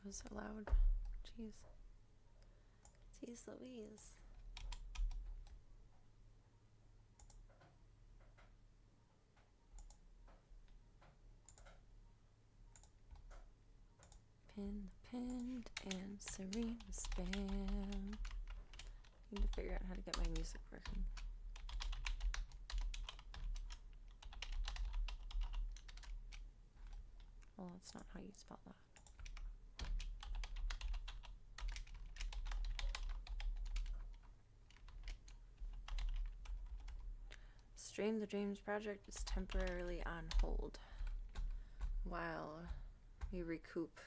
was so loud. Jeez. Jeez Louise. Pinned and serene spam. Need to figure out how to get my music working. Well, that's not how you spell that. Stream the Dreams project is temporarily on hold while we recoup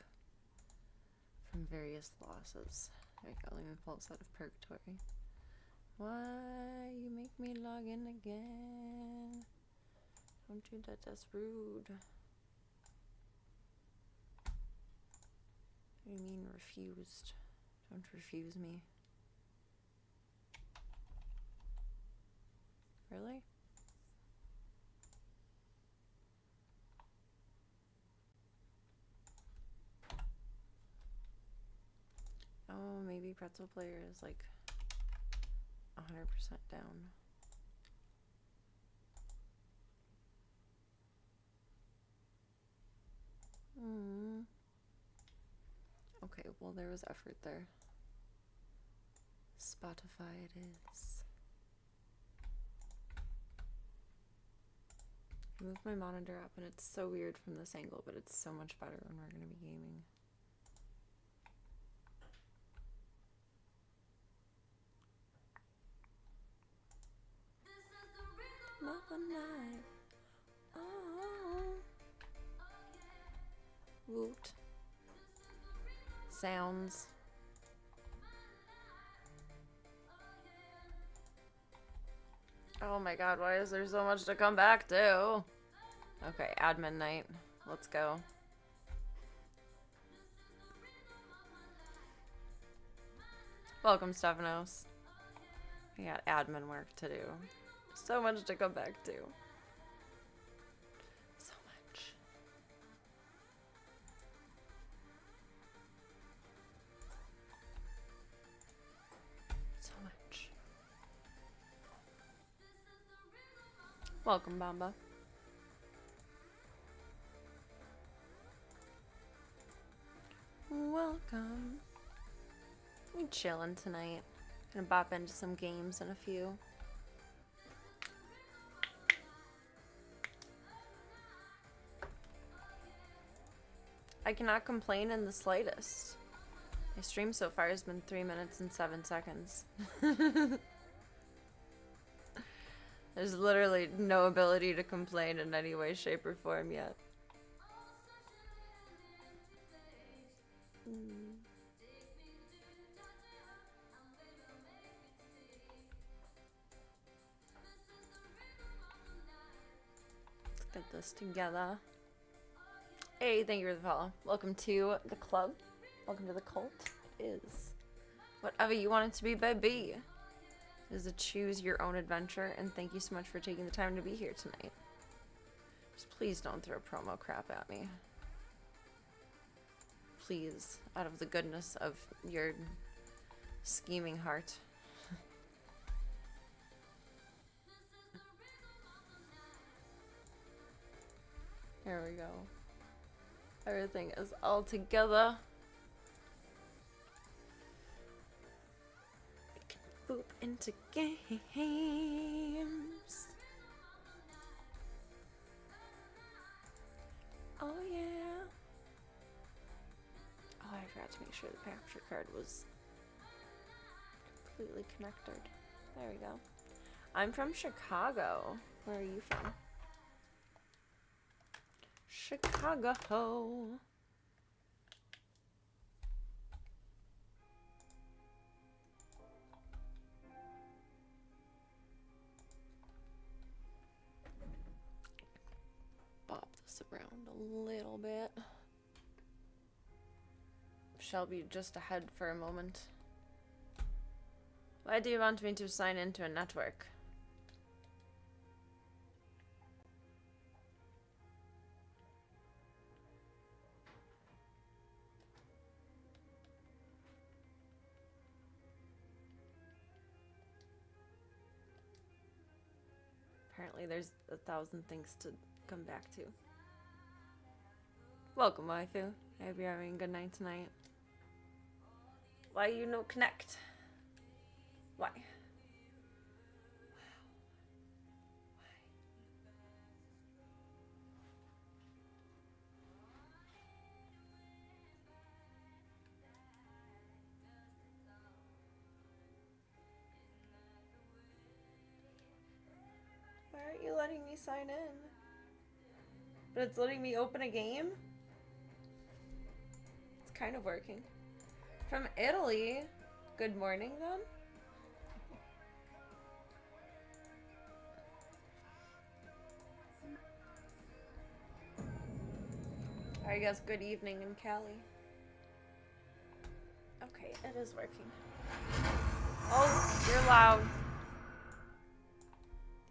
from various losses. There you go, let me pull this out of purgatory. Why you make me log in again? Don't do that, that's rude. What do you mean refused? Don't refuse me. Really? Oh, maybe Pretzel Player is like 100% down. Okay, well there was effort there. Spotify it is. I moved my monitor up and it's so weird from this angle, but it's so much better when we're going to be gaming. Mother night. Oh. Woot. Sounds. Oh my god, why is there so much to come back to? Okay, admin night. Let's go. Welcome, Stephanos. We got admin work to do. So much to come back to. So much. So much. Welcome, Bamba. Welcome. We chilling tonight. Gonna bop into some games in a few. I cannot complain in the slightest. My stream so far has been 3 minutes and 7 seconds. There's literally no ability to complain in any way, shape, or form yet. Let's get this together. Hey, thank you for the follow. Welcome to the club. Welcome to the cult. It is whatever you want it to be, baby. It is a choose your own adventure, and thank you so much for taking the time to be here tonight. Just please don't throw promo crap at me. Please, out of the goodness of your scheming heart. There we go. Everything is all together. We can boop into games. Oh yeah. Oh, I forgot to make sure the capture card was completely connected. There we go. I'm from Chicago. Where are you from? Chicago. Bop this around a little bit. Shelby just ahead for a moment. Why do you want me to sign into a network? Apparently there's 1,000 things to come back to. Welcome, waifu. I hope you're having a good night tonight. Why you no connect? Why? Why aren't you letting me sign in? But it's letting me open a game? It's kind of working. From Italy? Good morning, then? I guess good evening in Cali. Okay, it is working. Oh, you're loud.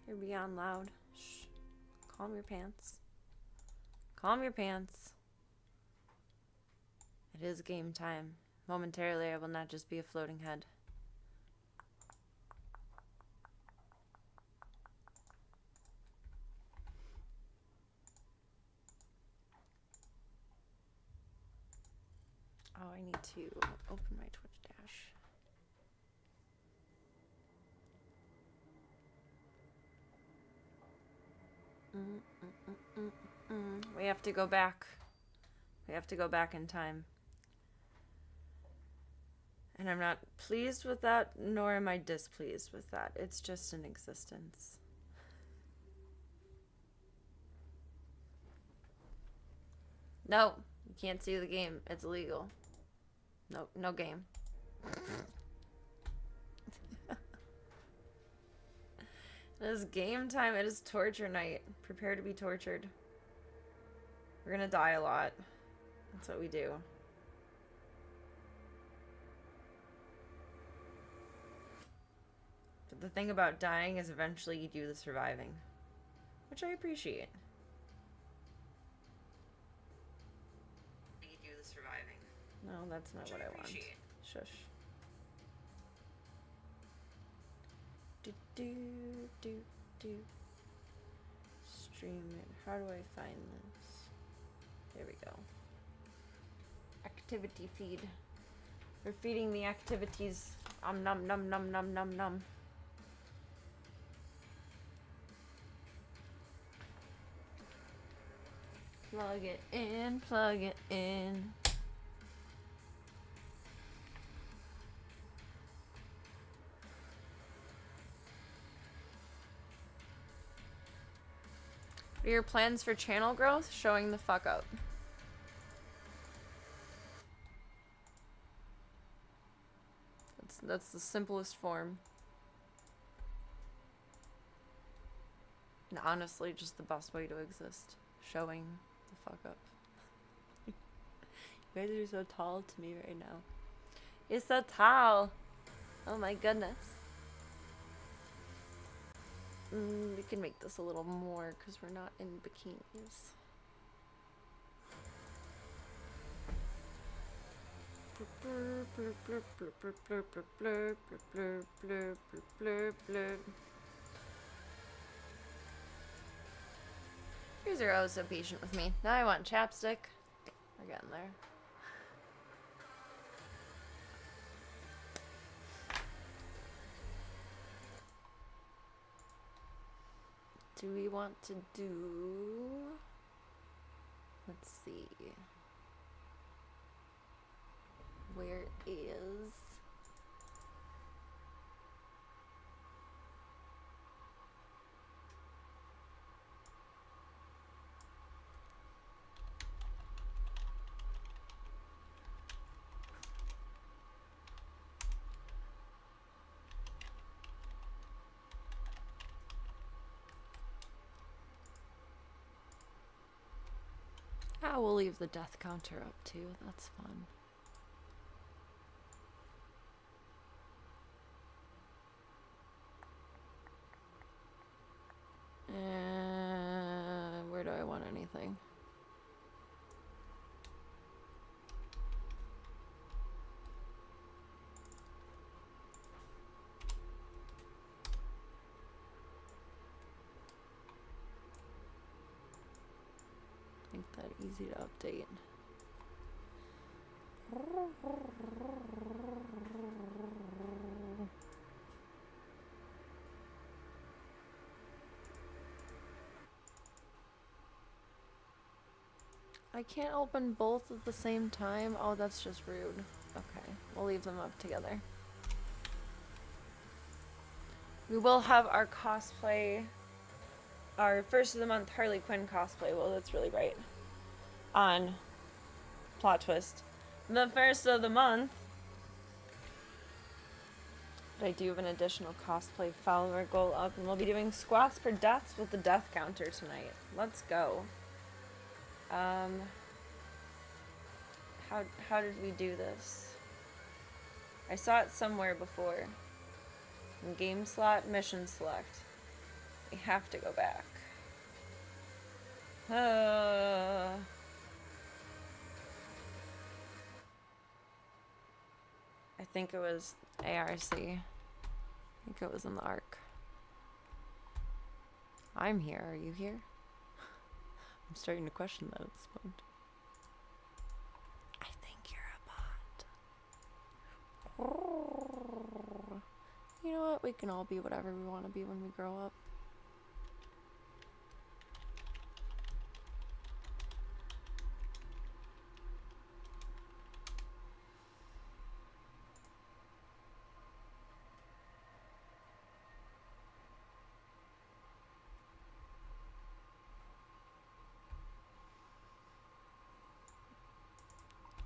You're beyond loud. Shh. Calm your pants. Calm your pants. It is game time. Momentarily, I will not just be a floating head. Oh, I need to open my Twitch dash. We have to go back. We have to go back in time. And I'm not pleased with that, nor am I displeased with that. It's just an existence. No, you can't see the game. It's illegal. No, no game. It is game time. It is torture night. Prepare to be tortured. We're gonna die a lot. That's what we do. But the thing about dying is eventually you do the surviving. Which I appreciate. You do the surviving. No, that's not what I want. Shush. Do do do do. Stream it. How do I find this? There we go. Activity feed. We're feeding the activities. Num num num num num num. Plug it in, plug it in. What are your plans for channel growth? Showing the fuck up. That's the simplest form. And honestly, just the best way to exist. Showing the fuck up. You guys are so tall to me right now. You're so tall. Oh my goodness. We can make this a little more because we're not in bikinis. Yours are always so patient with me. Now I want chapstick. We're getting there. Do we want to do... Let's see. Where is... we'll leave the death counter up too. That's fun. Where do I want anything? easy to update. I can't open both at the same time. Oh, that's just rude. Okay, we'll leave them up together. We will have our cosplay, our first of the month Harley Quinn cosplay. Well, that's really bright. On plot twist, the first of the month. But I do have an additional cosplay follower goal up, and we'll be doing squats for deaths with the death counter tonight. Let's go. How did we do this? I saw it somewhere before. In game slot, mission select. We have to go back. I think it was ARC. I think it was in the ARC. I'm here. Are you here? I'm starting to question that at this point. I think you're a bot. You know what? We can all be whatever we want to be when we grow up.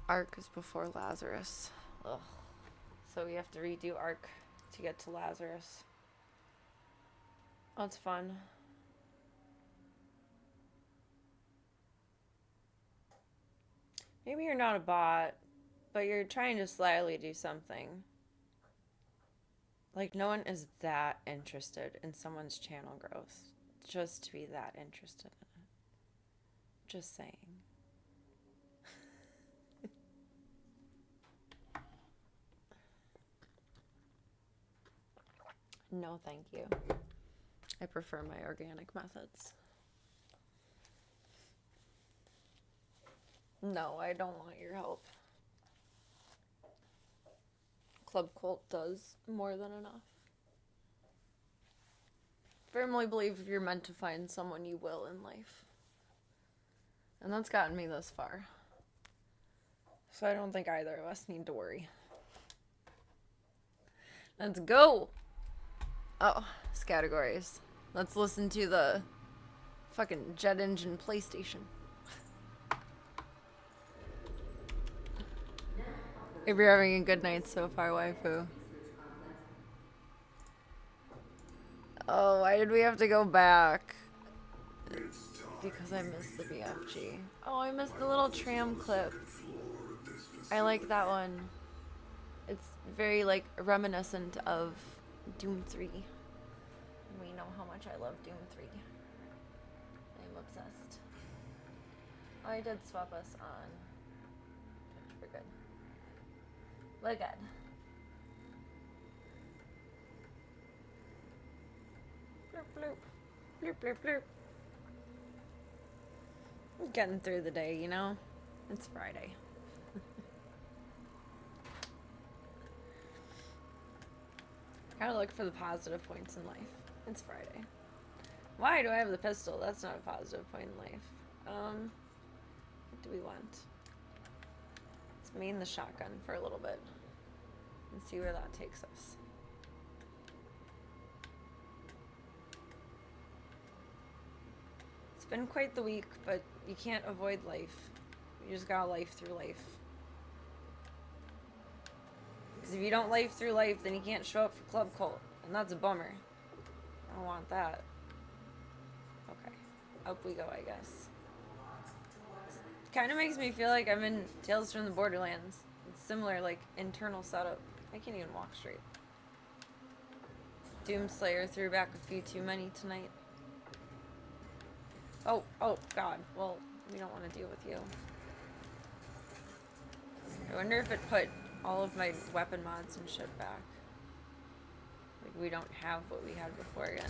Ark is before Lazarus. Ugh. So we have to redo Ark to get to Lazarus. That's fun. Maybe you're not a bot, but you're trying to slyly do something. Like, no one is that interested in someone's channel growth just to be that interested in it. Just saying. No, thank you. I prefer my organic methods. No, I don't want your help. Club Cult does more than enough. Firmly believe if you're meant to find someone, you will in life. And that's gotten me this far. So I don't think either of us need to worry. Let's go! Oh, categories. Let's listen to the fucking jet engine PlayStation. If you're having a good night so far, waifu. Oh, why did we have to go back? Because I missed the BFG. Oh, I missed the little tram clip. I like that one. It's very, like, reminiscent of Doom 3. We know how much I love Doom 3. I'm obsessed. Oh, I did swap us on. We're good. We're good. Bloop, bloop. Bloop, bloop, bloop. I'm getting through the day, you know? It's Friday. Gotta look for the positive points in life. It's Friday. Why do I have the pistol? That's not a positive point in life. What do we want? Let's main the shotgun for a little bit and see where that takes us. It's been quite the week, but you can't avoid life. You just gotta life through life. Because if you don't life through life, then you can't show up for Club Cult. And that's a bummer. I don't want that. Okay. Up we go, I guess. Kind of makes me feel like I'm in Tales from the Borderlands. It's similar, like, internal setup. I can't even walk straight. Doomslayer threw back a few too many tonight. Oh, God. Well, we don't want to deal with you. I wonder if it put all of my weapon mods and shit back. Like, we don't have what we had before again.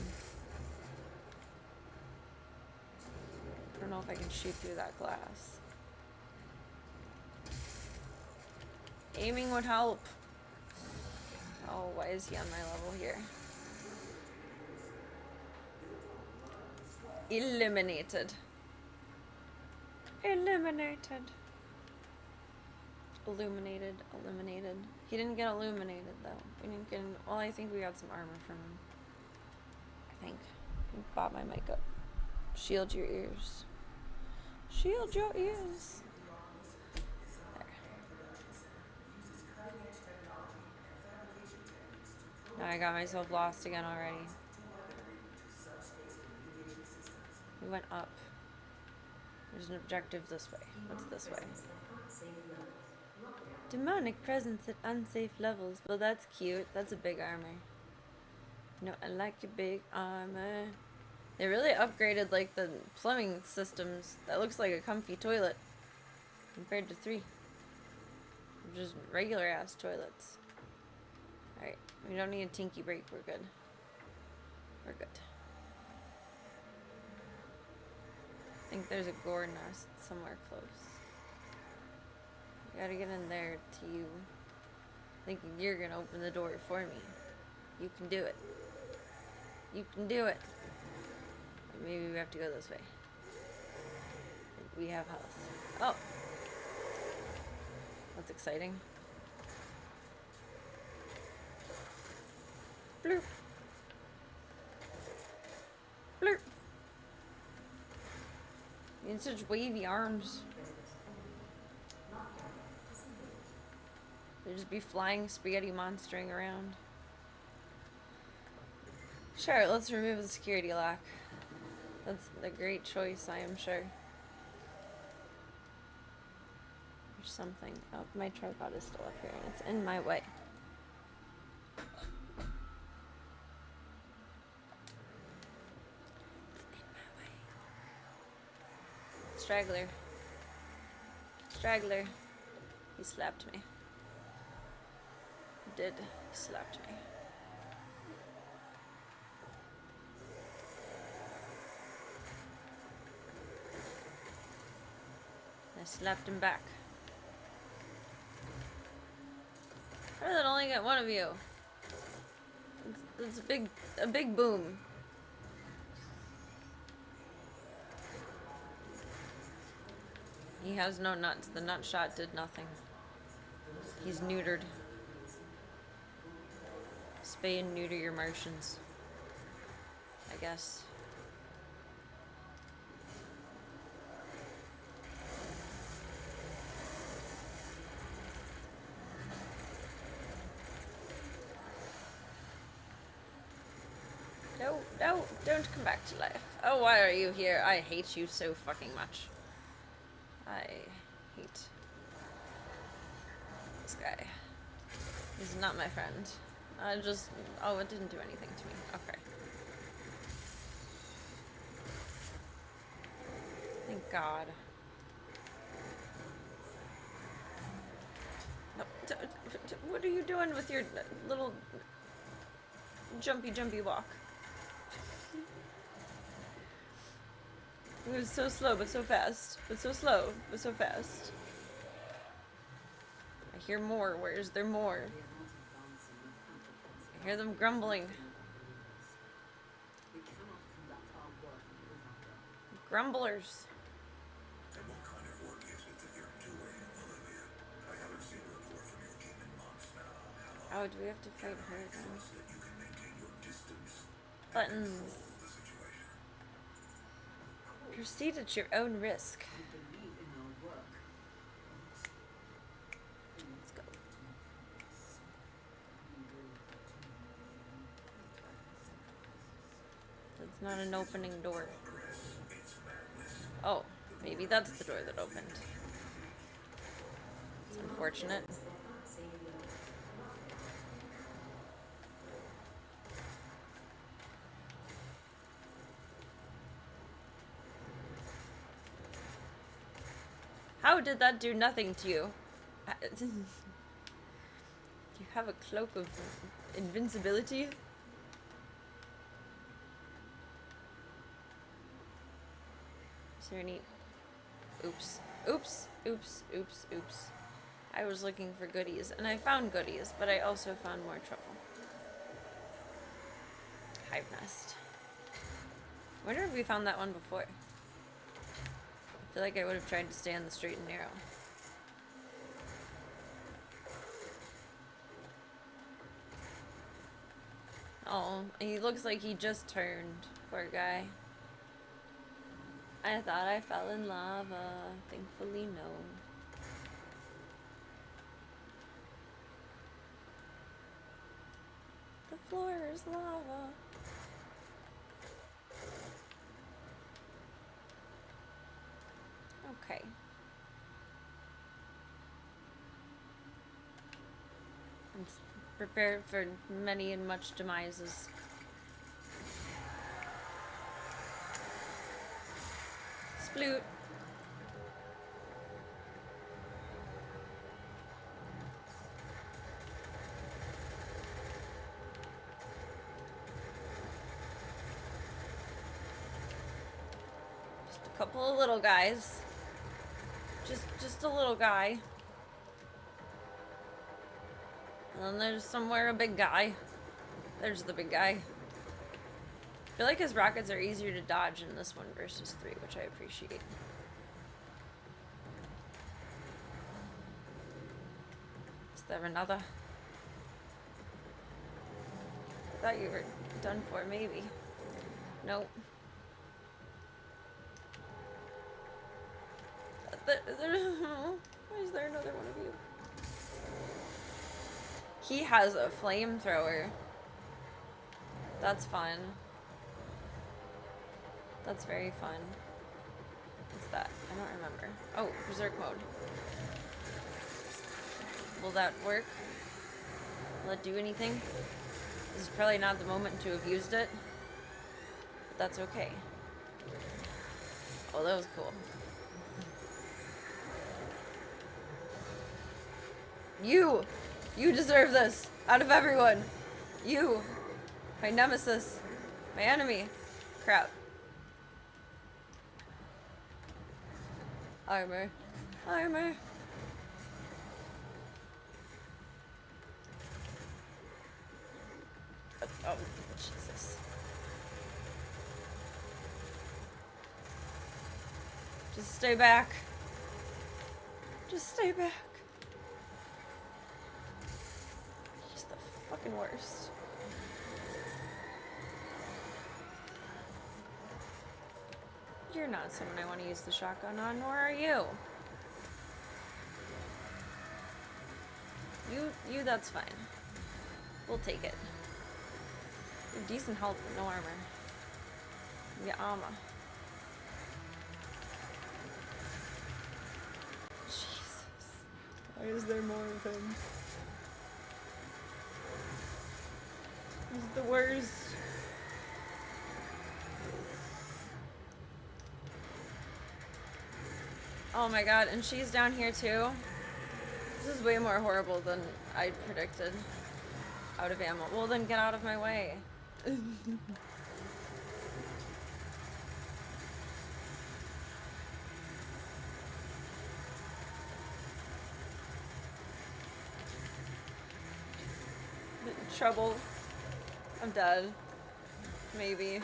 I don't know if I can shoot through that glass. Aiming would help. Oh, why is he on my level here? Eliminated. Eliminated. Illuminated. Eliminated. He didn't get illuminated, though. We didn't get... Well, I think we got some armor from him. I think. Bop my mic up. Shield your ears. Shield your ears. There. Now I got myself lost again already. We went up. There's an objective this way. What's this way? Demonic presence at unsafe levels. Well, that's cute. That's a big armor. No, I like your big armor. They really upgraded, like, the plumbing systems. That looks like a comfy toilet. Compared to 3. Just regular-ass toilets. Alright. We don't need a tinky break. We're good. We're good. I think there's a gore nest somewhere close. You gotta get in there to you. Thinking you're gonna open the door for me. You can do it. You can do it. Maybe we have to go this way. We have health. Oh! That's exciting. Bloop. Bloop. You have such wavy arms. They'd just be flying spaghetti monstering around. Sure, let's remove the security lock. That's a great choice, I am sure. There's something. Oh, my tripod is still up here and it's in my way. Straggler. Straggler. He slapped me. He did. He slapped me. I slapped him back. How did that only get one of you? It's a big boom. He has no nuts. The nut shot did nothing. He's neutered. Spay and neuter your Martians. I guess. No, no, don't come back to life. Oh, why are you here? I hate you so fucking much. I hate this guy. He's not my friend. Oh, it didn't do anything to me. Okay. Thank God. No, what are you doing with your little jumpy walk? It was so slow, but so fast. But so slow, but so fast. I hear more. Where is there more? I hear them grumbling. Grumblers. And what kind of work is it that you're doing, Olivia? I haven't seen a report from your team in months now. Oh, do we have to fight her then? That you can maintain your distance Buttons. the situation. Proceed at your own risk. Let's go. That's not an opening door. Oh, maybe that's the door that opened. It's unfortunate. How did that do nothing to you? Do you have a cloak of invincibility? there any... Oops. Oops. Oops. Oops. Oops. I was looking for goodies, and I found goodies, but I also found more trouble. Hive nest. I wonder if we found that one before. I feel like I would have tried to stay on the straight and narrow. Oh, he looks like he just turned. Poor guy. I thought I fell in lava. Thankfully, no. The floor is lava. Okay. I'm prepared for many and much demises. Sploot. Just a couple of little guys. Just a little guy. And then there's somewhere a big guy. There's the big guy. I feel like his rockets are easier to dodge in this one versus 3, which I appreciate. Is there another? I thought you were done for, maybe. Nope. Why is there another one of you? He has a flamethrower. That's fun. That's very fun. What's that? I don't remember. Oh, berserk mode. Will that work? Will it do anything? This is probably not the moment to have used it. But that's okay. Oh, that was cool. You! You deserve this! Out of everyone! You! My nemesis! My enemy! Crap. Armor. Armor! Oh, Jesus. Just stay back. Just stay back. He's the fucking worst. You're not someone I want to use the shotgun on, nor are you. You, that's fine. We'll take it. You have decent health, but no armor. Yeah, armor. Jesus. Why is there more of him? He's the worst. Oh my god, and she's down here too? This is way more horrible than I predicted. Out of ammo. Well then get out of my way. Trouble. I'm dead. Maybe.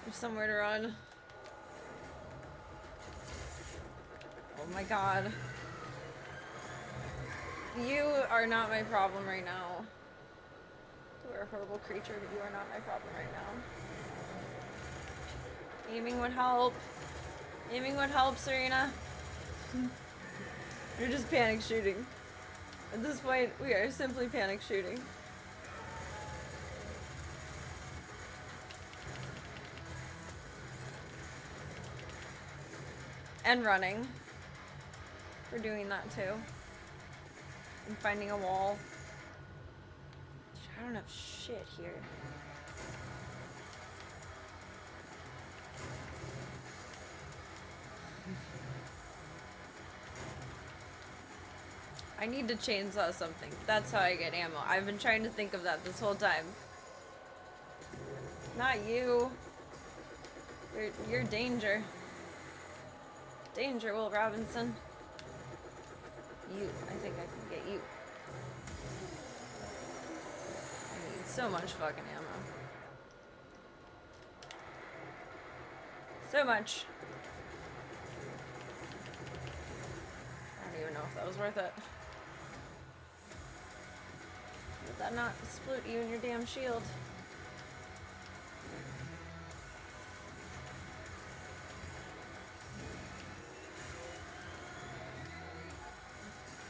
There's somewhere to run. Oh my god. You are not my problem right now. You are a horrible creature, but you are not my problem right now. Aiming would help. Aiming would help, Serena. You're just panic shooting. At this point, we are simply panic shooting. And running. We're doing that too. And finding a wall. I don't have shit here. I need to chainsaw something. That's how I get ammo. I've been trying to think of that this whole time. Not you. You're danger. Danger, Will Robinson. You. I think I can get you. I need so much fucking ammo. So much. I don't even know if that was worth it. Did that not split you in your damn shield?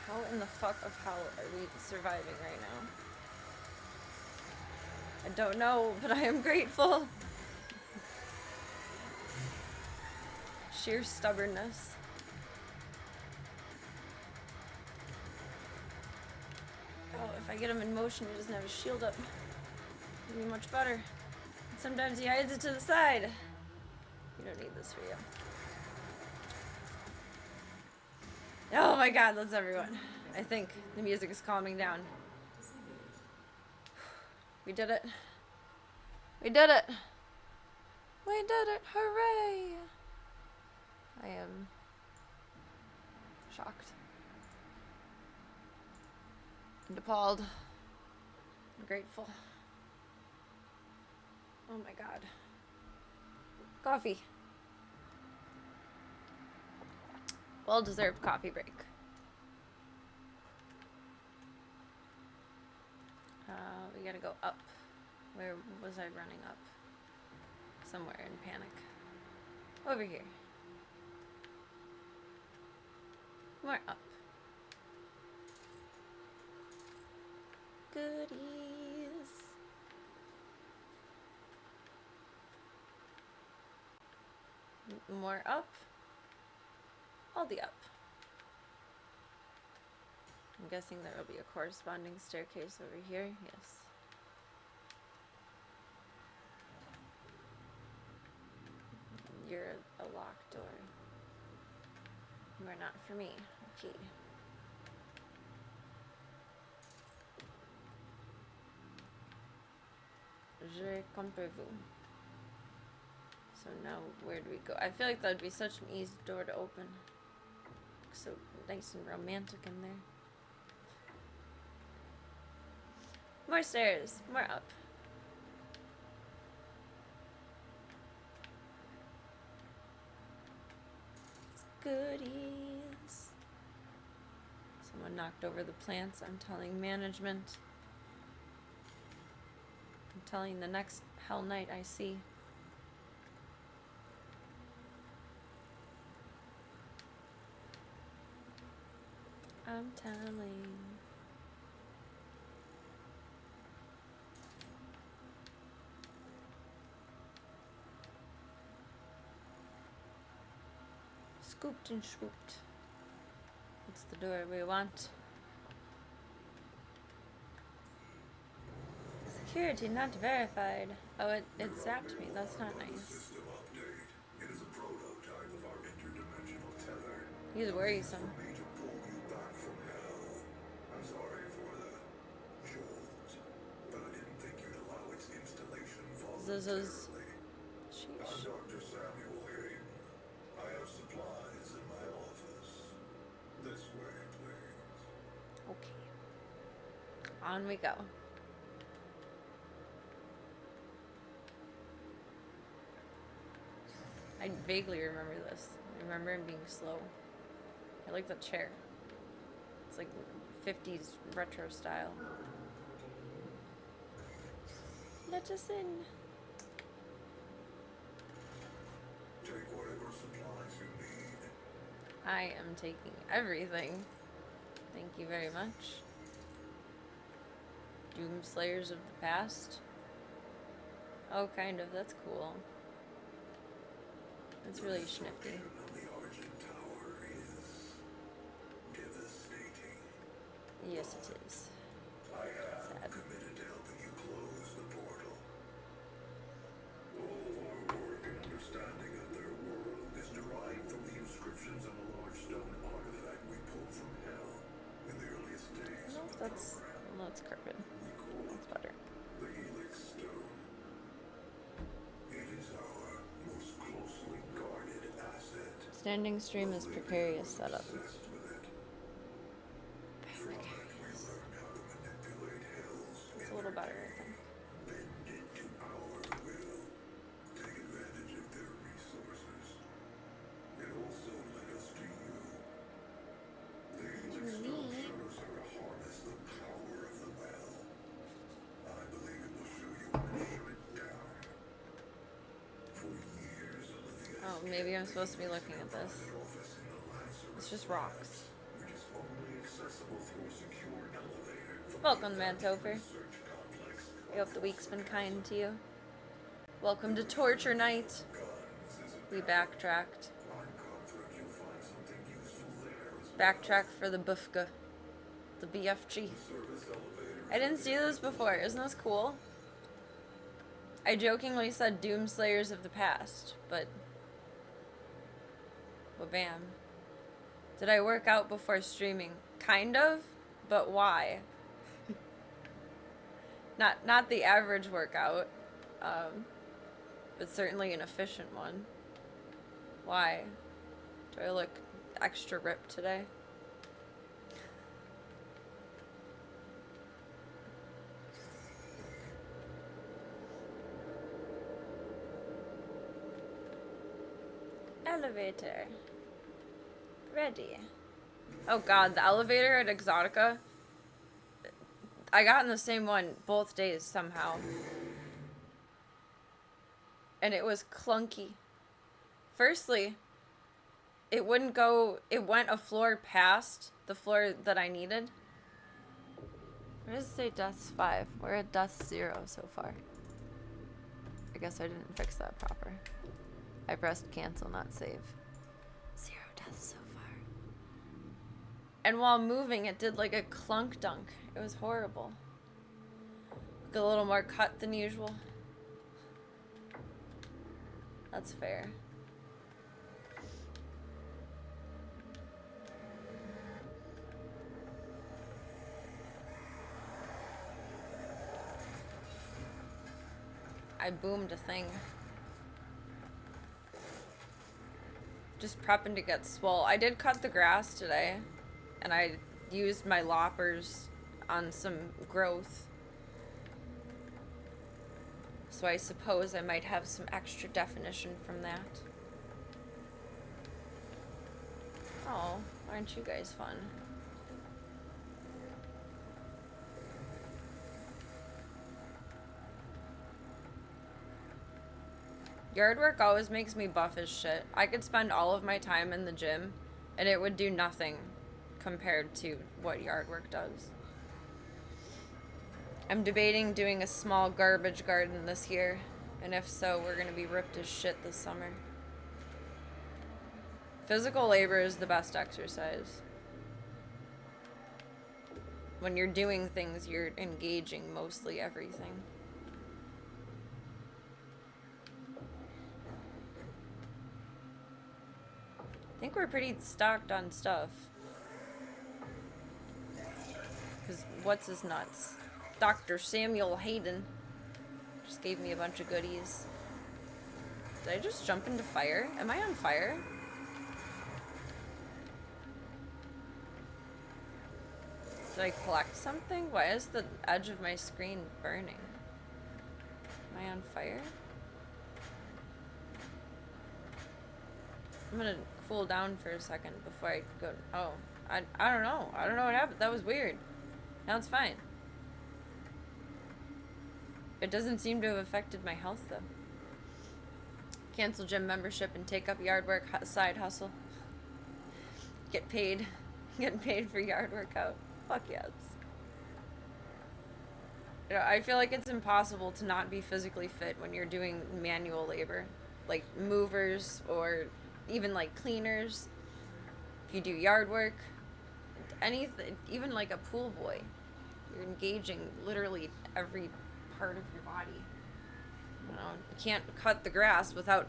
How in the fuck of hell are we surviving right now? I don't know, but I am grateful. Sheer stubbornness. Oh, if I get him in motion, he doesn't have his shield up. It'd be much better. And sometimes he hides it to the side. You don't need this for you. Oh my god, that's everyone. I think the music is calming down. We did it. We did it. We did it. Hooray. I am shocked and appalled and grateful. Oh my god. Coffee. Well-deserved coffee break. We gotta go up. Where was I running up? Somewhere in panic. Over here. More up. Goodies. More up. All the up. I'm guessing there will be a corresponding staircase over here. Yes. You're a locked door. You are not for me. Okay. Je comprends vous. So now, where do we go? I feel like that would be such an easy door to open. So nice and romantic in there. More stairs. More up. Goodies. Someone knocked over the plants. I'm telling management. I'm telling the next Hell Knight I see. I'm telling. Scooped and swooped. It's the door we want. Security not verified. Oh, it zapped me. That's not nice. System update. It is a prototype of our interdimensional tether. He's worrisome. For me to pull you back from hell. I'm sorry for the jolt, but I didn't think you'd allow its installation voluntarily. I'm Sheesh. Dr. Samuel Hayden. I have supplies in my office. This way, please. Okay. On we go. I vaguely remember this. I remember him being slow. I like the chair. It's like 50s retro style. Let us in. Take whatever supplies you need. I am taking everything. Thank you very much. Doom Slayers of the past. Oh, kind of. That's cool. That's really schnifty. The Argent Tower is devastating. Yes, it is. I have Sad. committed to helping you close the portal. All of our work and understanding of their world is derived from the inscriptions on a large stone artifact we pulled from hell in the earliest days No, of the that's program. no, it's crooked. We call That's it better. the Helix Stone. It is our most closely Standing stream is precarious setup. It's a little better, I think. Oh, maybe I'm supposed to be looking at this. It's just rocks. Welcome, Mantopher. I hope the week's been kind to you. Welcome to Torture Night. We backtracked. Backtrack for the BFG. The BFG. I didn't see this before. Isn't this cool? I jokingly said Doomslayers of the Past, but bam. Did I work out before streaming? Kind of, but why? Not the average workout, but certainly an efficient one. Why? Do I look extra ripped today? Elevator. Ready. Oh god, the elevator at Exotica. I got in the same one both days somehow. And it was clunky. Firstly, it wouldn't go, it went a floor past the floor that I needed. Where does it say deaths 5? We're at death 0 so far. I guess I didn't fix that proper. I pressed cancel, not save. 0 deaths so far. And while moving, it did like a clunk dunk. It was horrible. Like a little more cut than usual. That's fair. I boomed a thing. Just prepping to get swole. I did cut the grass today, and I used my loppers on some growth. So I suppose I might have some extra definition from that. Oh, aren't you guys fun? Yard work always makes me buff as shit. I could spend all of my time in the gym, and it would do nothing compared to what yard work does. I'm debating doing a small garbage garden this year, and if so, we're gonna be ripped as shit this summer. Physical labor is the best exercise. When you're doing things, you're engaging mostly everything. I think we're pretty stocked on stuff. Because what's his nuts? Dr. Samuel Hayden just gave me a bunch of goodies. Did I just jump into fire? Am I on fire? Did I collect something? Why is the edge of my screen burning? Am I on fire? I'm gonna cool down for a second before I go. Oh, I don't know. I don't know what happened. That was weird. Now it's fine. It doesn't seem to have affected my health though. Cancel gym membership and take up yard work side hustle. Get paid. Getting paid for yard workout. Fuck yes. You know, I feel like it's impossible to not be physically fit when you're doing manual labor. Like movers or even like cleaners. If you do yard work, anything, even like a pool boy, you're engaging literally every part of your body. You know, you can't cut the grass without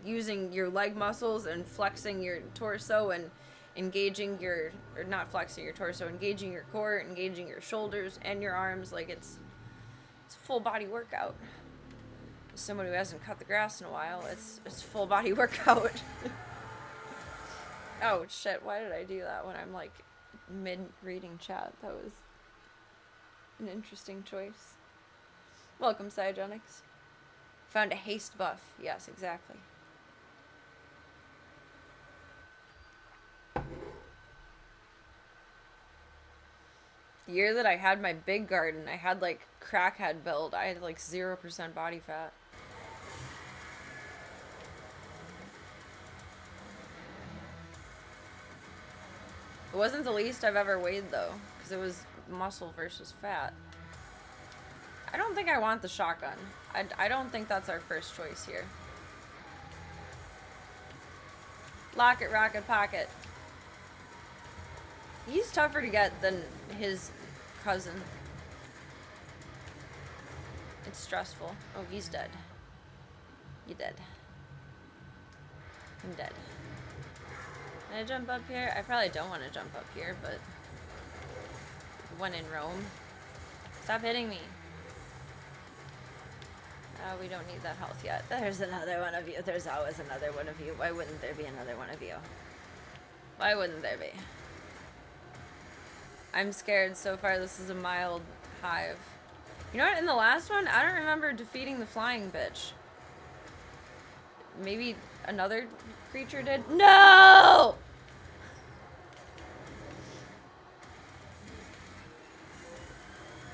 using your leg muscles and flexing your torso and engaging your, or not flexing your torso, engaging your core, engaging your shoulders and your arms. Like it's a full body workout. As someone who hasn't cut the grass in a while, it's full body workout. Oh, shit. Why did I do that when I'm, like, mid-reading chat? That was an interesting choice. Welcome, Cygenix. Found a haste buff. Yes, exactly. The year that I had my big garden, I had, like, crackhead build. I had, like, 0% body fat. It wasn't the least I've ever weighed, though, because it was muscle versus fat. I don't think I want the shotgun. I don't think that's our first choice here. Lock it, rocket, pocket. He's tougher to get than his cousin. It's stressful. Oh, he's dead. You dead. I'm dead. Can I jump up here? I probably don't want to jump up here, but when in Rome. Stop hitting me. We don't need that health yet. There's another one of you. There's always another one of you. Why wouldn't there be another one of you? Why wouldn't there be? I'm scared. So far, this is a mild hive. You know what? In the last one, I don't remember defeating the flying bitch. Maybe another creature did? No!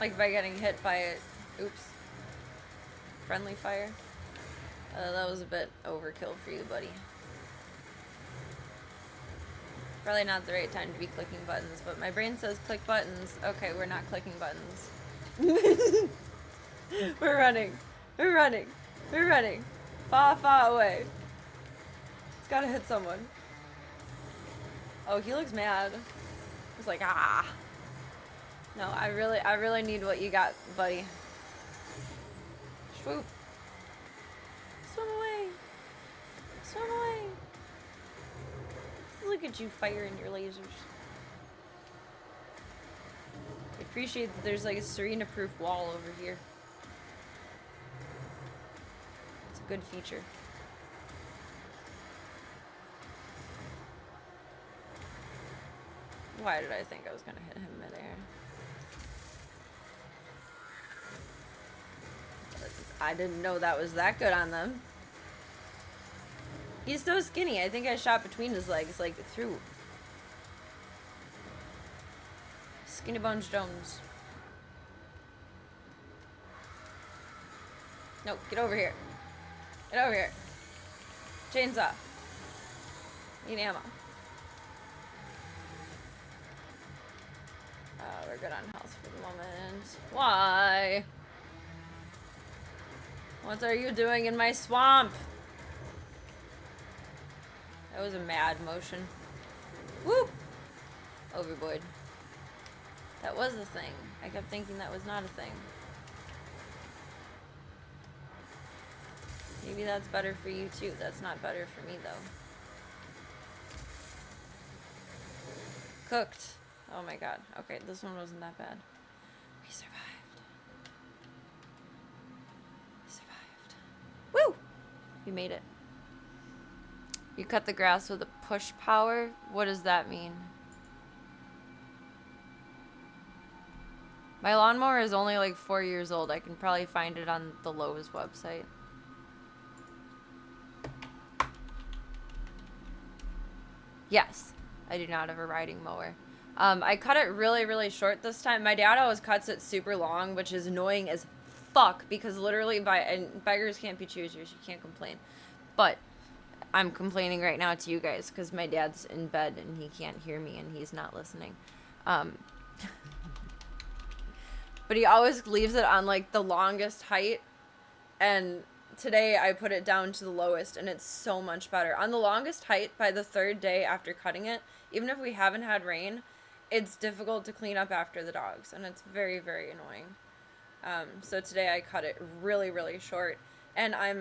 Like by getting hit by it. Oops. Friendly fire. That was a bit overkill for you, buddy. Probably not the right time to be clicking buttons, but my brain says click buttons. Okay, we're not clicking buttons. We're running. We're running. We're running. Far, far away. It's gotta hit someone. Oh, he looks mad. He's like, ah. No, I really need what you got, buddy. Swoop. Swim away. Swim away. Look at you firing your lasers. I appreciate that there's like a Serena-proof wall over here. It's a good feature. Why did I think I was gonna hit him midair? I didn't know that was that good on them. He's so skinny. I think I shot between his legs, like through. Skinny Bones Jones. No, get over here. Get over here. Chainsaw. Need ammo. We're good on health for the moment. Why? What are you doing in my swamp? That was a mad motion. Whoop! Overboard. That was a thing. I kept thinking that was not a thing. Maybe that's better for you too. That's not better for me though. Cooked. Oh my god. Okay, this one wasn't that bad. We survived. We survived. Woo! We made it. You cut the grass with a push power? What does that mean? My lawnmower is only like 4 years old. I can probably find it on the Lowe's website. Yes, I do not have a riding mower. I cut it really, really short this time. My dad always cuts it super long, which is annoying as fuck because literally and beggars can't be choosers. You can't complain. But I'm complaining right now to you guys because my dad's in bed and he can't hear me and he's not listening. But he always leaves it on like the longest height, and today I put it down to the lowest and it's so much better. On the longest height, by the 3rd day after cutting it, even if we haven't had rain, it's difficult to clean up after the dogs and it's very, very annoying. So today I cut it really, really short, and I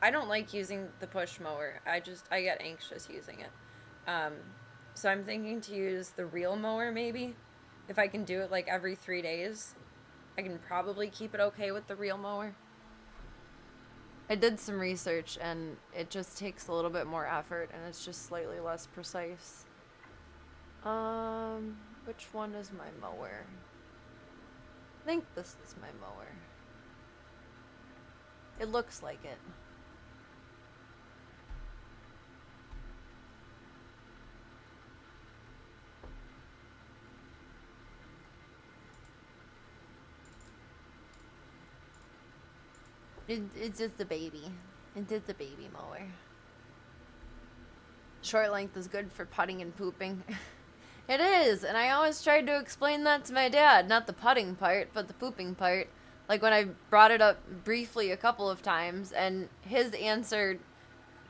don't like using the push mower. I get anxious using it. So I'm thinking to use the reel mower maybe. If I can do it like every 3 days, I can probably keep it okay with the reel mower. I did some research, and it just takes a little bit more effort, and it's just slightly less precise. Which one is my mower? I think this is my mower. It looks like it. It's just a baby. It's just a baby mower. Short length is good for putting and pooping. It is, and I always tried to explain that to my dad. Not the putting part, but the pooping part. Like when I brought it up briefly a couple of times, and his answer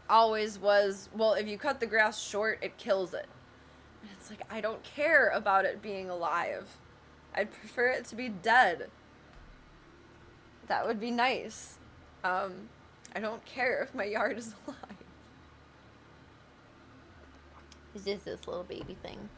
always was, well, if you cut the grass short, it kills it. And it's like, I don't care about it being alive. I'd prefer it to be dead. That would be nice. I don't care if my yard is alive. It's just this little baby thing.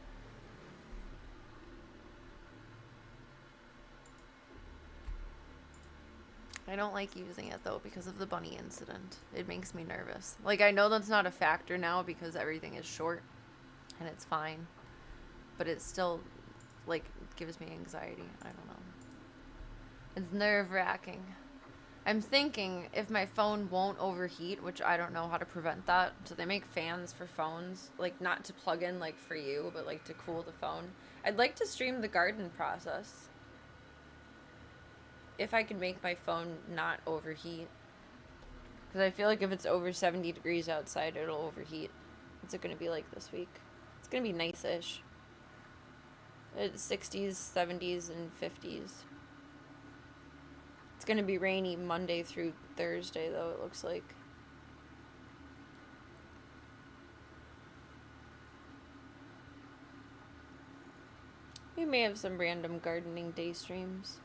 I don't like using it though because of the bunny incident. It makes me nervous. Like, I know that's not a factor now because everything is short and it's fine, but it still, like, gives me anxiety. I don't know. It's nerve-wracking. I'm thinking if my phone won't overheat, which I don't know how to prevent that. So they make fans for phones, like not to plug in like for you, but like to cool the phone. I'd like to stream the garden process. If I could make my phone not overheat. Because I feel like if it's over 70 degrees outside, it'll overheat. What's it going to be like this week? It's going to be nice-ish. It's 60s, 70s, and 50s. It's going to be rainy Monday through Thursday, though, it looks like. We may have some random gardening day streams.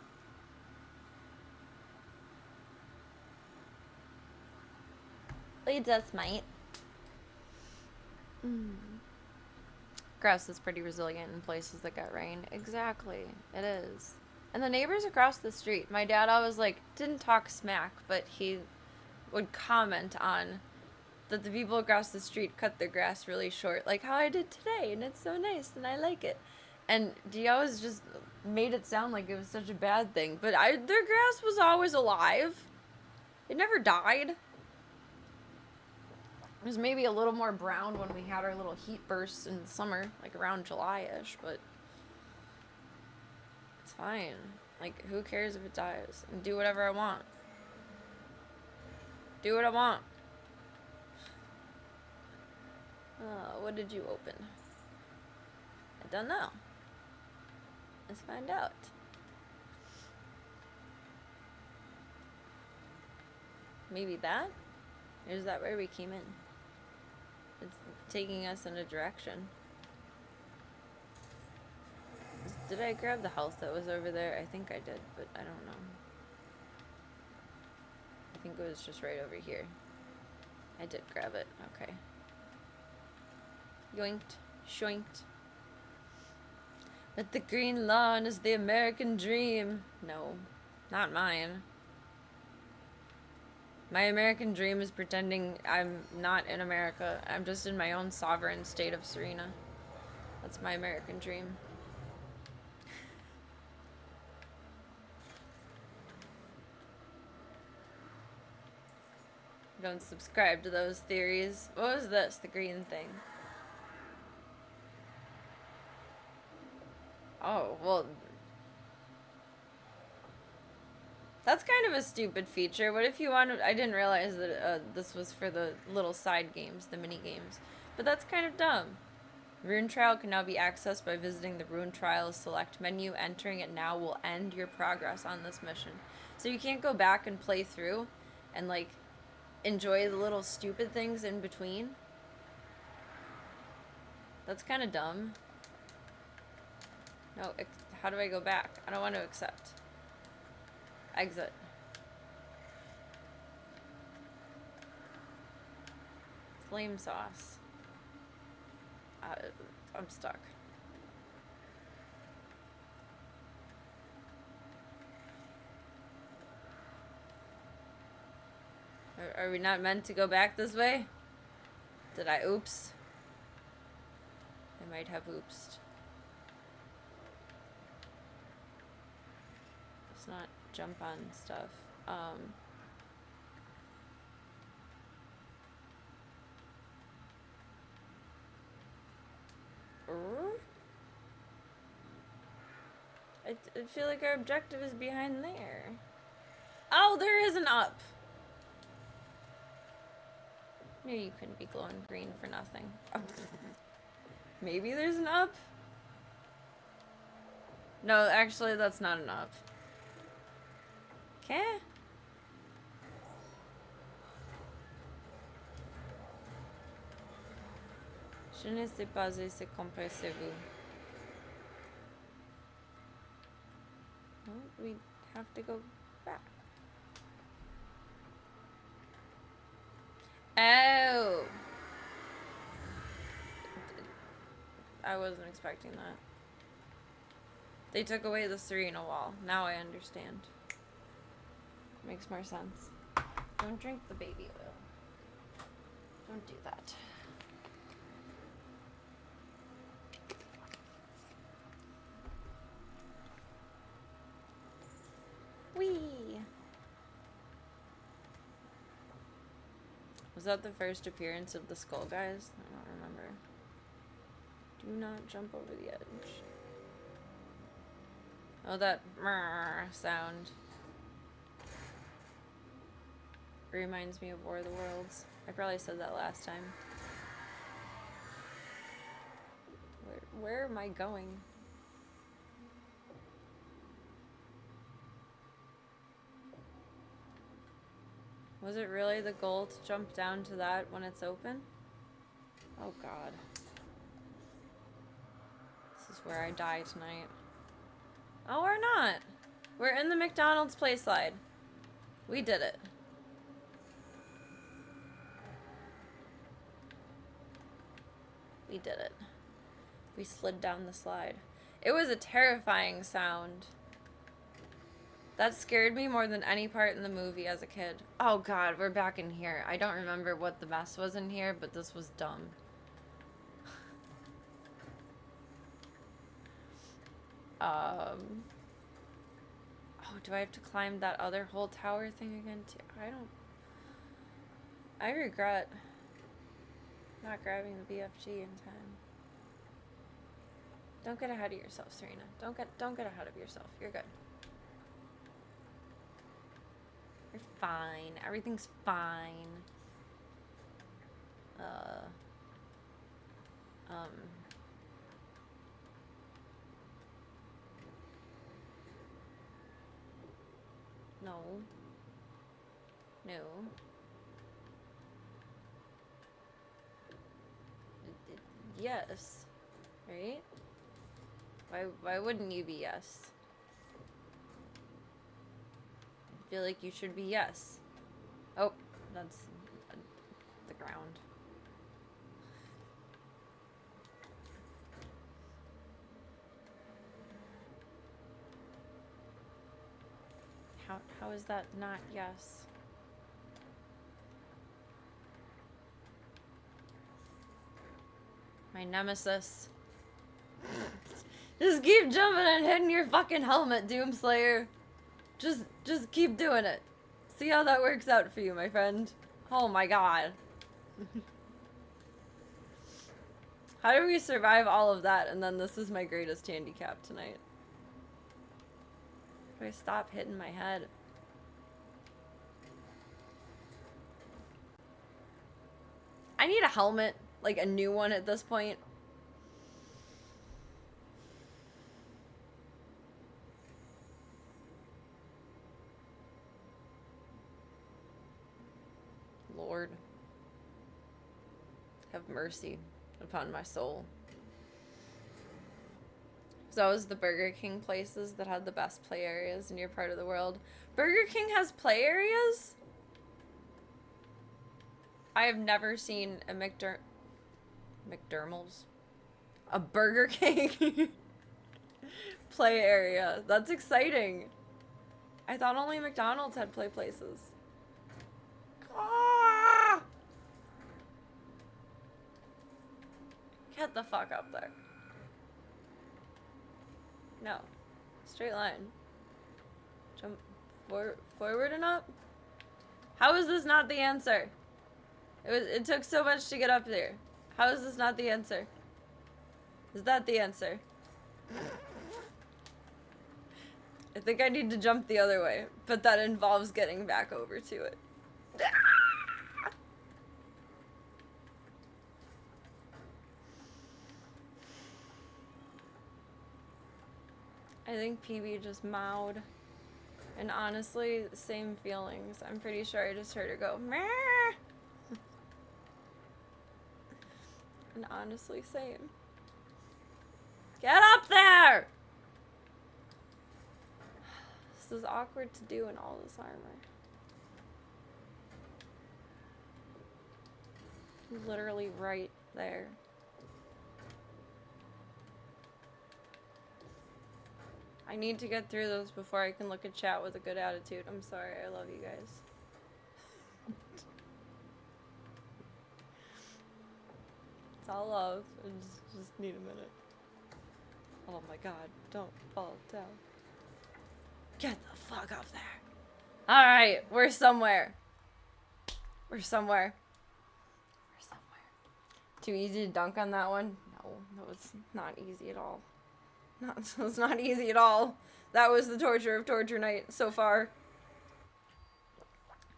Leads us, mate. Grass is pretty resilient in places that get rain. Exactly. It is. And the neighbors across the street, my dad always, like, didn't talk smack, but he would comment on that the people across the street cut their grass really short, like how I did today, and it's so nice, and I like it. And he always just made it sound like it was such a bad thing, but their grass was always alive. It never died. It was maybe a little more brown when we had our little heat bursts in the summer, like around July-ish, but it's fine. Like, who cares if it dies? And do whatever I want. Do what I want. What did you open? I don't know. Let's find out. Maybe that? Or is that where we came in? It's taking us in a direction. Did I grab the house that was over there? I think I did, but I don't know. I think it was just right over here. I did grab it. Okay. Yoinked. Shoinked. But the green lawn is the American dream. No, not mine. My American dream is pretending I'm not in America. I'm just in my own sovereign state of Serena. That's my American dream. Don't subscribe to those theories. What was this? The green thing. Oh, well. That's kind of a stupid feature. What if you wanted... I didn't realize that this was for the little side games, the mini games. But that's kind of dumb. Rune Trial can now be accessed by visiting the Rune Trials select menu. Entering it now will end your progress on this mission. So you can't go back and play through and, like, enjoy the little stupid things in between. That's kind of dumb. No, how do I go back? I don't want to accept. Exit. Flame sauce. I'm stuck. Are we not meant to go back this way? Did I oops? I might have oopsed. Let's not jump on stuff. I feel like our objective is behind there. Oh, there is an up! Knew you couldn't be glowing green for nothing. Maybe there's an up? No, actually, that's not an up. Okay. Je ne sais pas si c'est compressez-vous. Well, we have to go back. Oh! I wasn't expecting that. They took away the Serena wall. Now I understand. Makes more sense. Don't drink the baby oil. Don't do that. Whee! Was that the first appearance of the skull guys? I don't remember. Do not jump over the edge. Oh, that sound. Reminds me of War of the Worlds. I probably said that last time. Where am I going? Was it really the goal to jump down to that when it's open? Oh god. This is where I die tonight. Oh, we're not! We're in the McDonald's play slide. We did it. We did it. We slid down the slide. It was a terrifying sound. That scared me more than any part in the movie as a kid. Oh god, we're back in here. I don't remember what the mess was in here, but this was dumb. Oh, do I have to climb that other whole tower thing again too? I regret not grabbing the BFG in time. Don't get ahead of yourself, Serena. Don't get ahead of yourself. You're good. You're fine. Everything's fine. No. No. Yes. Right? Why wouldn't you be yes? I feel like you should be yes. Oh, that's the ground. How is that not yes? My nemesis. Just keep jumping and hitting your fucking helmet, Doomslayer. Just keep doing it. See how that works out for you, my friend. Oh my god. How do we survive all of that and then this is my greatest handicap tonight? Do I stop hitting my head? I need a helmet, like a new one at this point. Lord, have mercy upon my soul. So that was the Burger King places that had the best play areas in your part of the world. Burger King has play areas? I have never seen a McDermall's? A Burger King play area. That's exciting. I thought only McDonald's had play places. God. Get the fuck up there. No. Straight line. Jump forward and up? How is this not the answer? It took so much to get up there. How is this not the answer? Is that the answer? I think I need to jump the other way, but that involves getting back over to it. I think PB just mowed. And honestly, same feelings. I'm pretty sure I just heard her go, meh. And honestly, same. Get up there! This is awkward to do in all this armor. Literally right there. I need to get through those before I can look at chat with a good attitude. I'm sorry, I love you guys. It's all love. I just need a minute. Oh my god, don't fall down. Get the fuck up there. Alright, we're somewhere. We're somewhere. We're somewhere. Too easy to dunk on that one? No, that was not easy at all. That was not easy at all. That was the torture of torture night so far.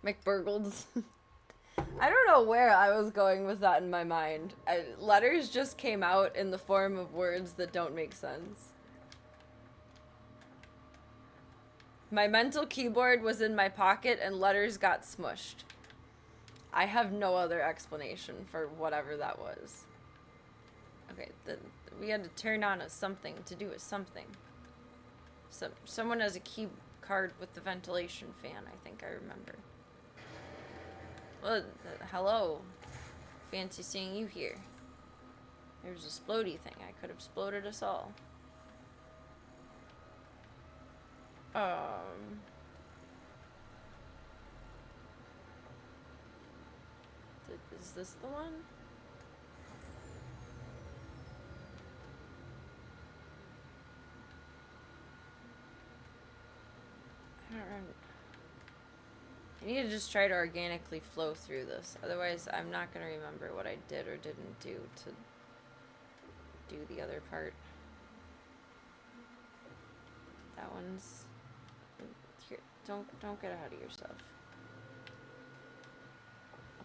McBurgles. I don't know where I was going with that in my mind. Letters just came out in the form of words that don't make sense. My mental keyboard was in my pocket and letters got smushed. I have no other explanation for whatever that was. Okay, we had to turn on a something to do a something. Someone has a key card with the ventilation fan, I think I remember. Well, hello. Fancy seeing you here. There's a splody thing. I could have sploded us all. Is this the one? I don't remember. I need to just try to organically flow through this. Otherwise, I'm not going to remember what I did or didn't do to do the other part. That one's... Here, don't get ahead of yourself.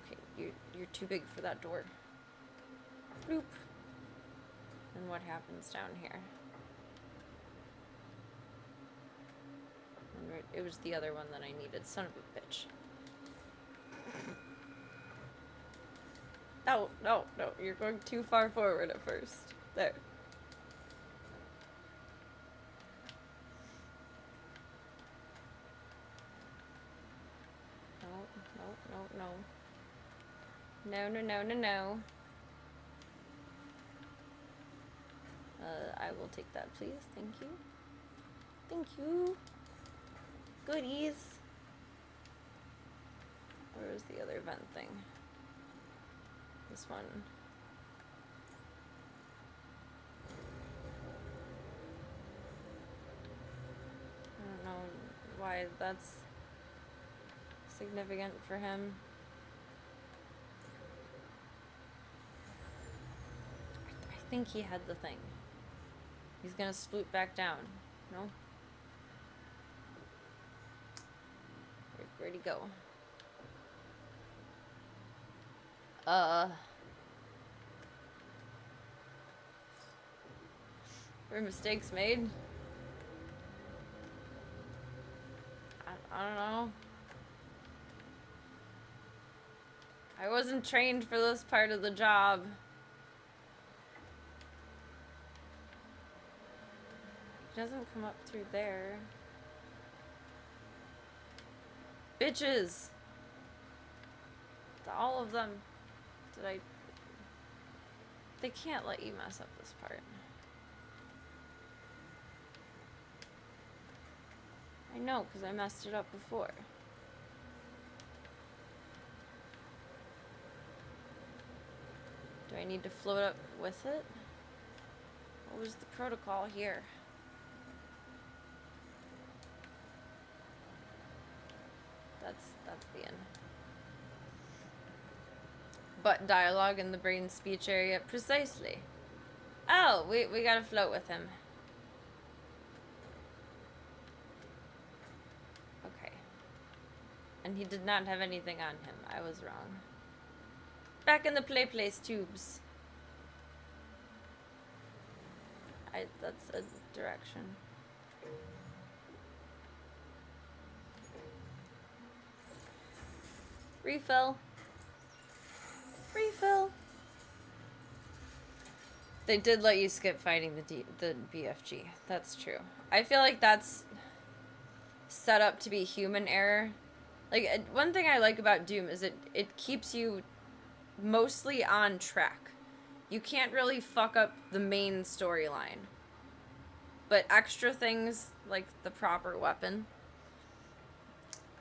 Okay, you're too big for that door. Bloop. And what happens down here? It was the other one that I needed. Son of a bitch. No, no, no. You're going too far forward at first. There. No. No. I will take that, please. Thank you. Thank you. Goodies. Where was the other vent thing? This one. I don't know why that's significant for him. I think he had the thing. He's gonna sploot back down. No? Where'd he go? Were mistakes made? I don't know. I wasn't trained for this part of the job. He doesn't come up through there. Bitches! All of them. They can't let you mess up this part. I know, because I messed it up before. Do I need to float up with it? What was the protocol here? That's the end. But dialogue in the brain speech area. Precisely. Oh, we gotta float with him. Okay. And he did not have anything on him. I was wrong. Back in the place tubes. That's a direction. Refill. Refill. They did let you skip fighting the BFG. That's true. I feel like that's set up to be human error. Like, one thing I like about Doom is it keeps you mostly on track. You can't really fuck up the main storyline. But extra things, like the proper weapon,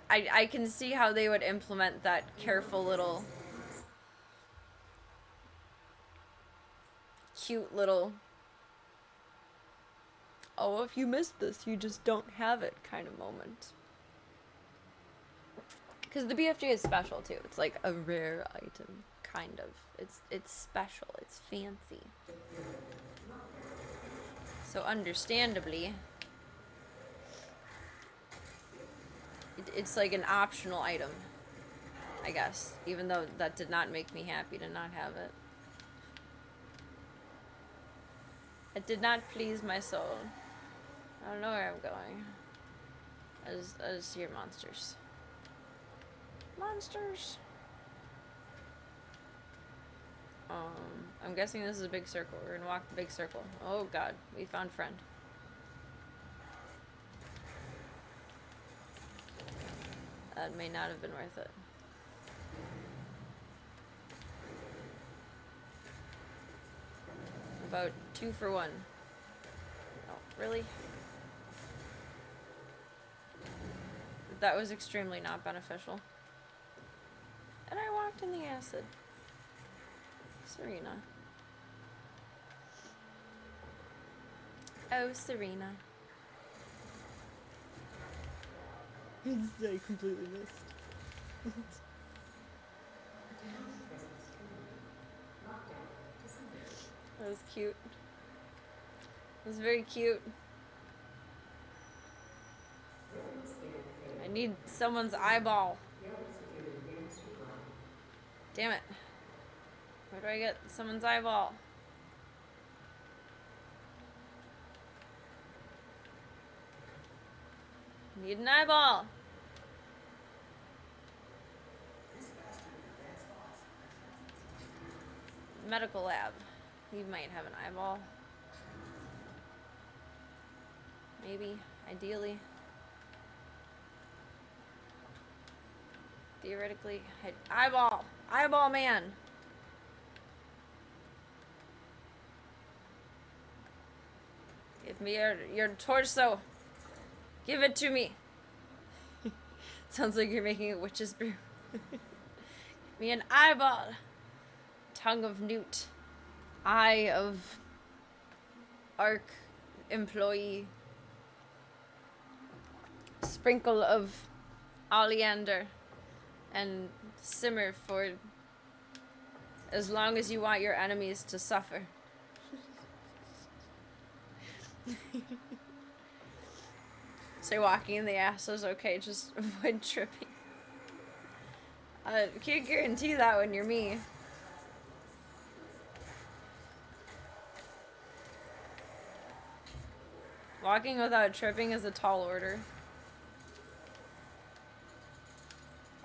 I can see how they would implement that careful little, cute little, oh, if you missed this, you just don't have it kind of moment. Because the BFG is special too. It's like a rare item, kind of. It's special. It's fancy. So understandably, it's like an optional item, I guess. Even though that did not make me happy to not have it. It did not please my soul. I don't know where I'm going. I just hear monsters. Monsters! I'm guessing this is a big circle. We're gonna walk the big circle. Oh god, we found friend. That may not have been worth it. About 2 for 1. Oh, really? That was extremely not beneficial. And I walked in the acid. Serena. Oh, Serena. I completely missed. That was cute. It was very cute. I need someone's eyeball. Damn it. Where do I get someone's eyeball? Need an eyeball. Medical lab. You might have an eyeball. Maybe. Ideally. Theoretically. Eyeball! Eyeball man! Give me your torso. Give it to me. Sounds like you're making a witch's brew. Give me an eyeball. Tongue of newt. Eye of Arc employee. Sprinkle of oleander. And simmer for as long as you want your enemies to suffer. So walking in the ass is okay, just avoid tripping. Can't guarantee that when you're me. Walking without tripping is a tall order.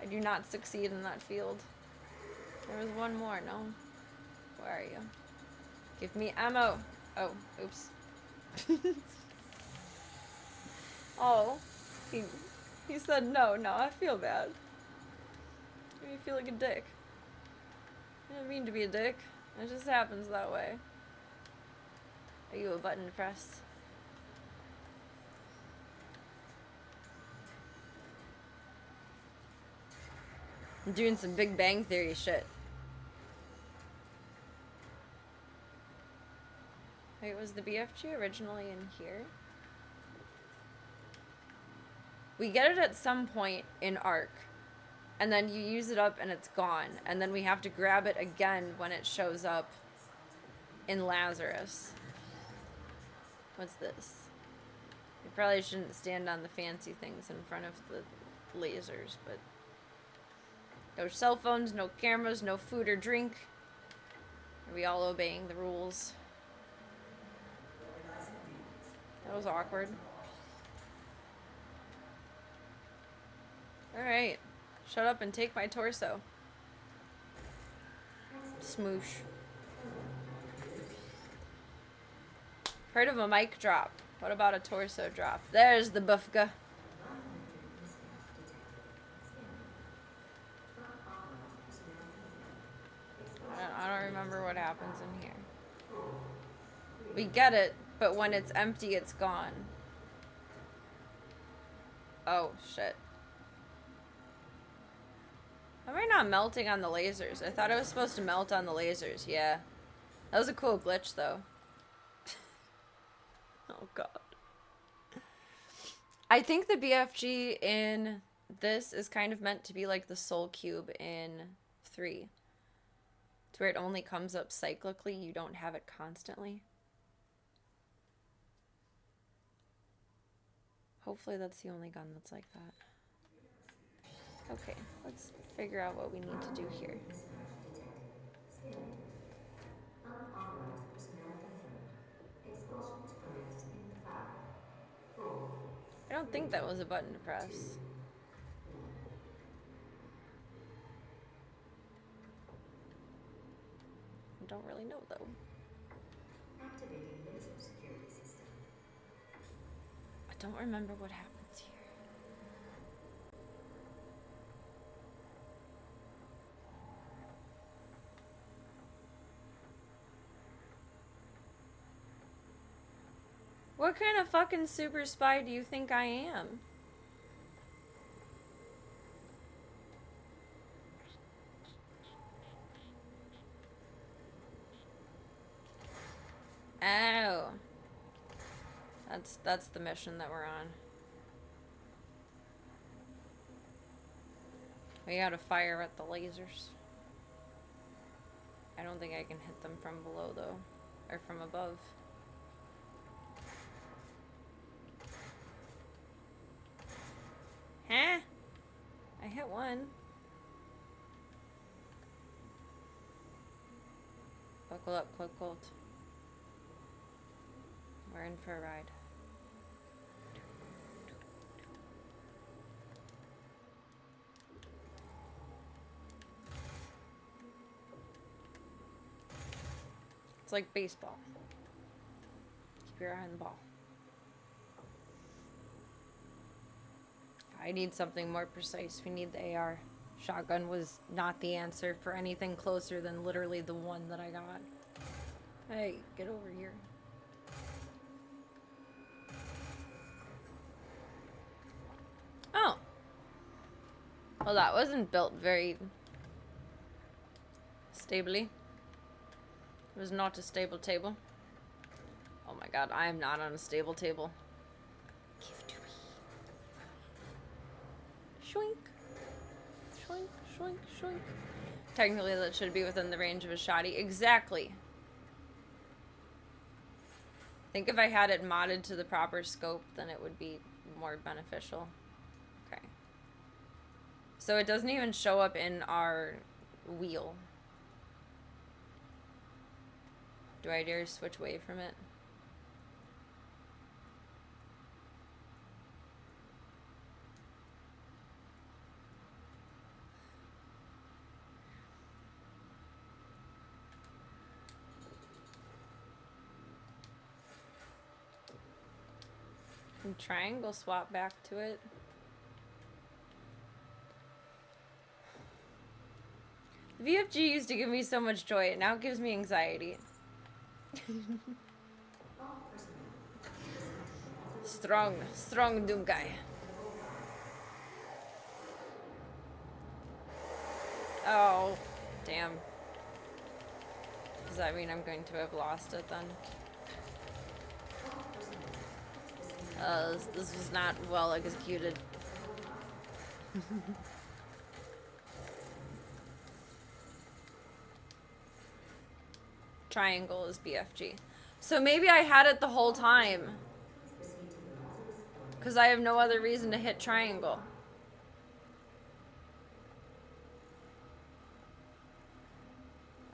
I do not succeed in that field. There was one more, no? Where are you? Give me ammo! Oh, oops. Oh, he said no, I feel bad. Made me feel like a dick. I didn't mean to be a dick. It just happens that way. Are you a button to press? I'm doing some Big Bang Theory shit. Was the BFG originally in here? We get it at some point in Arc, and then you use it up and it's gone, and then we have to grab it again when it shows up in Lazarus. What's this? You probably shouldn't stand on the fancy things in front of the lasers, but... No cell phones, no cameras, no food or drink. Are we all obeying the rules? That was awkward. Alright. Shut up and take my torso. Smoosh. Heard of a mic drop. What about a torso drop? There's the buffka. I don't remember what happens in here. We get it, but when it's empty, it's gone. Oh, shit. How am I not melting on the lasers? I thought I was supposed to melt on the lasers. Yeah. That was a cool glitch, though. Oh, God. I think the BFG in this is kind of meant to be like the Soul Cube in 3. It's where it only comes up cyclically. You don't have it constantly. Hopefully that's the only gun that's like that. Okay, let's figure out what we need to do here. I don't think that was a button to press. I don't really know, though. Activating laser security system. I don't remember what happens here. What kind of fucking super spy do you think I am? Oh. That's the mission that we're on. We gotta fire at the lasers. I don't think I can hit them from below, though. Or from above. Huh? I hit one. Buckle up, Cloak Colt. We're in for a ride. It's like baseball. Keep your eye on the ball. I need something more precise. We need the AR. Shotgun was not the answer for anything closer than literally the one that I got. Hey, get over here. Oh. Well, that wasn't built very stably. It was not a stable table. Oh my god, I am not on a stable table. Give to me. Shoink. Shoink, shoink, shoink. Technically, that should be within the range of a shotty. Exactly. I think if I had it modded to the proper scope, then it would be more beneficial. Okay. So it doesn't even show up in our wheel. Do I dare switch away from it? Can triangle swap back to it? The VFG used to give me so much joy, it now gives me anxiety. Strong Doom guy. Oh, damn. Does that mean I'm going to have lost it then? This was not well executed. Triangle is BFG. So maybe I had it the whole time. Because I have no other reason to hit triangle.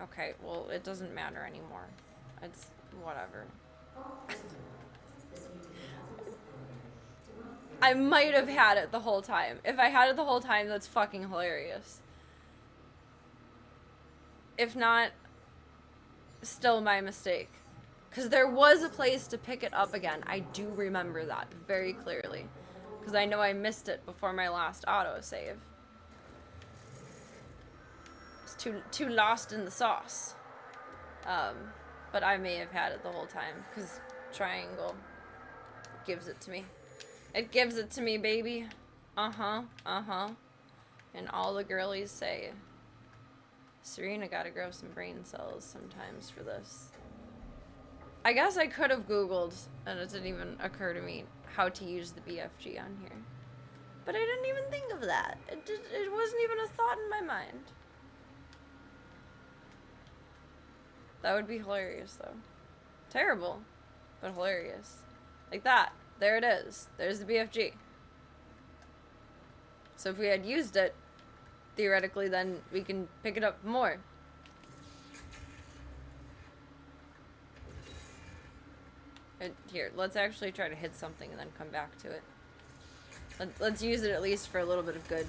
Okay, well, it doesn't matter anymore. It's whatever. I might have had it the whole time. If I had it the whole time, that's fucking hilarious. If not, still my mistake. Because there was a place to pick it up again. I do remember that very clearly. Because I know I missed it before my last autosave. It's too lost in the sauce. But I may have had it the whole time. Because triangle gives it to me. It gives it to me, baby. Uh-huh. And all the girlies say, Serena gotta grow some brain cells sometimes for this. I guess I could have Googled, and it didn't even occur to me, how to use the BFG on here. But I didn't even think of that. It wasn't even a thought in my mind. That would be hilarious, though. Terrible, but hilarious. Like that. There it is. There's the BFG. So if we had used it, theoretically, then we can pick it up more. And here, let's actually try to hit something and then come back to it. Let's use it at least for a little bit of good.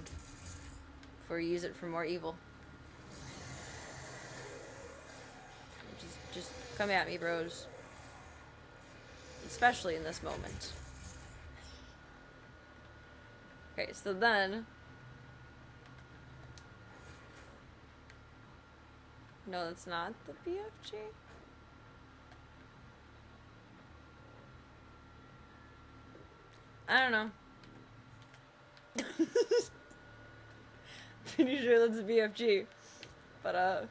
Before we use it for more evil. Just come at me, bros. Especially in this moment. Okay, so then... No, that's not the BFG. I don't know. Pretty sure that's a BFG. But,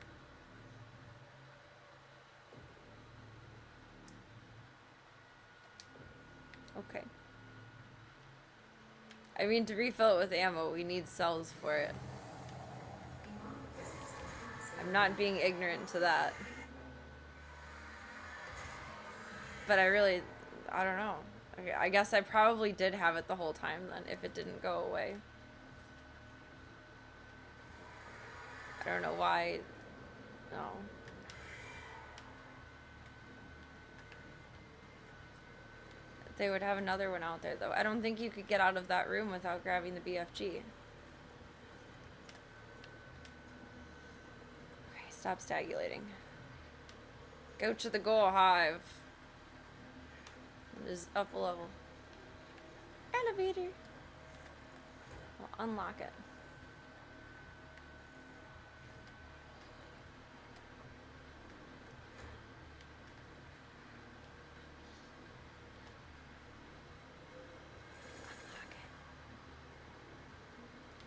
okay. I mean, to refill it with ammo, we need cells for it. I'm not being ignorant to that. But I don't know. Okay, I guess I probably did have it the whole time then, if it didn't go away. I don't know why. No. They would have another one out there, though. I don't think you could get out of that room without grabbing the BFG. Okay, stop stagulating. Go to the goal hive. It is up a level. Elevator. We'll unlock it.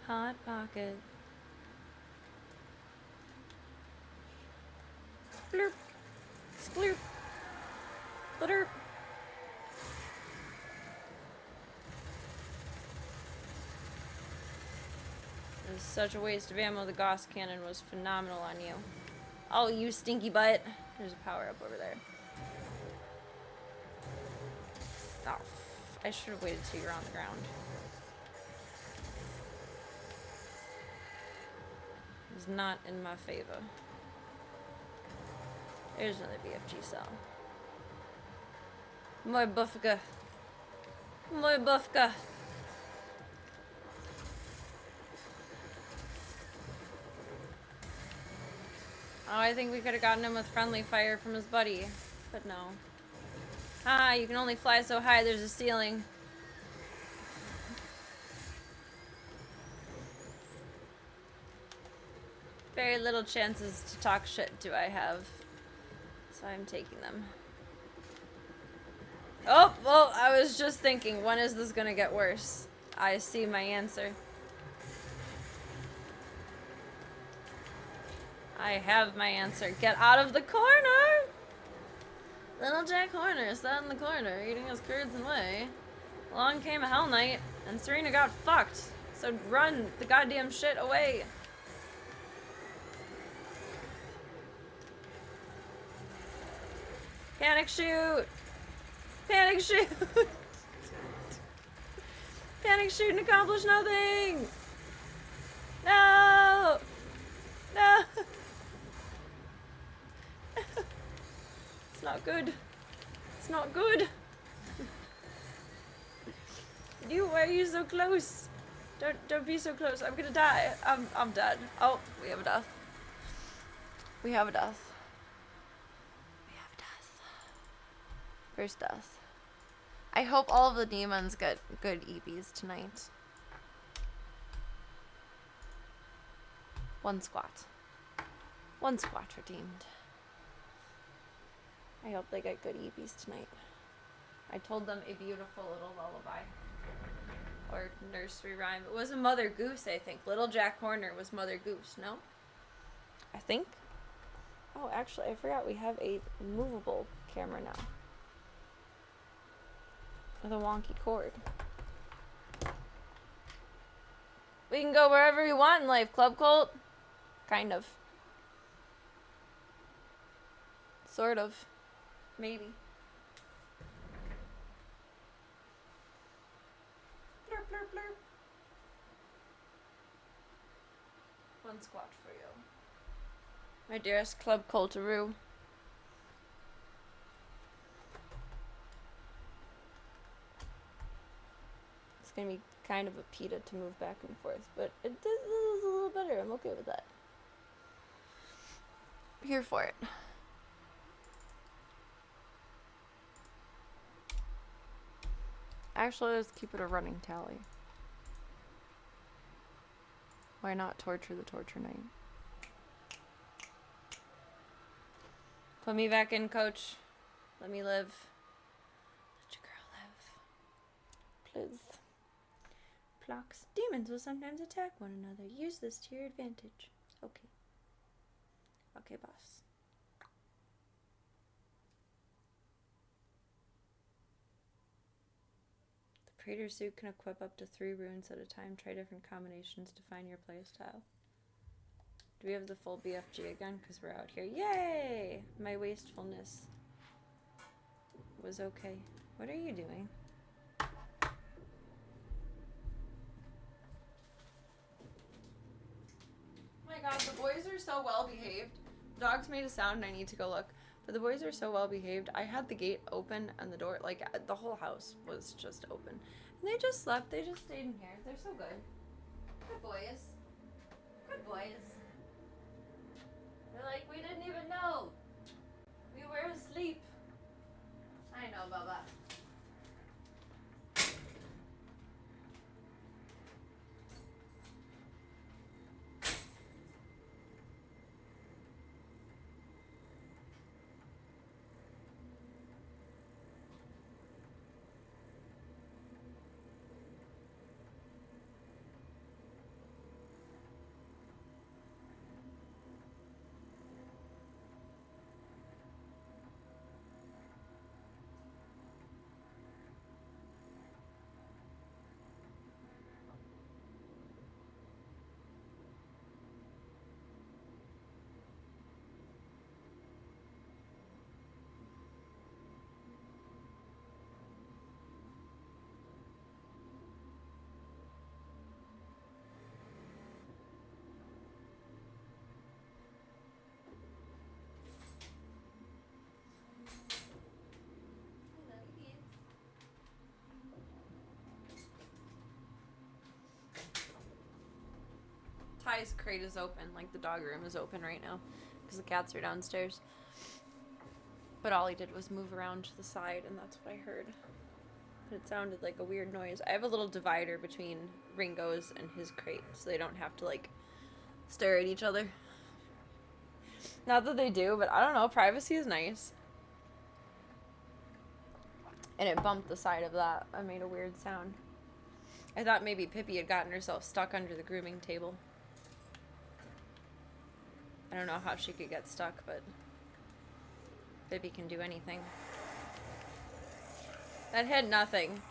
Hot pocket. Splurp. Splurp. Splurp. This is such a waste of ammo. The Gauss cannon was phenomenal on you. Oh, you stinky butt. There's a power up over there. Oh, I should have waited till you're on the ground. It's not in my favor. There's another BFG cell. More buffka. More buffka. Oh, I think we could have gotten him with friendly fire from his buddy. But no. Ah, you can only fly so high, there's a ceiling. Very little chances to talk shit do I have. So I'm taking them. Oh, well, I was just thinking, when is this gonna get worse? I see my answer. I have my answer. Get out of the corner! Little Jack Horner sat in the corner, eating his curds and whey. Along came a Hell Knight, and Serena got fucked. So run the goddamn shit away. Panic shoot! Panic shoot! Panic shoot and accomplish nothing! No! No! It's not good. It's not good. Why are you so close? Don't be so close. I'm gonna die. I'm dead. Oh, we have a death. We have a death. We have a death. First death. I hope all of the demons get good EBs tonight. One squat. One squat redeemed. I hope they get good EBs tonight. I told them a beautiful little lullaby. Or nursery rhyme. It was a Mother Goose, I think. Little Jack Horner was Mother Goose, no? I think. Oh, actually, I forgot we have a movable camera now. With a wonky cord. We can go wherever we want in life, Club Cult. Kind of. Sort of. Maybe. Blurp, blurp, blurp. One squat for you. My dearest Club Cultaroo. It's gonna be kind of a pita to move back and forth, but it does a little better. I'm okay with that. Here for it. Actually, let's keep it a running tally. Why not torture the torture knight? Put me back in, coach. Let me live. Let your girl live. Please. Blocks. Demons will sometimes attack one another. Use this to your advantage. Okay. Okay, boss. The Praetor suit can equip up to 3 runes at a time. Try different combinations to find your playstyle. Do we have the full BFG again? Because we're out here. Yay! My wastefulness was okay. What are you doing? Oh my god, the boys are so well behaved. The dogs made a sound and I need to go look. But the boys are so well behaved. I had the gate open and the door, like, the whole house was just open. And they just slept. They just stayed in here. They're so good. Good boys. Good boys. They're like, we didn't even know. We were asleep. I know, Bubba. Ty's crate is open, like the dog room is open right now, because the cats are downstairs. But all he did was move around to the side, and that's what I heard. But it sounded like a weird noise. I have a little divider between Ringo's and his crate, so they don't have to, like, stare at each other. Not that they do, but I don't know, privacy is nice. And it bumped the side of that. I made a weird sound. I thought maybe Pippi had gotten herself stuck under the grooming table. I don't know how she could get stuck, but Pippi can do anything. That hit nothing.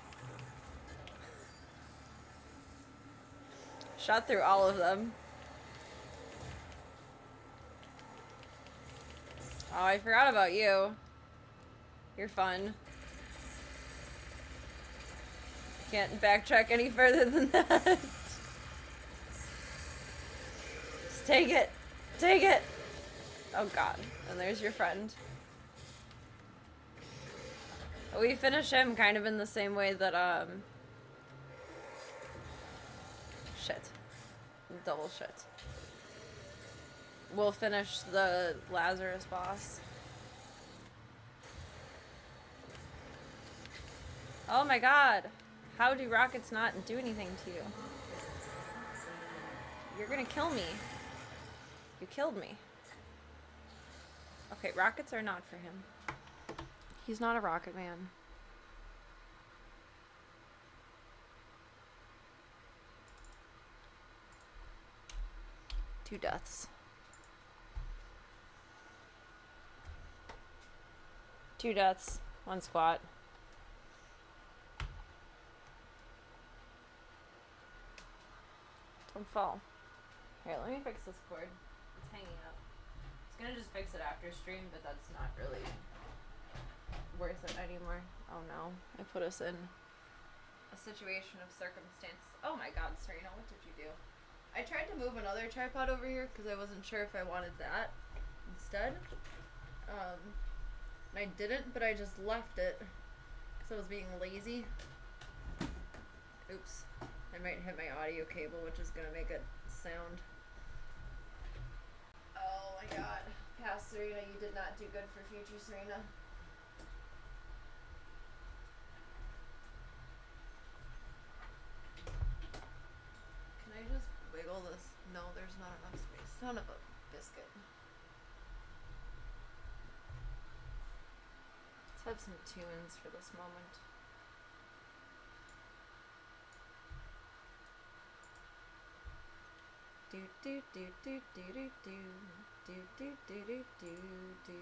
Shot through all of them. Oh, I forgot about you. You're fun. Can't backtrack any further than that. Just take it. Take it. Oh god. And there's your friend. We finish him kind of in the same way that, shit. Double shit. We'll finish the Lazarus boss. Oh my god. How do rockets not do anything to you? You're gonna kill me. You killed me. Okay, rockets are not for him. He's not a rocket man. Two deaths. Two deaths. One squat. Don't fall. Here, let me fix this cord. It's hanging up. I was gonna just fix it after stream, but that's not really worth it anymore. Oh no. I put us in a situation of circumstance. Oh my god, Serena, what did you do? I tried to move another tripod over here because I wasn't sure if I wanted that instead. I didn't, but I just left it because I was being lazy. Oops. I might hit my audio cable, which is gonna make it sound. Oh my god. Past Serena, you did not do good for future Serena. Can I just wiggle this? No, there's not enough space. Son of a biscuit. Let's have some tunes for this moment. Do do do do do do do do do do do do do.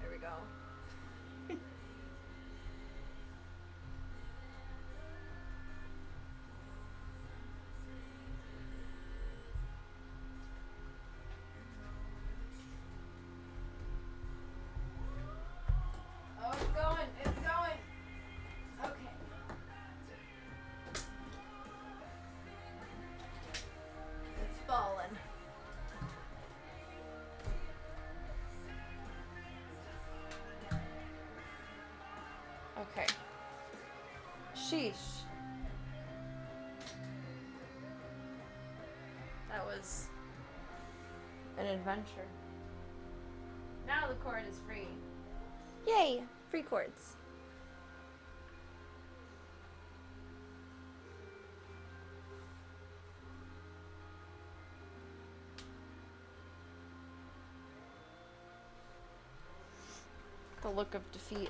There we go. Oh, it's going. It's going. Okay. It's fallen. Okay. Sheesh. That was an adventure. Now the cord is free. Yay! Free cords. The look of defeat.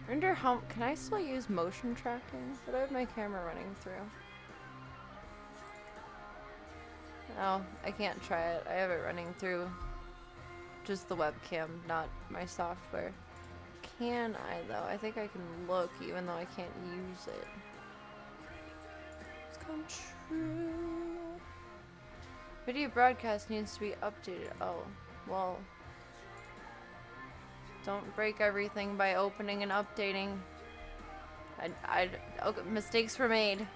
I wonder how, can I still use motion tracking? But I have my camera running through. Oh, I can't try it. I have it running through just the webcam, not my software. Can I though? I think I can look even though I can't use it. It's come true. Video broadcast needs to be updated. Oh, well. Don't break everything by opening and updating. Okay, mistakes were made.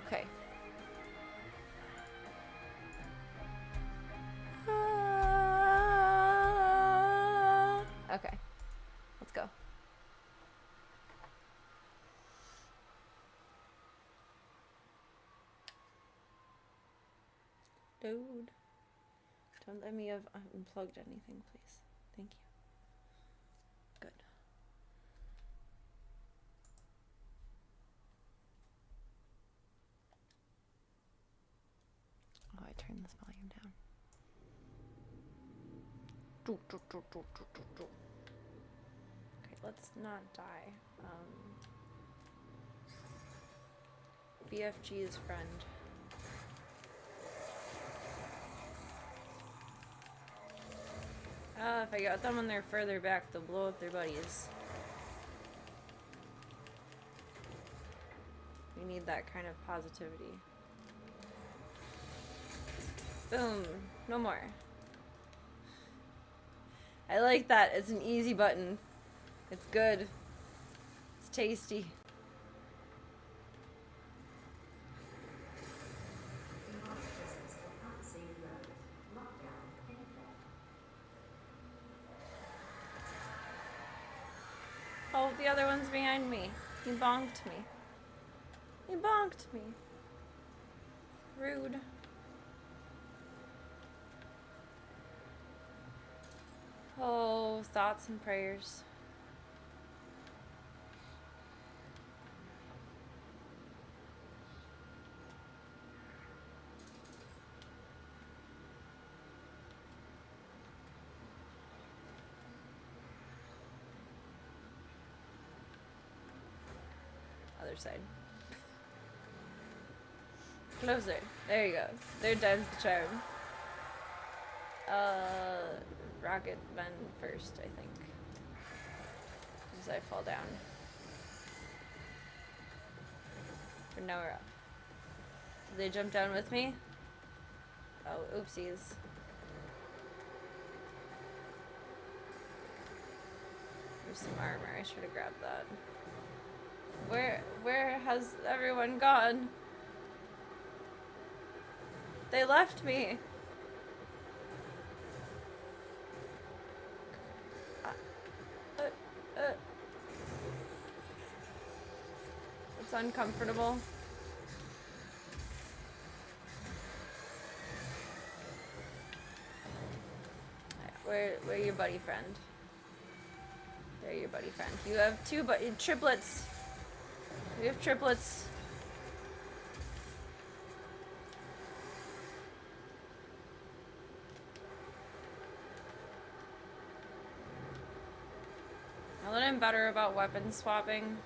Okay. Okay. Let's go. Dude. Don't let me have unplugged anything, please. Thank you. Good. Oh, I turned this volume down. Okay, let's not die. BFG's friend. If I got them when they're further back, they'll blow up their buddies. We need that kind of positivity. Boom. No more. I like that. It's an easy button. It's good. It's tasty. Oh, the other one's behind me. He bonked me. He bonked me. Rude. Oh, thoughts and prayers. Other side. Closer. There you go. They're done with the charm. Rocket men first, I think. As I fall down. But now we're up. Did they jump down with me? Oh, oopsies. There's some armor. I should have grabbed that. Where has everyone gone? They left me. It's uncomfortable. Where your buddy friend? There, your buddy friend. You have two triplets. We have triplets. Now that I'm better about weapon swapping,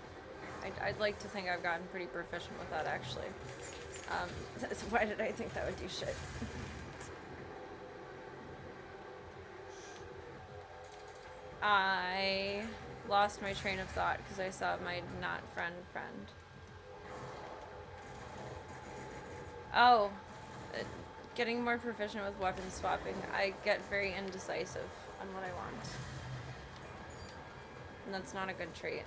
I'd like to think I've gotten pretty proficient with that, actually. Why did I think that would do shit? I lost my train of thought because I saw my not friend. Oh, getting more proficient with weapon swapping. I get very indecisive on what I want. And that's not a good trait.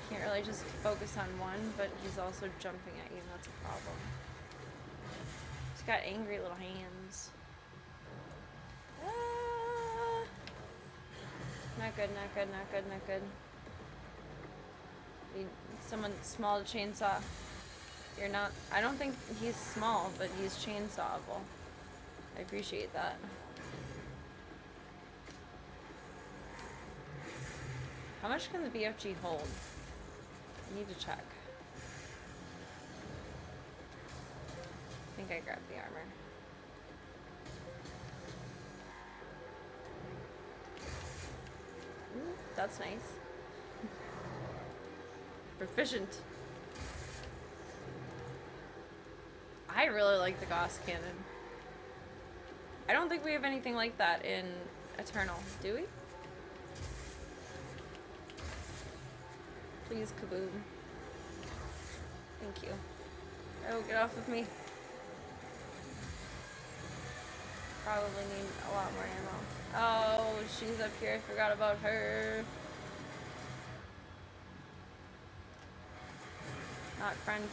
Can't really just focus on one, but he's also jumping at you, and that's a problem. He's got angry little hands. Ah. Not good, not good, not good, not good. Need someone small to chainsaw. You're not... I don't think he's small, but he's chainsawable. I appreciate that. How much can the BFG hold? I need to check. I think I grabbed the armor. Ooh, that's nice. Proficient. I really like the Gauss cannon. I don't think we have anything like that in Eternal, do we? Please, kaboom. Thank you. Oh, get off of me. Probably need a lot more ammo. Oh, she's up here. I forgot about her. Not friend.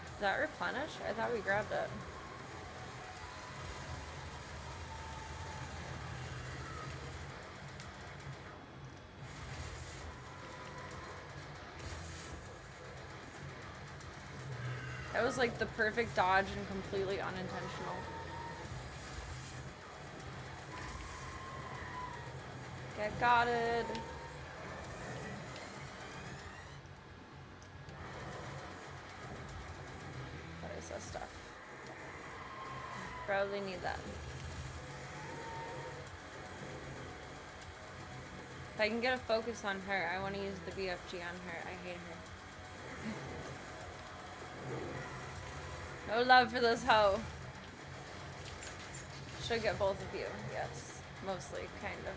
Did that replenish? I thought we grabbed it. That was like the perfect dodge and completely unintentional. Get gotted. That is that stuff. Probably need that. I can get a focus on her, I want to use the BFG on her. I hate her. No love for this hoe. Should get both of you. Yes. Mostly, kind of.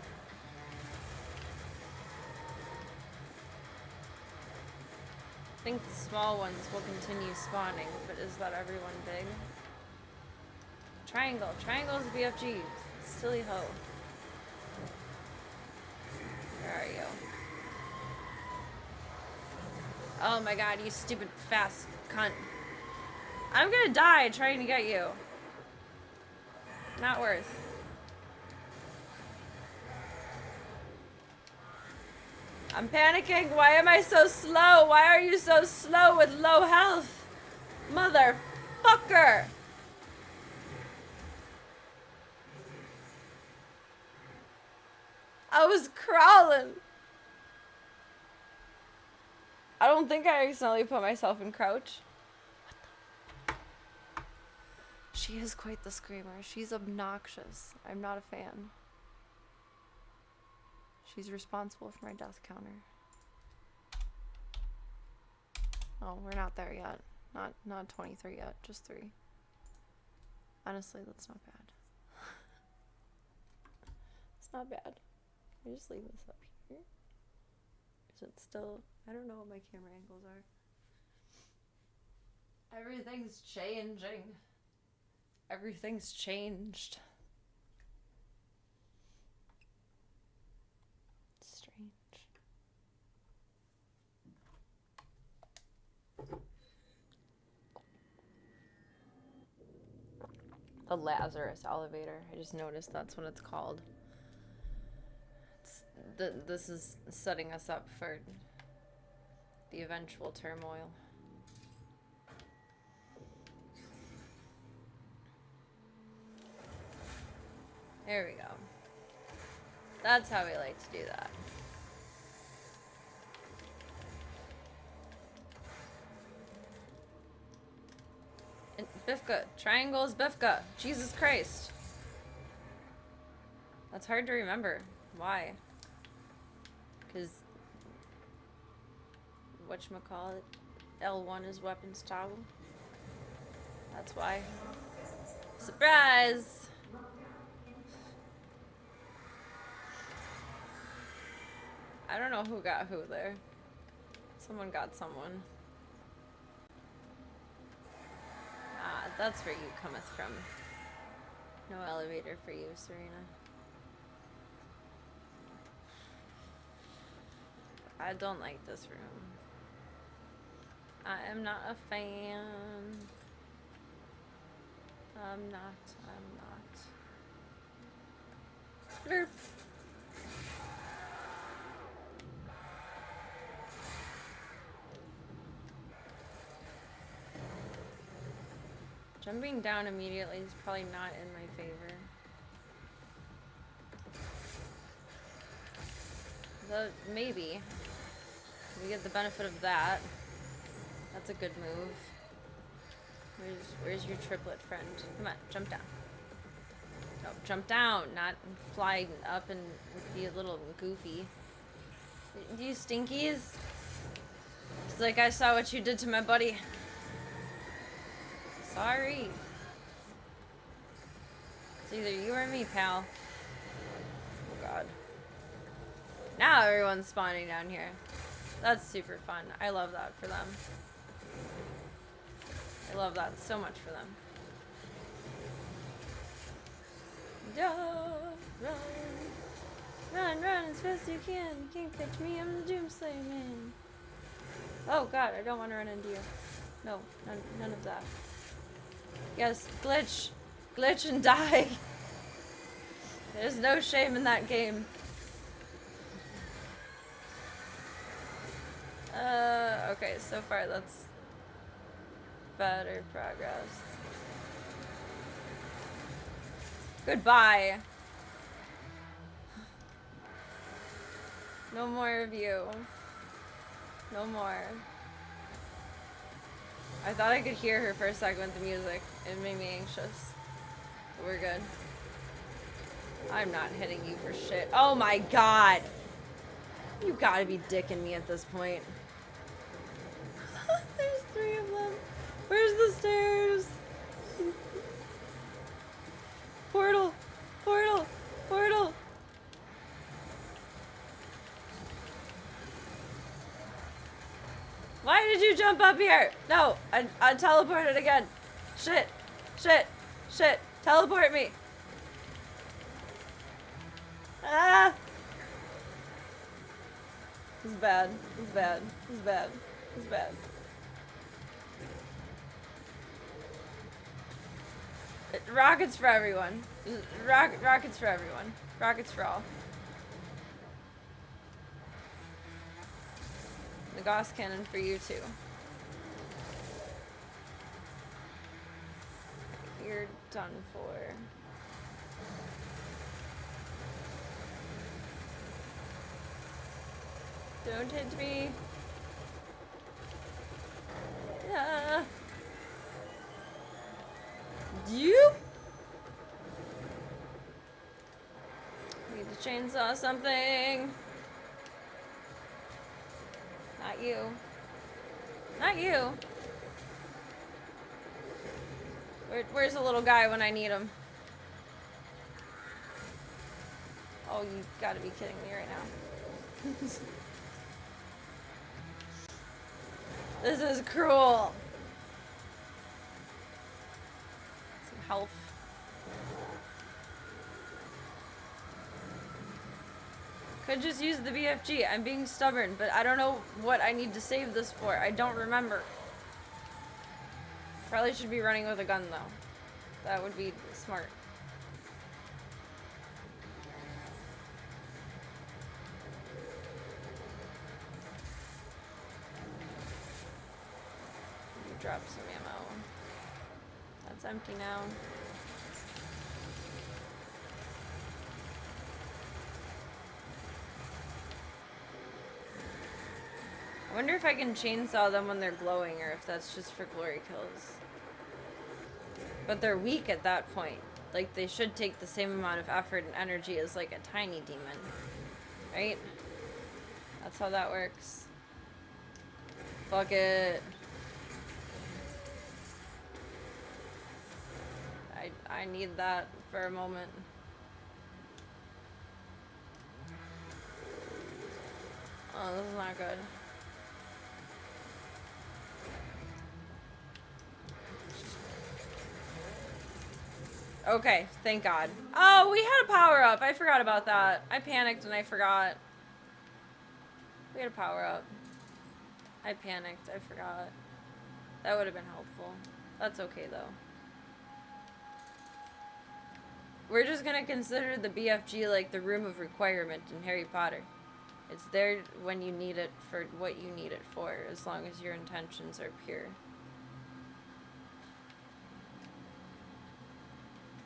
I think the small ones will continue spawning, but is that everyone big? Triangle. Triangle is BFG. Silly hoe. Where are you? Oh my god, you stupid fast cunt. I'm gonna die trying to get you. Not worth. I'm panicking. Why am I so slow? Why are you so slow with low health? Motherfucker! I was crawling. I don't think I accidentally put myself in crouch. What the? She is quite the screamer. She's obnoxious. I'm not a fan. She's responsible for my death counter. Oh, we're not there yet. Not 23 yet, just 3. Honestly, that's not bad. It's not bad. I just leave this up here. Is it still... I don't know what my camera angles are. Everything's changing. Everything's changed. It's strange. The Lazarus elevator. I just noticed that's what it's called. This is setting us up for the eventual turmoil. There we go. That's how we like to do that. And Bifka. Triangles Bifka. Jesus Christ. That's hard to remember. Why? Because whatchamacallit, L1 is weapons toggle. That's why. Surprise! I don't know who got who there. Someone got someone. Ah, that's where you cometh from. No elevator for you, Serena. I don't like this room. I am not a fan. I'm not. Blurp. Jumping down immediately is probably not in my favor. Though, maybe. We get the benefit of that. That's a good move. Where's your triplet friend? Come on, jump down. No, jump down, not fly up and be a little goofy. You stinkies? It's like I saw what you did to my buddy. Sorry. It's either you or me, pal. Oh god. Now everyone's spawning down here. That's super fun. I love that for them. I love that so much for them. Yeah, run. Run, run as fast as you can. You can't catch me, I'm the Doomslayer man. Oh god, I don't want to run into you. No, none of that. Yes, glitch. Glitch and die. There's no shame in that game. Okay, so far that's better progress. Goodbye. No more of you. No more. I thought I could hear her for a second with the music. It made me anxious. But we're good. I'm not hitting you for shit. Oh my god! You gotta be dicking me at this point. There's 3 of them. Where's the stairs? Portal! Portal! Portal! Why did you jump up here? No, I teleported again. Shit. Shit. Shit. Teleport me. Ah! This is bad. This is bad. This is bad. This is bad. Rockets for everyone. Rockets for everyone. Rockets for all. The Gauss cannon for you too. You're done for. Don't hit me. Yeah. You need to chainsaw something. Not you. Not you. Where's the little guy when I need him? Oh, you gotta be kidding me right now. This is cruel. Some health. Could just use the BFG. I'm being stubborn, but I don't know what I need to save this for. I don't remember. Probably should be running with a gun, though. That would be smart. Drop some ammo. That's empty now. I wonder if I can chainsaw them when they're glowing or if that's just for glory kills. But they're weak at that point. Like, they should take the same amount of effort and energy as, like, a tiny demon. Right? That's how that works. Fuck it. I need that for a moment. Oh, this is not good. Okay, thank God. Oh, we had a power up. I forgot about that. I panicked and I forgot. We had a power up. I panicked. I forgot. That would have been helpful. That's okay, though. We're just gonna consider the BFG like the room of requirement in Harry Potter. It's there when you need it for what you need it for, as long as your intentions are pure.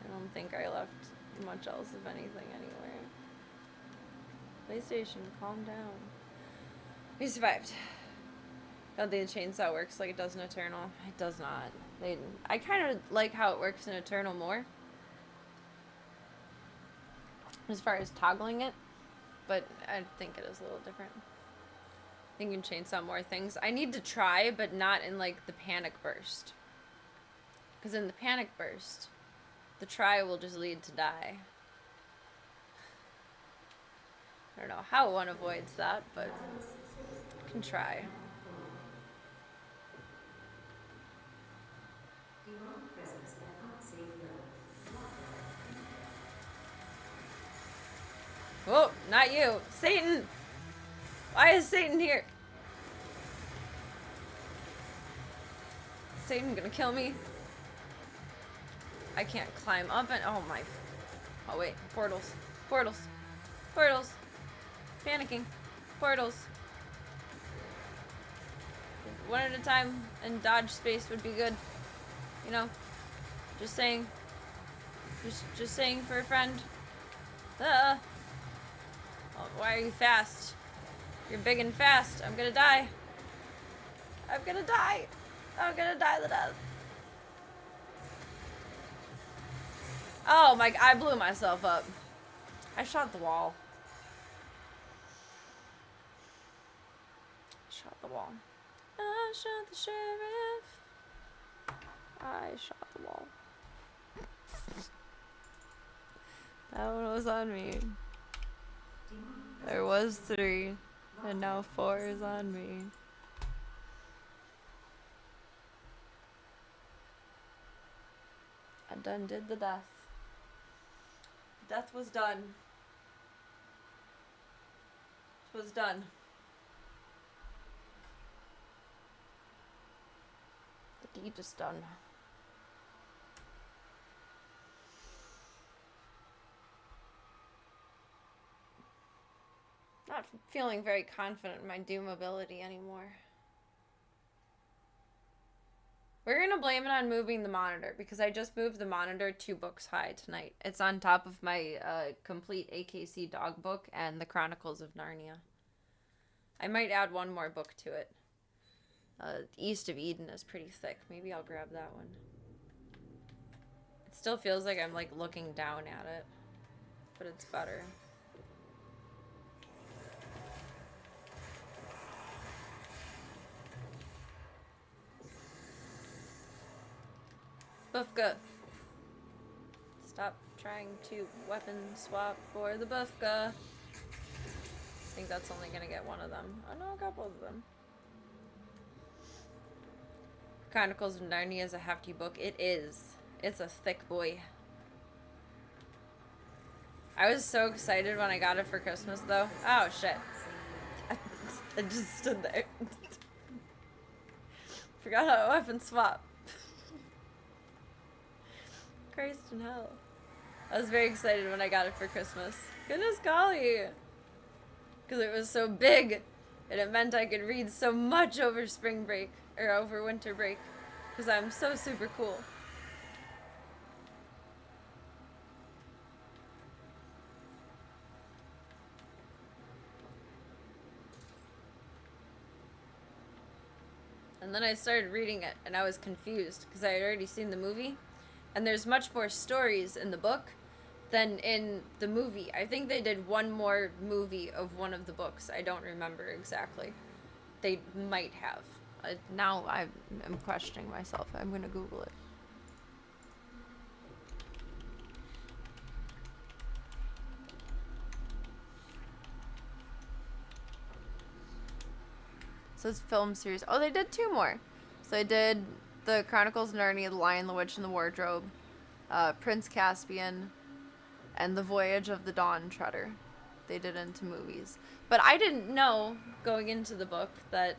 I don't think I left much else of anything anywhere. PlayStation, calm down. We survived. Don't think the chainsaw works like it does in Eternal. It does not. I kind of like how it works in Eternal more. As far as toggling it, but I think it is a little different. I think you can chainsaw more things. I need to try, but not in like the panic burst. Because in the panic burst, the try will just lead to die. I don't know how one avoids that, but I can try. Demonic presence at unsafe level. Whoa, not you. Satan! Why is Satan here? Satan gonna kill me? I can't climb up and oh my. Oh wait, portals. Portals. Portals. Panicking. Portals. One at a time and dodge space would be good. You know? Just saying. Just saying for a friend. Oh, why are you fast? You're big and fast. I'm gonna die. I'm gonna die. I'm gonna die the death. Oh my, I blew myself up. I shot the wall. shot the wall. I shot the sheriff. I shot the wall. That one was on me. There was 3, and now 4 is on me. I done did the death. Death was done. It was done. The deed is done. Not feeling very confident in my doom ability anymore. We're gonna blame it on moving the monitor, because I just moved the monitor 2 books high tonight. It's on top of my complete AKC dog book and the Chronicles of Narnia. I might add one more book to it. East of Eden is pretty thick. Maybe I'll grab that one. It still feels like I'm like looking down at it, but it's better. Bufka. Stop trying to weapon swap for the Bufka. I think that's only gonna get one of them. Oh no, I got both of them. Chronicles of Narnia is a hefty book. It is. It's a thick boy. I was so excited when I got it for Christmas though. Oh shit. I just stood there. Forgot how to weapon swap. Christ in hell. I was very excited when I got it for Christmas. Goodness golly. Because it was so big. And it meant I could read so much over spring break. Or over winter break. Because I'm so super cool. And then I started reading it. And I was confused. Because I had already seen the movie. And there's much more stories in the book than in the movie. I think they did one more movie of one of the books. I don't remember exactly. They might have. Now I'm questioning myself. I'm going to Google it. So it's film series. Oh, they did 2 more. So they did the Chronicles of Narnia, The Lion, the Witch, and the Wardrobe, Prince Caspian, and The Voyage of the Dawn Treader. They did into movies. But I didn't know, going into the book, that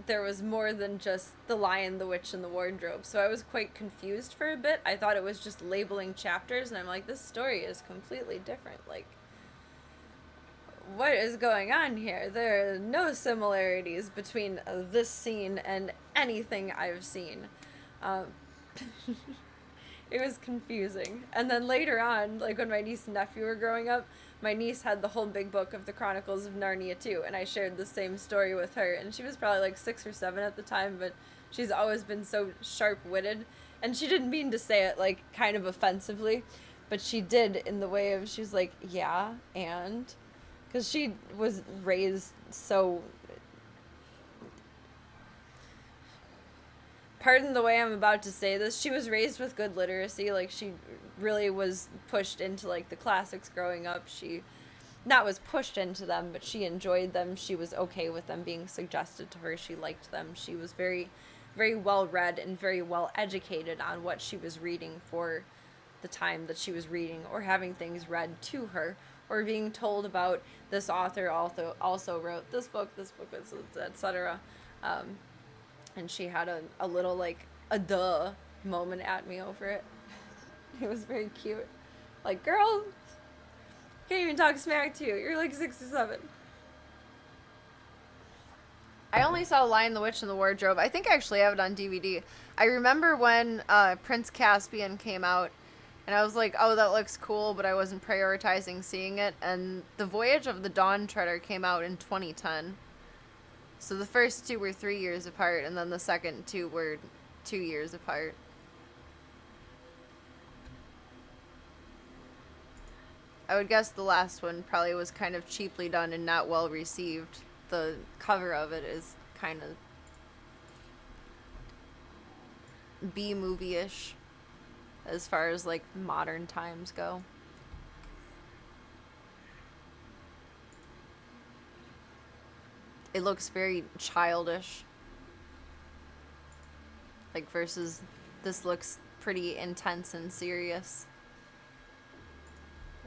there was more than just The Lion, the Witch, and the Wardrobe. So I was quite confused for a bit. I thought it was just labeling chapters, and I'm like, this story is completely different. Like, what is going on here? There are no similarities between this scene and anything I've seen. It was confusing. And then later on, like when my niece and nephew were growing up, my niece had the whole big book of the Chronicles of Narnia too, and I shared the same story with her, and she was probably like 6 or 7 at the time, but she's always been so sharp-witted, and she didn't mean to say it like kind of offensively, but she did in the way of, she's like, yeah, and? Because she was raised so... Pardon the way I'm about to say this, she was raised with good literacy. Like, she really was pushed into, like, the classics growing up. She not was pushed into them, but she enjoyed them. She was okay with them being suggested to her. She liked them. She was very, very well read and very well educated on what she was reading for the time that she was reading, or having things read to her, or being told about this author also wrote this book, etc. And she had a little, like, a duh moment at me over it. It was very cute. Like, girl, can't even talk smack to you. You're like 6 or 7. I only saw Lion, the Witch, and the Wardrobe. I think I actually have it on DVD. I remember when Prince Caspian came out, and I was like, oh, that looks cool, but I wasn't prioritizing seeing it. And The Voyage of the Dawn Treader came out in 2010. So the first 2 were 3 years apart, and then the second 2 were 2 years apart. I would guess the last one probably was kind of cheaply done and not well received. The cover of it is kind of B-movie-ish as far as like modern times go. It looks very childish. Like versus this looks pretty intense and serious.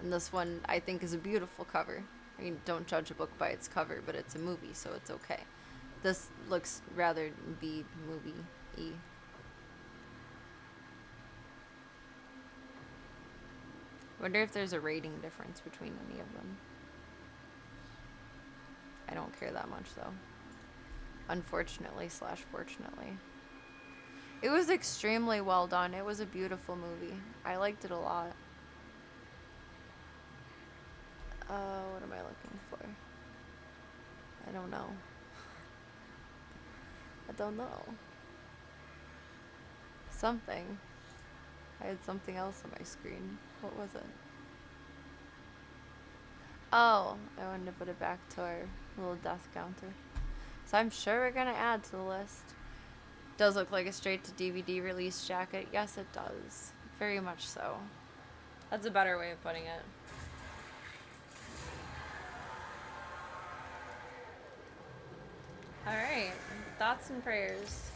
And this one I think is a beautiful cover. I mean, don't judge a book by its cover, but it's a movie, so it's okay. This looks rather B-movie-y. Wonder if there's a rating difference between any of them. I don't care that much, though. Unfortunately / fortunately. It was extremely well done. It was a beautiful movie. I liked it a lot. What am I looking for? I don't know. I don't know. Something. I had something else on my screen. What was it? Oh, I wanted to put it back to our little death counter. So I'm sure we're gonna add to the list. Does look like a straight to DVD release jacket. Yes, it does. Very much so. That's a better way of putting it. Alright. Thoughts and prayers.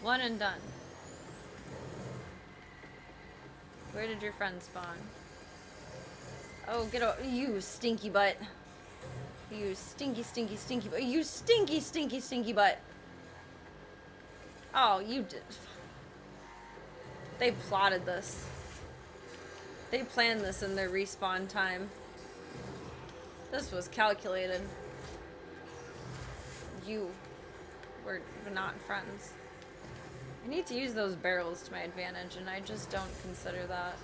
One and done. Where did your friend spawn? Oh, get out. You stinky butt. You stinky, stinky, stinky butt. You stinky, stinky, stinky butt. Oh, you did. They plotted this. They planned this in their respawn time. This was calculated. You were not friends. I need to use those barrels to my advantage, and I just don't consider that.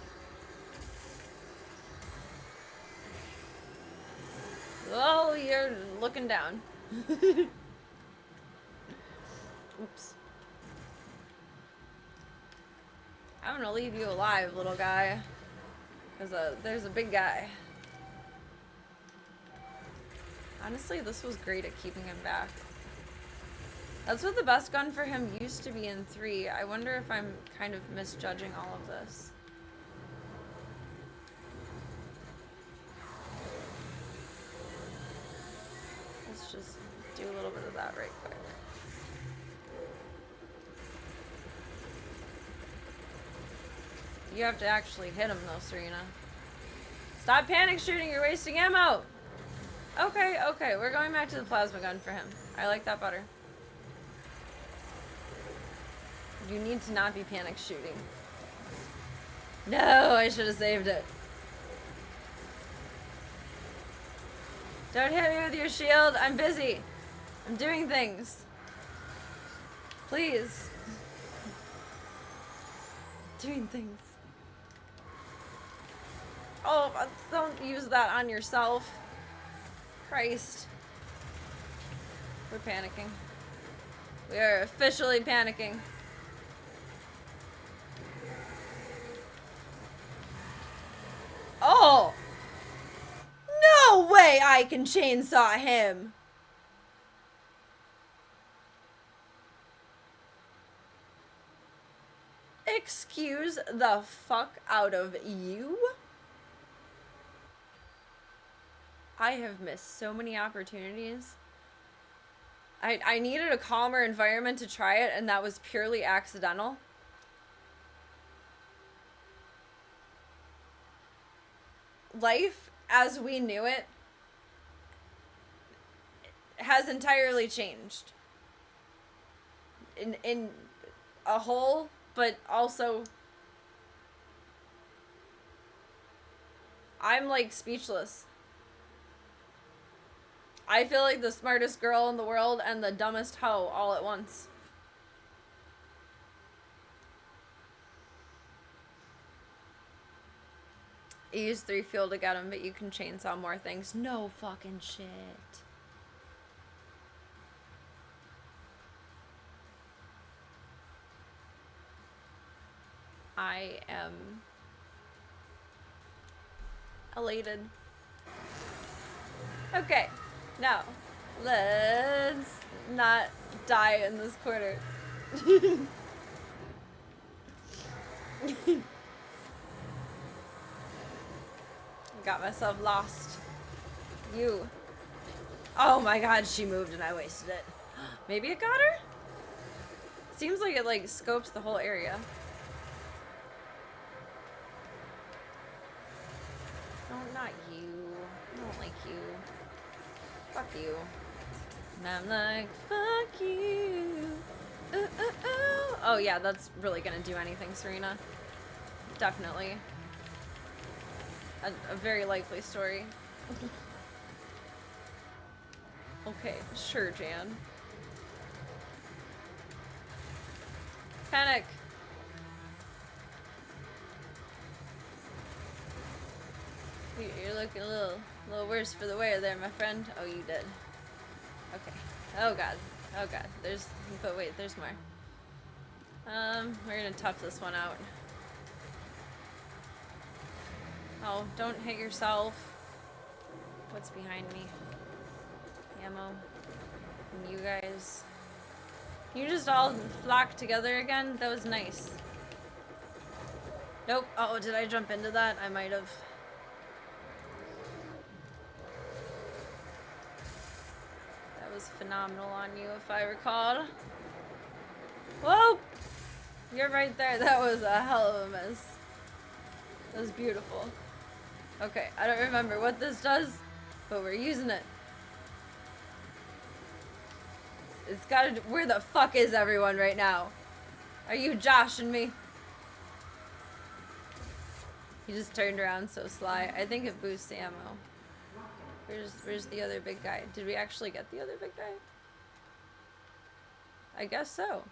Oh, you're looking down. Oops. I'm gonna leave you alive, little guy. There's a big guy. Honestly, this was great at keeping him back. That's what the best gun for him used to be in 3. I wonder if I'm kind of misjudging all of this. Let's just do a little bit of that right quick. You have to actually hit him though, Serena. Stop panic shooting, you're wasting ammo! Okay, okay, we're going back to the plasma gun for him. I like that better. You need to not be panic shooting. No, I should have saved it. Don't hit me with your shield. I'm busy. I'm doing things. Please. Doing things. Oh, don't use that on yourself. Christ. We're panicking. We are officially panicking. Oh! No way I can chainsaw him! Excuse the fuck out of you? I have missed so many opportunities. I needed a calmer environment to try it, and that was purely accidental. Life as we knew it has entirely changed. In a whole, but also I'm like speechless. I feel like the smartest girl in the world and the dumbest hoe all at once. You use 3 fuel to get him, but you can chainsaw more things. No fucking shit. I am elated. Okay, now let's not die in this corner. Got myself lost. You. Oh my god, she moved and I wasted it. Maybe it got her? Seems like it like scopes the whole area. No, not you. I don't like you. Fuck you. And I'm like, fuck you. Ooh, ooh, ooh. Oh yeah, that's really gonna do anything, Serena. Definitely. A very likely story. Okay, sure, Jan. Panic. You're looking a little worse for the wear there, my friend. Oh, you did. Okay. Oh god. Oh god. But wait, there's more. We're gonna tough this one out. Oh, don't hit yourself. What's behind me? Ammo. And you guys. You just all flocked together again? That was nice. Nope. Oh, did I jump into that? I might have. That was phenomenal on you, if I recall. Whoa! You're right there. That was a hell of a miss. That was beautiful. Okay, I don't remember what this does, but we're using it. It's gotta do. Where the fuck is everyone right now? Are you joshing me? He just turned around so sly. I think it boosts ammo. Where's the other big guy? Did we actually get the other big guy? I guess so.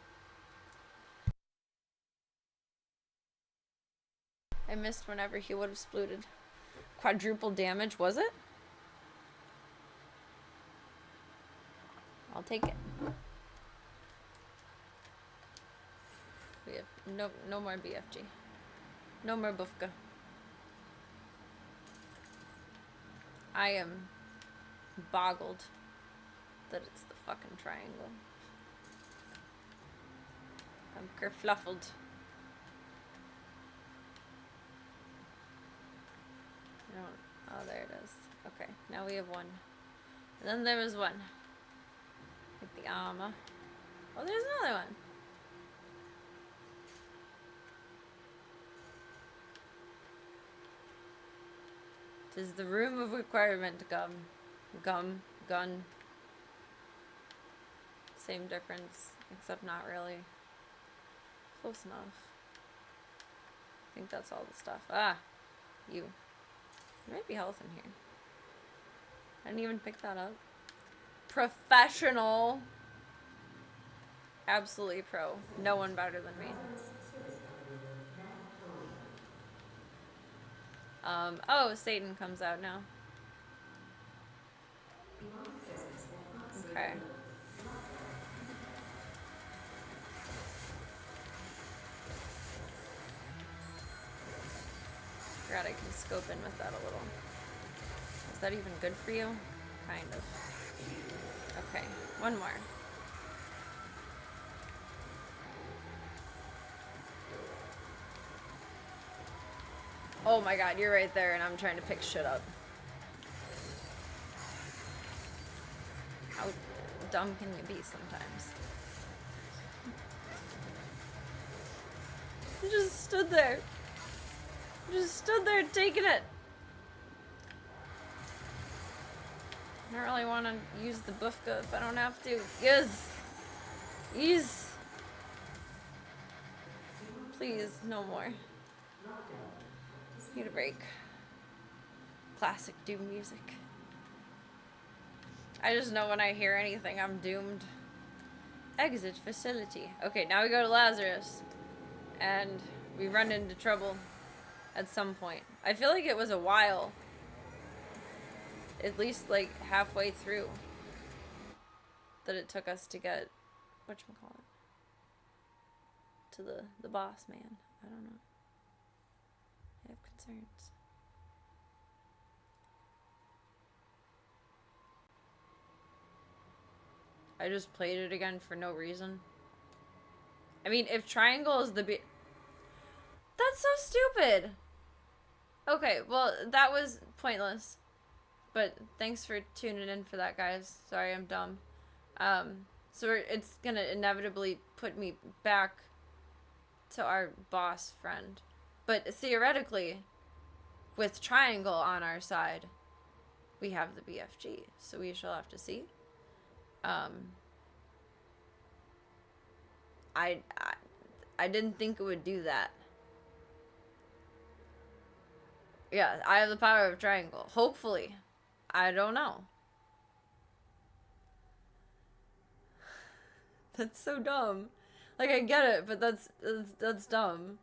I missed whenever he would have splooted. Quadruple damage, was it? I'll take it. We have no more BFG. No more Bufka. I am boggled that it's the fucking triangle. I'm kerfluffled. Oh, there it is. Okay, now we have one. And then there was one. With the armor. Oh, there's another one. Tis the room of requirement, gun. Same difference, except not really. Close enough. I think that's all the stuff. Ah, you. There might be health in here. I didn't even pick that up. Professional. Absolutely pro. No one better than me. Oh, Satan comes out now. Okay. Forgot I can scope in with that a little. Is that even good for you? Kind of. Okay, one more. Oh my god, you're right there and I'm trying to pick shit up. How dumb can you be sometimes? You just stood there. You just stood there taking it. I don't really want to use the Bufka if I don't have to. Yes. Yes. Please, no more. Need a break. Classic Doom music. I just know when I hear anything, I'm doomed. Exit facility. Okay, now we go to Lazarus. And we run into trouble at some point. I feel like it was a while. At least like halfway through. That it took us to get, whatchamacallit, to the boss man. I don't know. I have concerns. I just played it again for no reason. I mean, if triangle is the That's so stupid! Okay, well, that was pointless. But thanks for tuning in for that, guys. Sorry, I'm dumb. So it's gonna inevitably put me back to our boss friend. But theoretically, with triangle on our side, we have the BFG. So we shall have to see. I didn't think it would do that. Yeah, I have the power of triangle. Hopefully. I don't know. That's so dumb. Like, I get it, but that's dumb.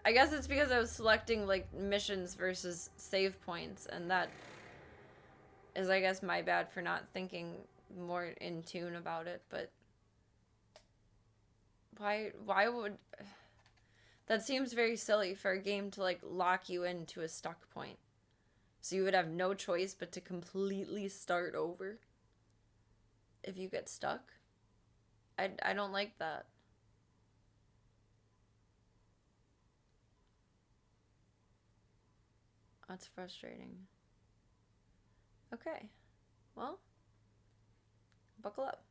I guess it's because I was selecting, like, missions versus save points, and that is, I guess, my bad for not thinking more in tune about it, but why would... That seems very silly for a game to, like, lock you into a stuck point. So you would have no choice but to completely start over if you get stuck. I don't like that. That's frustrating. Okay. Well, buckle up.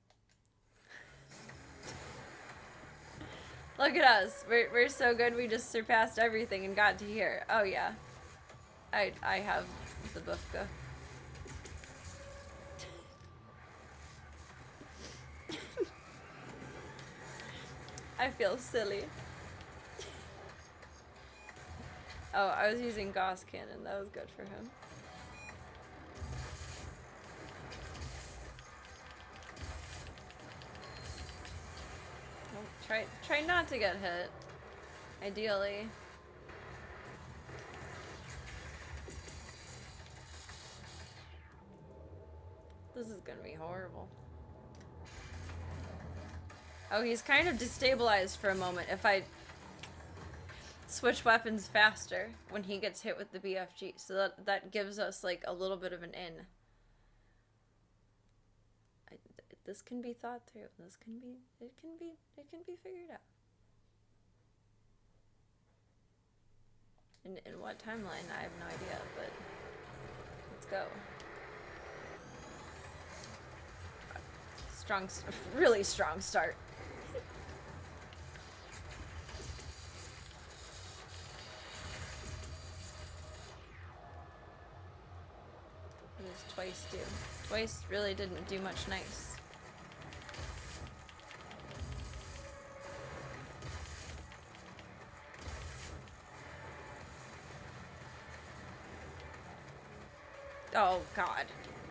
Look at us. We're so good we just surpassed everything and got to here. Oh yeah. I have the bufka. I feel silly. Oh, I was using Gauss Cannon. That was good for him. Oh, try not to get hit. Ideally. This is gonna be horrible. Oh, he's kind of destabilized for a moment. If I switch weapons faster when he gets hit with the BFG, so that gives us like a little bit of an in. This can be thought through. This can be figured out. In what timeline? I have no idea, but let's go. Really strong start. What does twice do? Twice really didn't do much nice. Oh god.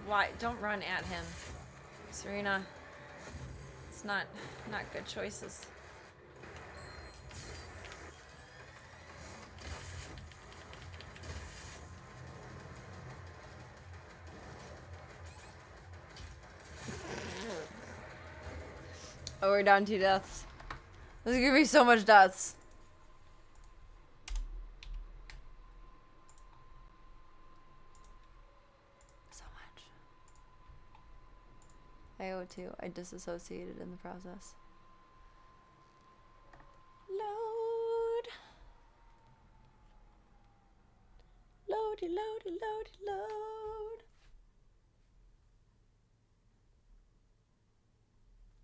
Why? Don't run at him. Serena. It's not good choices. Oh, we're down 2 deaths. There's gonna be so much deaths. So much. IO2. I disassociated in the process. Load. Loady, loady, loady, load.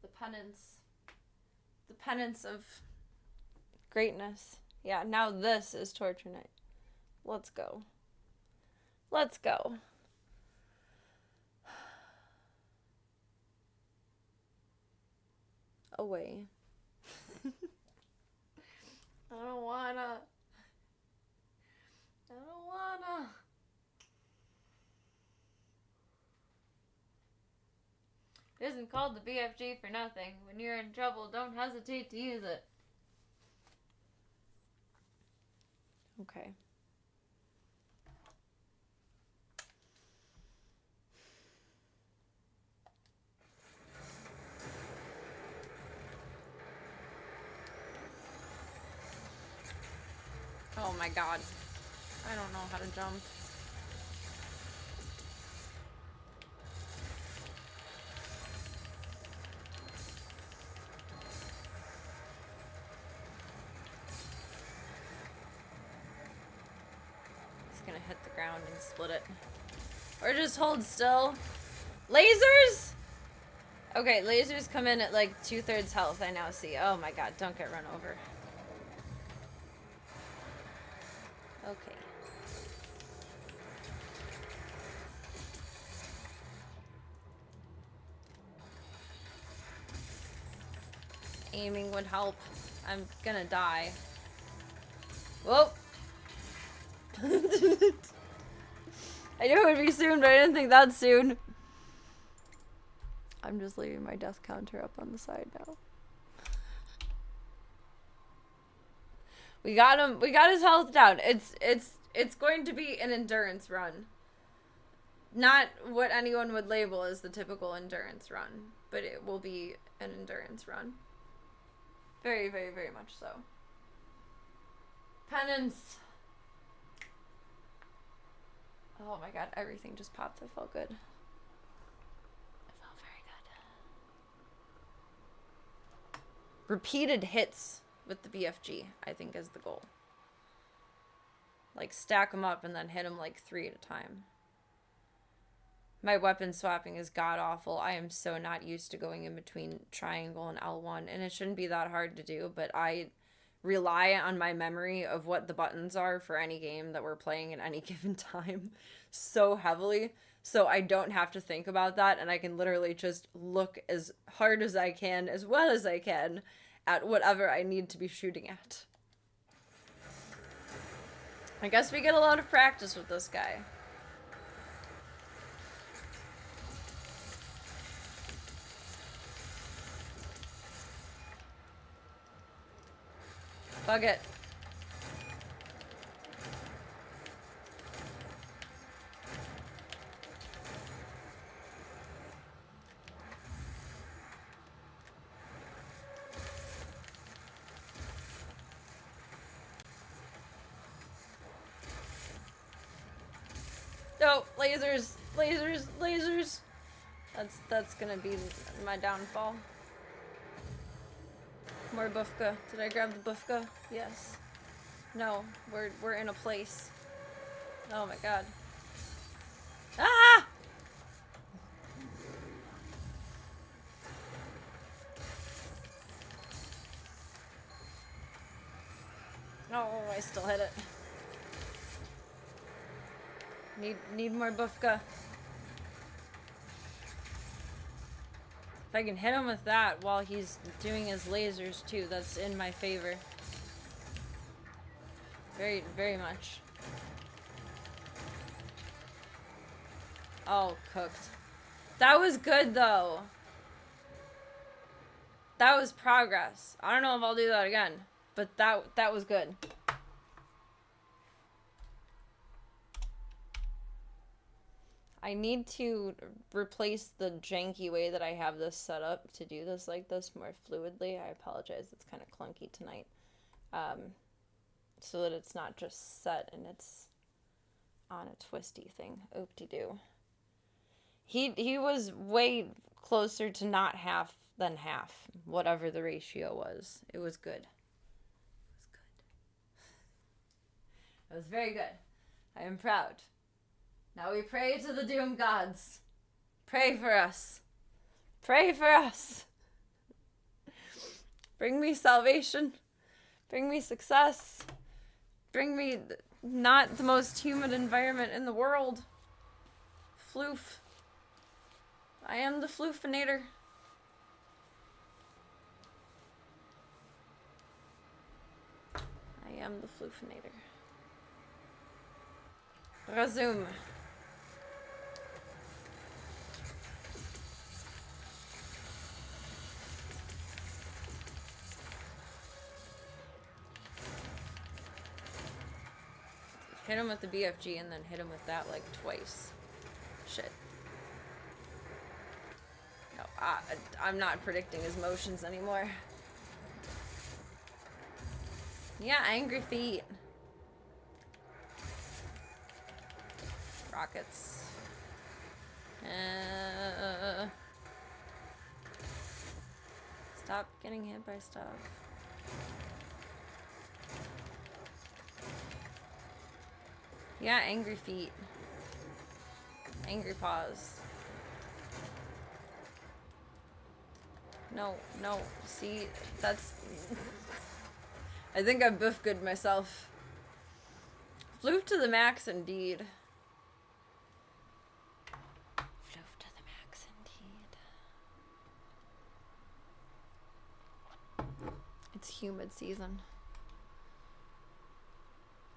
The penance. The penance of greatness. Yeah, now this is torture night. Let's go. Let's go. Away. I don't wanna. It isn't called the BFG for nothing. When you're in trouble, don't hesitate to use it. Okay. Oh my god. I don't know how to jump. hit the ground and split it. Or just hold still. Lasers? Okay, lasers come in at like 2/3 health, I now see. Oh my god, don't get run over. Okay. Aiming would help. I'm gonna die. Whoa! I knew it would be soon, but I didn't think that soon. I'm just leaving my death counter up on the side now. We got him. We got his health down. It's going to be an endurance run. Not what anyone would label as the typical endurance run, but it will be an endurance run. Very, very, very much so. Penance. Oh my god, everything just popped. It felt good. It felt very good. Repeated hits with the BFG, I think, is the goal. Like, stack them up and then hit them like 3 at a time. My weapon swapping is god-awful. I am so not used to going in between triangle and L1, and it shouldn't be that hard to do, but I rely on my memory of what the buttons are for any game that we're playing at any given time so heavily, so I don't have to think about that, and I can literally just look as hard as I can, as well as I can, at whatever I need to be shooting at. I guess we get a lot of practice with this guy. Fuck it. No, lasers, lasers, lasers. That's gonna be my downfall. More bufka. Did I grab the bufka? Yes. No, we're in a place. Oh my god. Ah! Oh, I still hit it. Need more bufka. If I can hit him with that while he's doing his lasers too, that's in my favor. Very, very much. Oh, cooked. That was good though. That was progress. I don't know if I'll do that again, but that was good. I need to replace the janky way that I have this set up to do this like this more fluidly. I apologize, it's kind of clunky tonight. So that it's not just set and it's on a twisty thing. Oop-de-doo. He was way closer to not half than half, whatever the ratio was. It was good. It was good. It was very good. I am proud. Now we pray to the Doom Gods. Pray for us. Pray for us. Bring me salvation. Bring me success. Bring me not the most humid environment in the world. Floof. I am the floofinator. I am the floofinator. Resume. Hit him with the BFG and then hit him with that like twice. Shit. No, I'm not predicting his motions anymore. Yeah, angry feet. Rockets. Stop getting hit by stuff. Yeah, angry feet. Angry paws. No, no. See, that's... I think I buff good myself. Floof to the max, indeed. Floof to the max, indeed. It's humid season.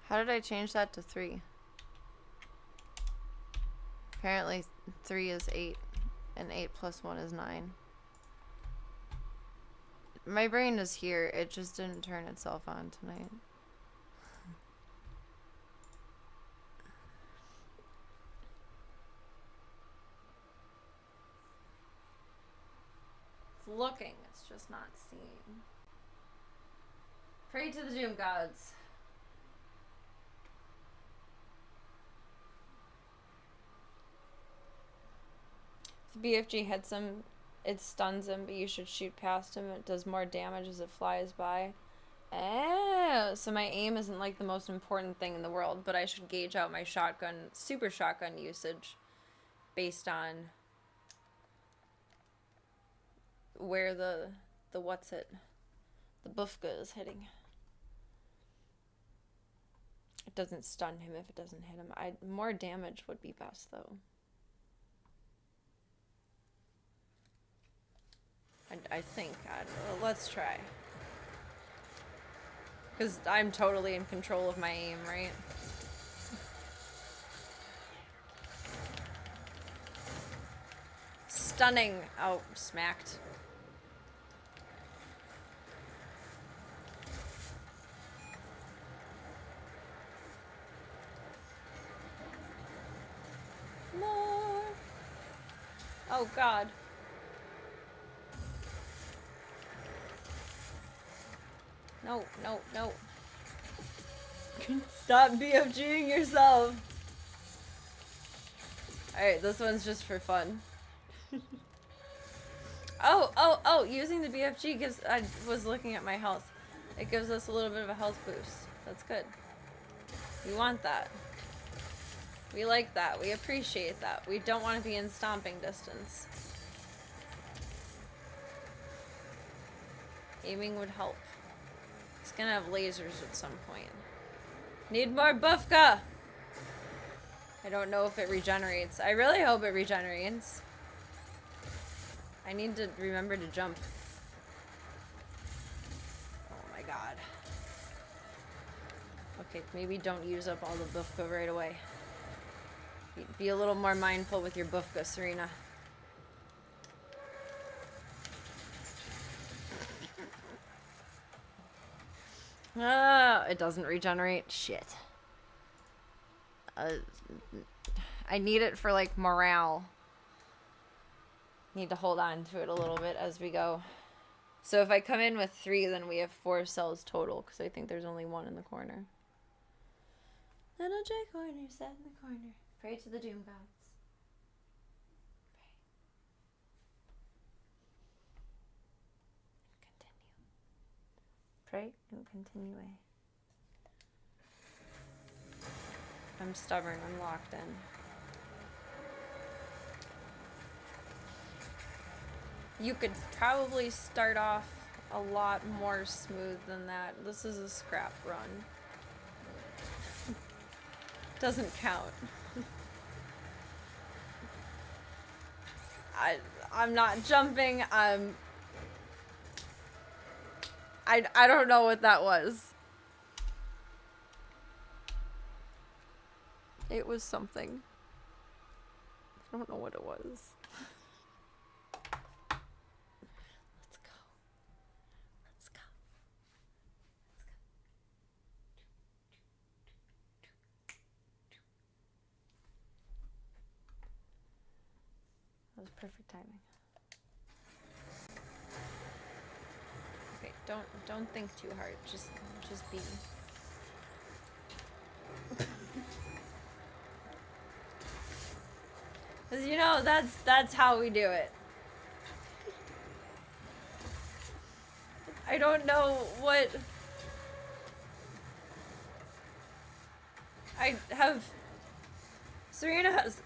How did I change that to 3? Apparently 3 is 8, and 8 plus 1 is 9. My brain is here, it just didn't turn itself on tonight. It's looking, it's just not seeing. Pray to the doom gods. If the BFG hits him, it stuns him, but you should shoot past him. It does more damage as it flies by. Oh, so my aim isn't like the most important thing in the world, but I should gauge out my shotgun, super shotgun usage based on where the what's it, the bufka is hitting. It doesn't stun him if it doesn't hit him. More damage would be best though. I think. Let's try. Because I'm totally in control of my aim, right? Stunning. Oh, smacked. More. Oh, God. No, no, no. Stop BFGing yourself. Alright, this one's just for fun. Oh, using the BFG gives... I was looking at my health. It gives us a little bit of a health boost. That's good. We want that. We like that. We appreciate that. We don't want to be in stomping distance. Aiming would help. It's gonna have lasers at some point. Need more bufka! I don't know if it regenerates. I really hope it regenerates. I need to remember to jump. Oh my god. Okay, maybe don't use up all the bufka right away. Be a little more mindful with your bufka, Serena. Ah, it doesn't regenerate. Shit. I need it for, like, morale. Need to hold on to it a little bit as we go. So if I come in with 3, then we have 4 cells total, because I think there's only 1 in the corner. Little J corner, sat in the corner. Pray to the doom gods. Pray and continue. I'm stubborn, I'm locked in. You could probably start off a lot more smooth than that. This is a scrap run. Doesn't count. I'm not jumping, I don't know what that was. It was something. I don't know what it was. Let's go. Let's go. That was perfect timing. Okay, don't think too hard. Just be. Cause you know that's how we do it. I don't know what I have... Serena has...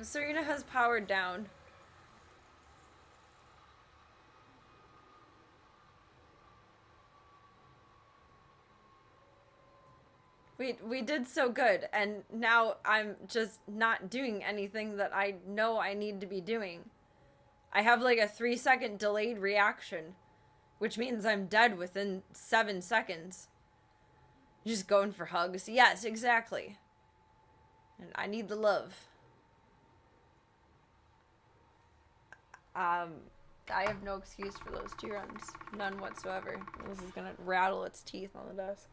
Serena has powered down. We did so good, and now I'm just not doing anything that I know I need to be doing. I have like a 3-second delayed reaction, which means I'm dead within 7 seconds. Just going for hugs. Yes, exactly. And I need the love. I have no excuse for those 2 runs. None whatsoever. This is gonna rattle its teeth on the desk.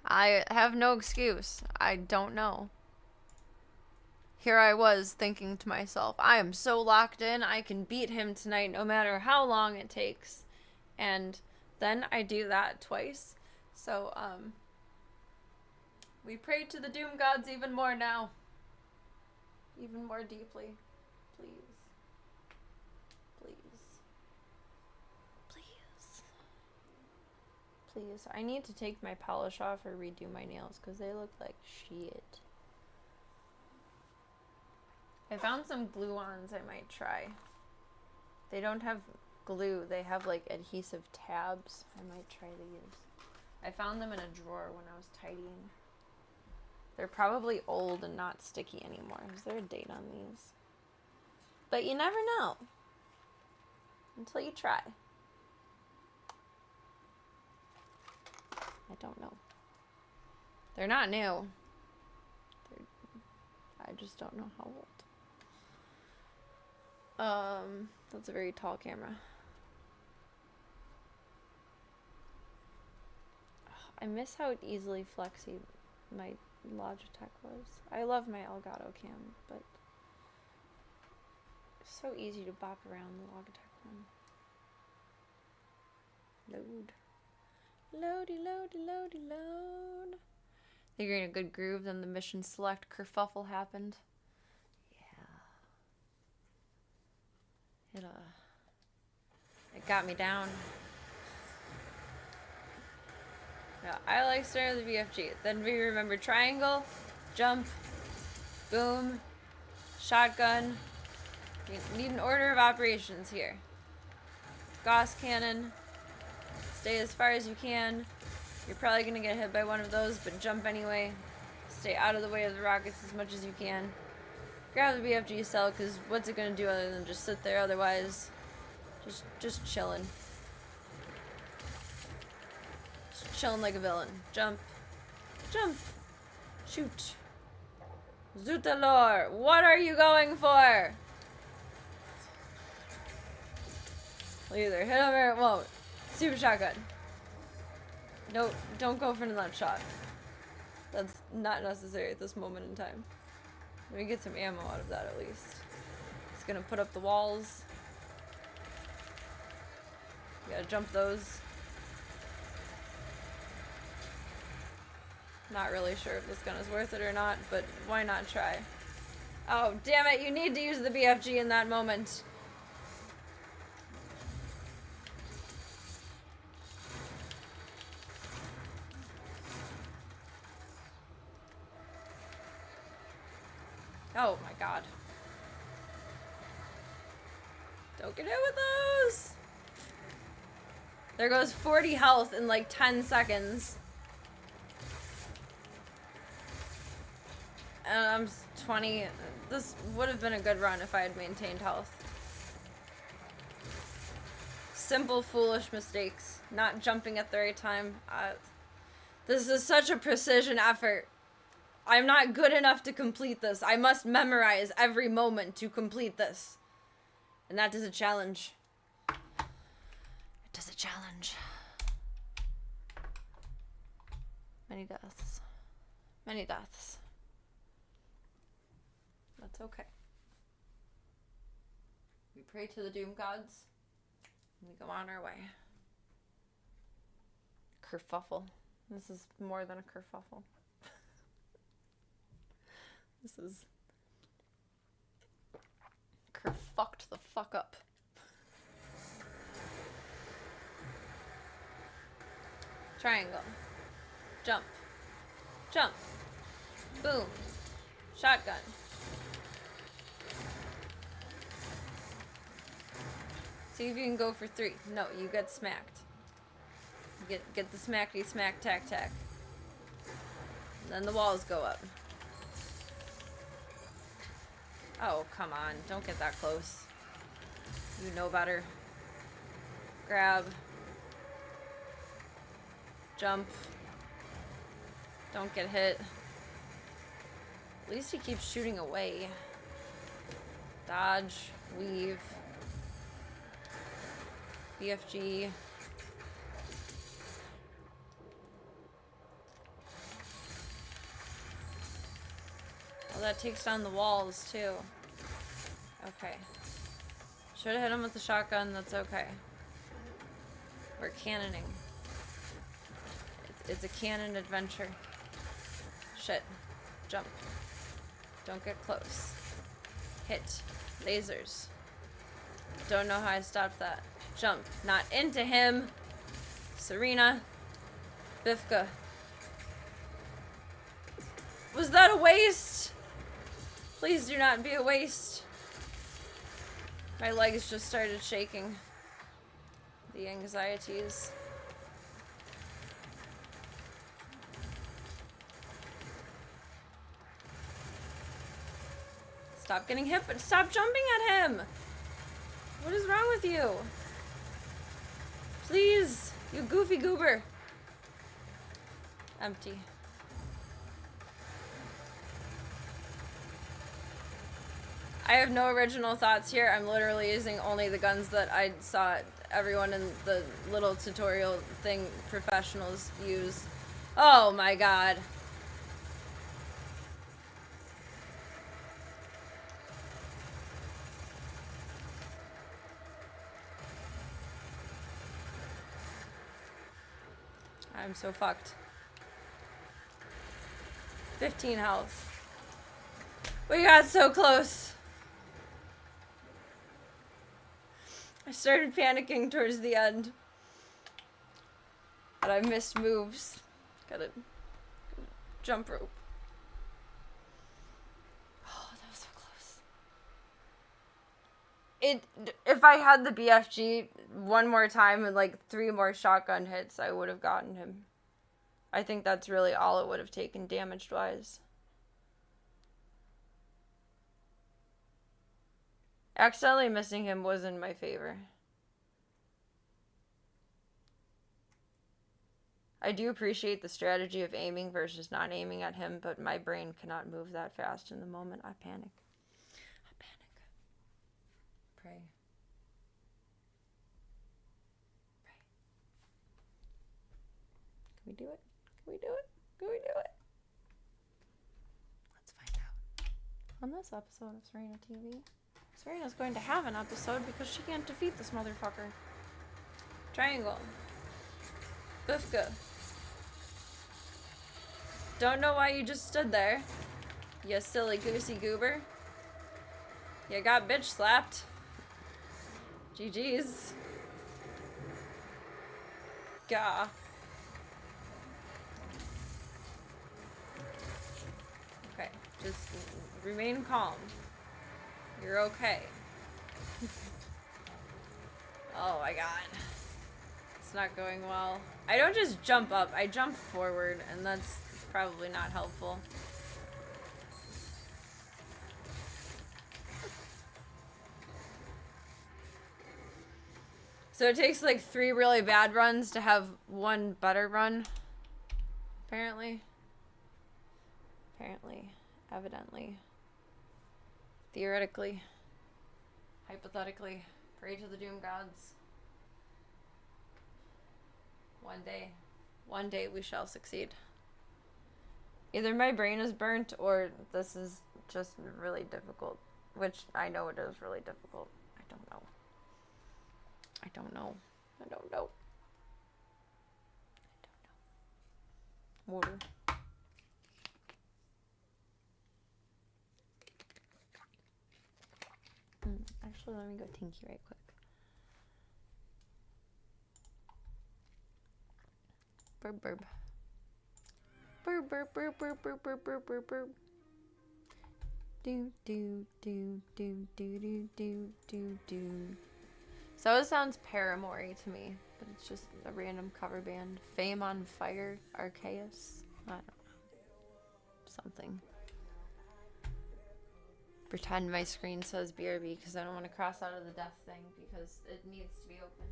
I have no excuse. I don't know. Here I was thinking to myself, I am so locked in, I can beat him tonight no matter how long it takes. And then I do that twice. So, we pray to the Doom Gods even more now. Even more deeply. Please. Please. Please. Please. I need to take my polish off or redo my nails because they look like shit. I found some glue-ons I might try. They don't have glue. They have like adhesive tabs I might try to use. I found them in a drawer when I was tidying. They're probably old and not sticky anymore. Is there a date on these? But you never know. Until you try. I don't know. They're not new. I just don't know how old. That's a very tall camera. I miss how easily flexy my Logitech was. I love my Elgato cam, but it's so easy to bop around the Logitech one. Load. Loady, loady, loady, load. Think you're in a good groove, then the mission select kerfuffle happened. It got me down. Yeah, I like starting with the BFG. Then we remember triangle, jump, boom, shotgun. You need an order of operations here. Gauss cannon. Stay as far as you can. You're probably gonna get hit by one of those, but jump anyway. Stay out of the way of the rockets as much as you can. Grab the BFG cell, because what's it gonna do other than just sit there otherwise? Just chilling. Just chilling like a villain. Jump. Jump. Shoot. Zutalor, what are you going for? Well, either hit him or it won't. Super shotgun. No, don't go for that shot. That's not necessary at this moment in time. Let me get some ammo out of that at least. It's gonna put up the walls. You gotta jump those. Not really sure if this gun is worth it or not, but why not try? Oh, damn it, you need to use the BFG in that moment. Oh my god. Don't get hit with those! There goes 40 health in like 10 seconds. And I'm 20. This would have been a good run if I had maintained health. Simple, foolish mistakes. Not jumping at the right time. This is such a precision effort. I'm not good enough to complete this. I must memorize every moment to complete this. And that is a challenge. It is a challenge. Many deaths. Many deaths. That's okay. We pray to the Doom Gods. And we go on our way. Kerfuffle. This is more than a kerfuffle. This is kerfucked the fuck up. Triangle. Jump. Jump. Boom. Shotgun. See if you can go for 3. No, you get smacked. Get the smackety smack tack tack. Then the walls go up. Oh, come on. Don't get that close. You know better. Grab. Jump. Don't get hit. At least he keeps shooting away. Dodge. Weave. BFG. Well, that takes down the walls, too. Okay. Should've hit him with the shotgun, that's okay. We're cannoning. It's a cannon adventure. Shit. Jump. Don't get close. Hit. Lasers. Don't know how I stopped that. Jump. Not into him. Serena. Bifka. Was that a waste? Please do not be a waste. My legs just started shaking. The anxieties. Stop getting hit, but stop jumping at him! What is wrong with you? Please, you goofy goober. Empty. I have no original thoughts here. I'm literally using only the guns that I saw everyone in the little tutorial thing professionals use. Oh my god. I'm so fucked. 15 health. We got so close. I started panicking towards the end. But I missed moves. Gotta jump rope. Oh, that was so close. If I had the BFG one more time and like 3 more shotgun hits, I would have gotten him. I think that's really all it would have taken damage-wise. Accidentally missing him was in my favor. I do appreciate the strategy of aiming versus not aiming at him, but my brain cannot move that fast in the moment. I panic. I panic. Pray. Pray. Can we do it? Can we do it? Can we do it? Let's find out. On this episode of Serena TV, Serena's going to have an episode because she can't defeat this motherfucker. Triangle. Bifka. Don't know why you just stood there. You silly goosey goober. You got bitch slapped. GG's. Gah. Okay, just remain calm. You're okay. Oh my god. It's not going well. I don't just jump up, I jump forward, and that's probably not helpful. So it takes like 3 really bad runs to have 1 better run. Apparently. Apparently. Evidently. Theoretically. Hypothetically. Pray to the doom gods. One day we shall succeed. Either my brain is burnt or this is just really difficult. Which I know it is really difficult. I don't know. I don't know. I don't know. I don't know. Water. Actually, let me go tinky right quick. burp, burp. Burp, burp, burp, burp, burp, burp, burp, burp, burp. Do, do, do, do, do, do, do, do, do. So it sounds Paramore to me, but it's just a random cover band. Fame on Fire, Arceus. I don't know. Something. Pretend my screen says BRB because I don't want to cross out of the death thing because it needs to be open.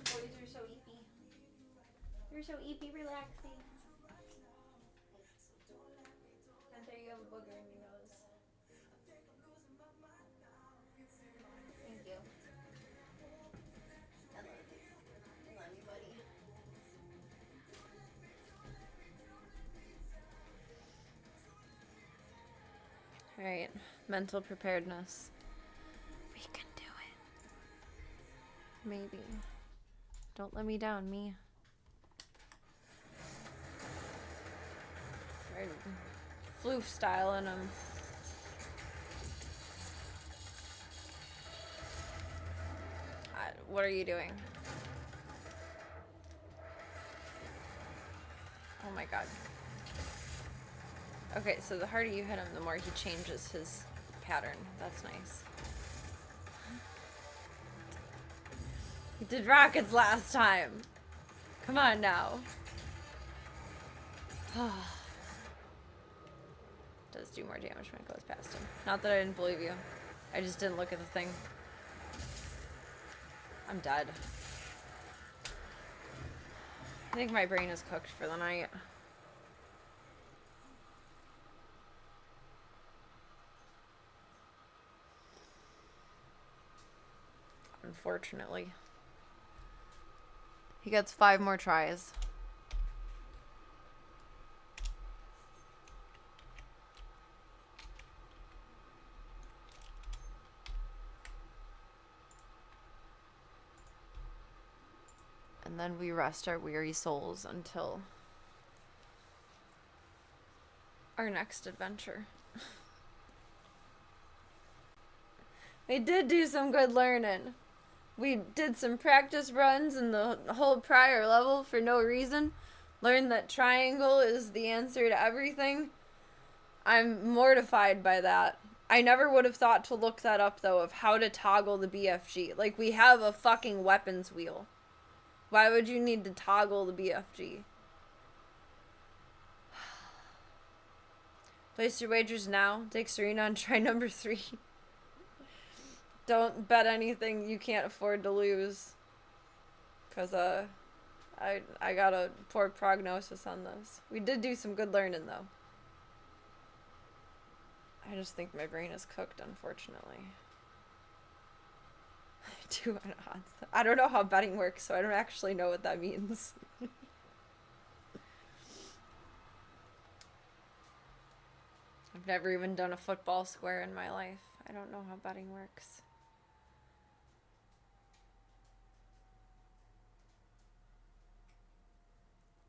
Boys are so eepy. You're so eepy, relaxing. And there you have a booger in your nose. Thank you. I love you. I love you, buddy. Alright, mental preparedness. We can do it. Maybe. Don't let me down, me. Right. Floof style in them. What are you doing? Oh my god. Okay, so the harder you hit him, the more he changes his pattern. That's nice. He did rockets last time. Come on now. Does do more damage when it goes past him. Not that I didn't believe you. I just didn't look at the thing. I'm dead. I think my brain is cooked for the night. Unfortunately. He gets 5 more tries. And then we rest our weary souls until our next adventure. We did do some good learning. We did some practice runs in the whole prior level for no reason. Learned that triangle is the answer to everything. I'm mortified by that. I never would have thought to look that up, though, of how to toggle the BFG. Like, we have a fucking weapons wheel. Why would you need to toggle the BFG? Place your wagers now. Take Serena on try number 3. Don't bet anything you can't afford to lose. Because, I got a poor prognosis on this. We did do some good learning, though. I just think my brain is cooked, unfortunately. 2 odds. I don't know how betting works, so I don't actually know what that means. I've never even done a football square in my life. I don't know how betting works.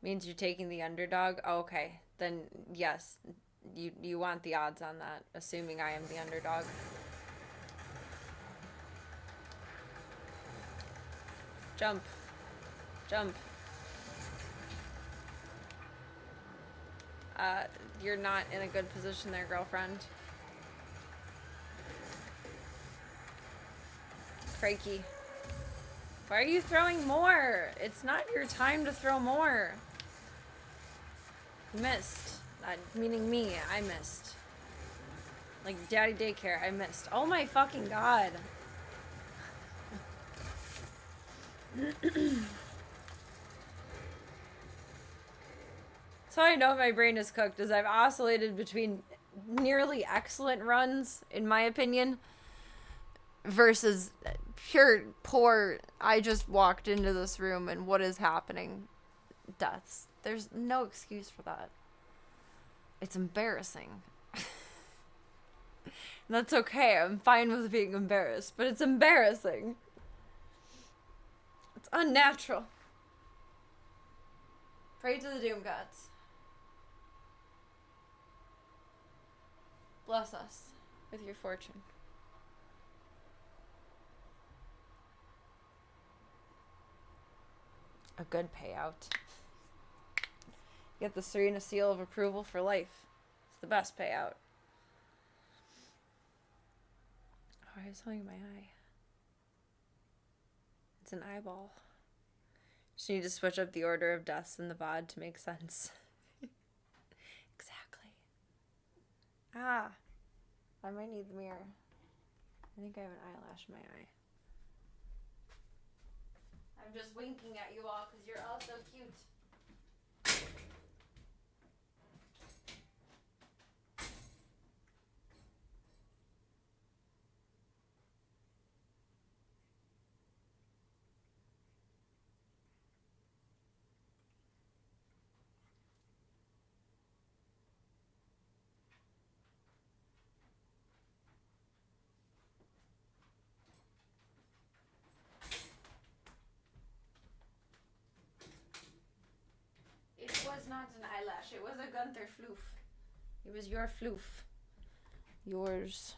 Means you're taking the underdog? Oh, okay. Then, yes. You want the odds on that, assuming I am the underdog. Jump. Jump. You're not in a good position there, girlfriend. Crikey. Why are you throwing more? It's not your time to throw more. You missed. Meaning me, I missed. Like daddy daycare, I missed. Oh my fucking god. So I know my brain is cooked, as I've oscillated between nearly excellent runs, in my opinion, versus pure poor, I just walked into this room and what is happening? Deaths. There's no excuse for that. It's embarrassing. That's okay, I'm fine with being embarrassed, but it's embarrassing. It's unnatural. Pray to the doom gods. Bless us with your fortune. A good payout. Get the Serena seal of approval for life. It's the best payout. Oh, I was holding my eye. It's an eyeball. Just need to switch up the order of deaths in the VOD to make sense. Exactly. Ah. I might need the mirror. I think I have an eyelash in my eye. I'm just winking at you all because you're all so cute. It was not an eyelash. It was a Gunther floof. It was your floof. Yours.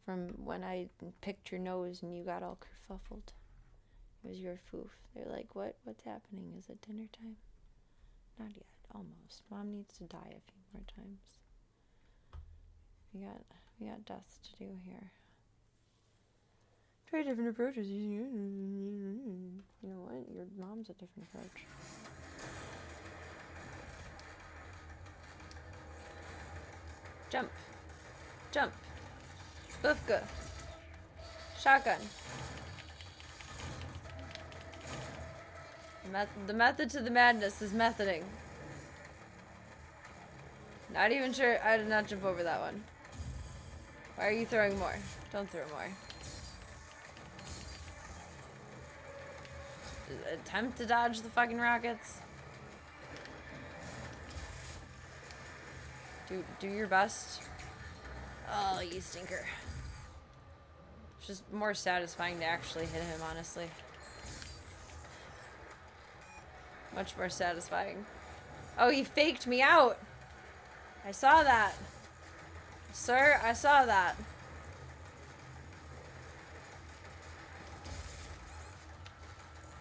From when I picked your nose and you got all kerfuffled. It was your foof. They're like, what's happening? Is it dinner time? Not yet. Almost. Mom needs to die a few more times. We got deaths to do here. Try different approaches. You know what? Your mom's a different approach. Jump. Jump. Bufka. Shotgun. The method to the madness is methoding. Not even sure. I did not jump over that one. Why are you throwing more? Don't throw more. Attempt to dodge the fucking rockets. Do your best. Oh, you stinker. It's just more satisfying to actually hit him, honestly. Much more satisfying. Oh, he faked me out. I saw that. Sir, I saw that.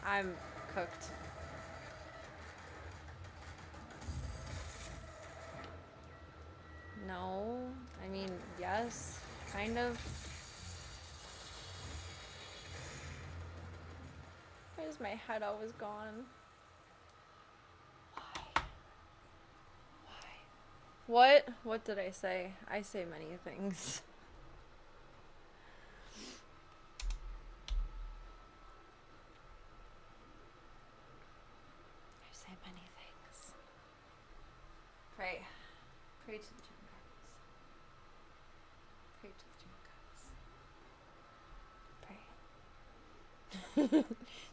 I'm cooked. No. I mean, yes. Kind of. Why is my head always gone? Why? What did I say? I say many things.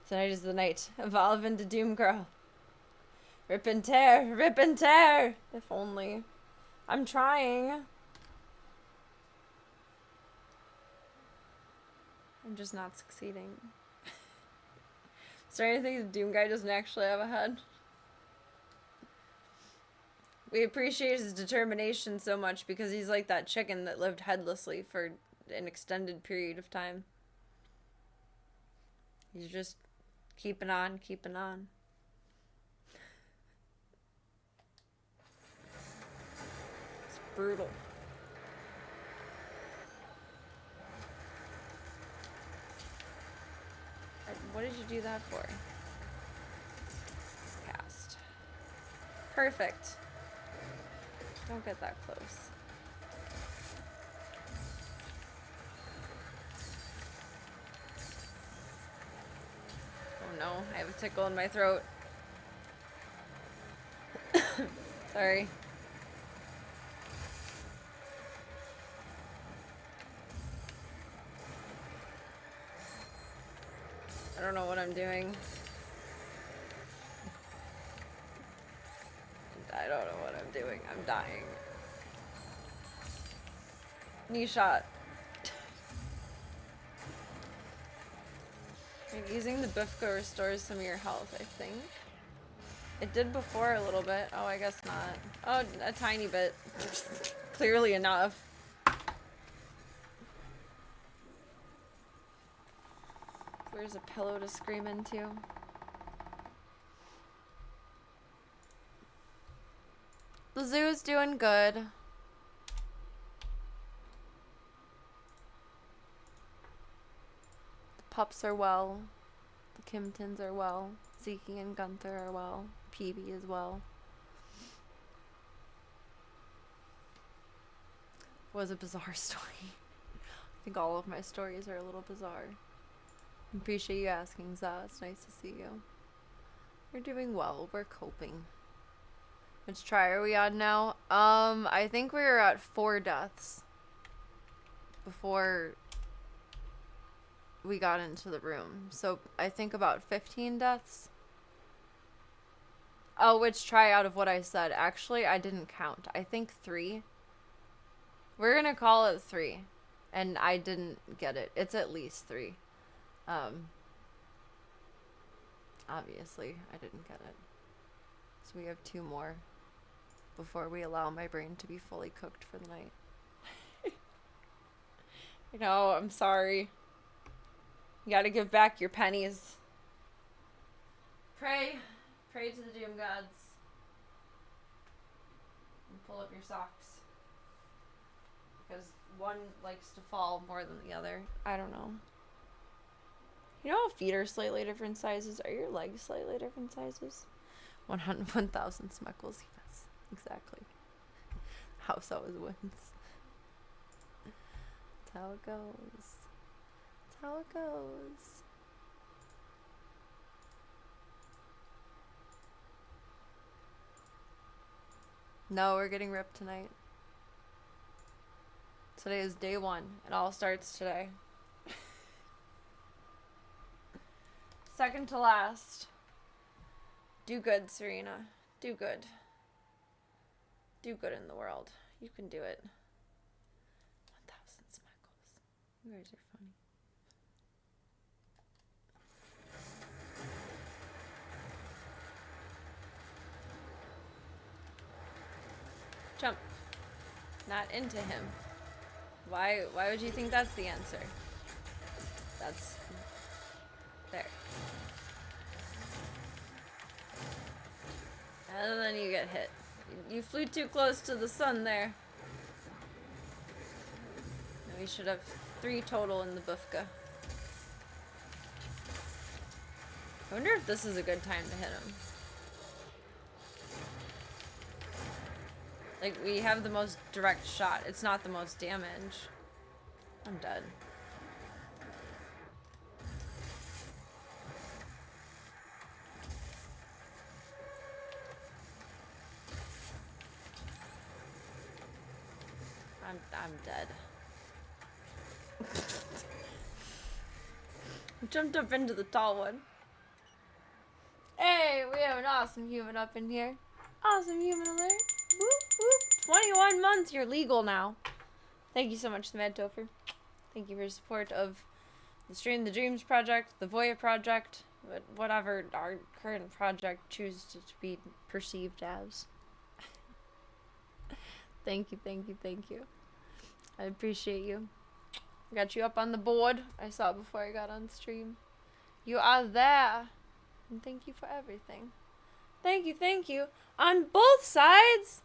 Tonight is the night. Evolve into Doom Girl. Rip and tear! Rip and tear! If only. I'm trying. I'm just not succeeding. Starting to think the Doom guy doesn't actually have a head. We appreciate his determination so much because he's like that chicken that lived headlessly for an extended period of time. He's just keeping on, keeping on. It's brutal. What did you do that for? Cast. Perfect. Don't get that close. Oh no, I have a tickle in my throat. Sorry. I don't know what I'm doing. I don't know what I'm doing. I'm dying. Knee shot. Using the Bifka restores some of your health, I think. It did before a little bit. Oh, I guess not. Oh, a tiny bit. Clearly enough. Where's a pillow to scream into? The zoo's doing good. The pups are well. The Kimptons are well. Zeke and Gunther are well. Peavy as well. Was a bizarre story. I think all of my stories are a little bizarre. I appreciate you asking, Za. It's nice to see you. We're doing well. We're coping. Which try are we on now? I think we were at 4 deaths before we got into the room. So I think about 15 deaths. Oh, which try out of what I said? Actually, I didn't count. I think 3. We're gonna call it 3. And I didn't get it. It's at least 3. Obviously, I didn't get it. So we have 2 more before we allow my brain to be fully cooked for the night. I know, I'm sorry. You gotta give back your pennies. Pray. Pray to the Doom Gods. And pull up your socks. Because one likes to fall more than the other. I don't know. You know how feet are slightly different sizes? Are your legs slightly different sizes? 1,000 smeckles, yes. Exactly. House always wins. That's how it goes. That's how it goes. No, we're getting ripped tonight. Today is day 1. It all starts today. Second to last. Do good, Serena. Do good. Do good in the world. You can do it. 1,000 smeckles. You guys are funny. Jump. Not into him. Why would you think that's the answer? That's... there. And then you get hit. You flew too close to the sun there. We should have 3 total in the Bufka. I wonder if this is a good time to hit him. Like, we have the most direct shot. It's not the most damage. I'm dead. I'm dead. Jumped up into the tall one. Hey, we have an awesome human up in here. Awesome human alert. Whoop, whoop. 21 months, you're legal now. Thank you so much, Mad Topher. Thank you for your support of the Stream the Dreams project, the Voya project, whatever our current project chooses to be perceived as. Thank you, thank you, thank you. I appreciate you. I got you up on the board. I saw it before I got on stream. You are there. And thank you for everything. Thank you, thank you. On both sides!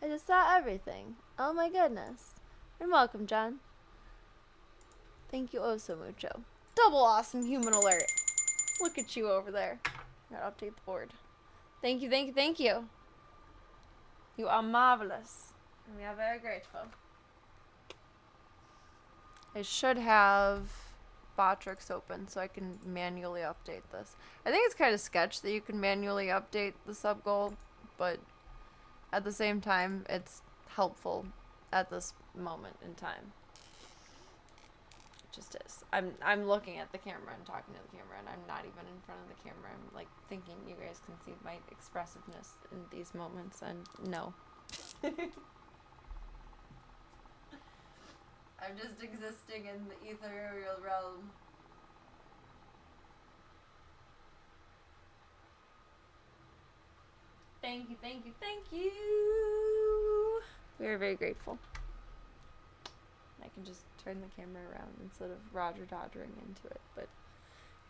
I just saw everything. Oh my goodness. And welcome, John. Thank you oh so mucho. Double awesome human alert. Look at you over there. Gotta update the board. Thank you, thank you, thank you. You are marvelous. And we are very grateful. I should have Botrix open so I can manually update this. I think it's kind of sketch that you can manually update the sub goal, but at the same time, it's helpful at this moment in time. It just is. I'm looking at the camera and talking to the camera, and I'm not even in front of the camera. I'm like thinking you guys can see my expressiveness in these moments, and no. I'm just existing in the ethereal realm. Thank you, thank you, thank you. We are very grateful. I can just turn the camera around instead of Roger dodgering into it. But,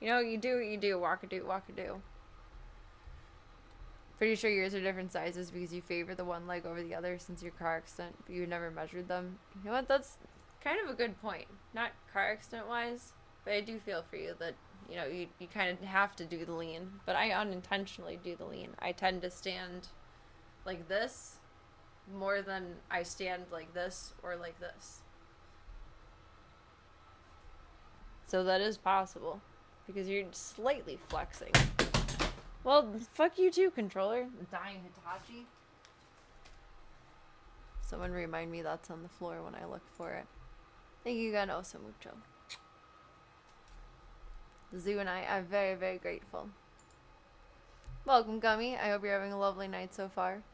you know, you do what you do. Walk-a-do, walk-a-do. Pretty sure yours are different sizes because you favor the one leg over the other since your car accident, but you never measured them. You know what? That's kind of a good point. Not car accident wise, but I do feel for you that, you know, you kind of have to do the lean, but I unintentionally do the lean. I tend to stand like this more than I stand like this or like this. So that is possible because you're slightly flexing. Well, fuck you too, controller. Dying Hitachi. Someone remind me that's on the floor when I look for it. Thank you, Gano so mucho. The zoo and I are very, very grateful. Welcome, Gummy. I hope you're having a lovely night so far.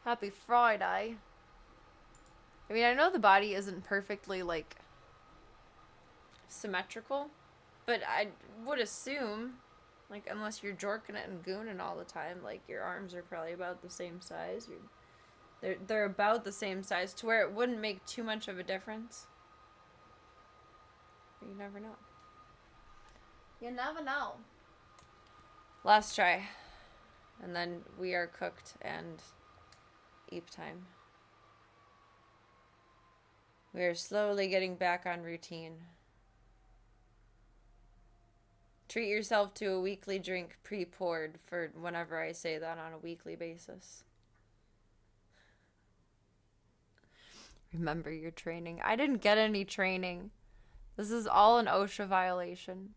Happy Friday. I mean, I know the body isn't perfectly, like, symmetrical, but I would assume, like, unless you're jorking it and gooning all the time, like, your arms are probably about the same size. They're about the same size to where it wouldn't make too much of a difference. But you never know. You never know. Last try. And then we are cooked and eep time. We are slowly getting back on routine. Treat yourself to a weekly drink pre-poured for whenever I say that on a weekly basis. Remember your training. I didn't get any training. This is all an OSHA violation.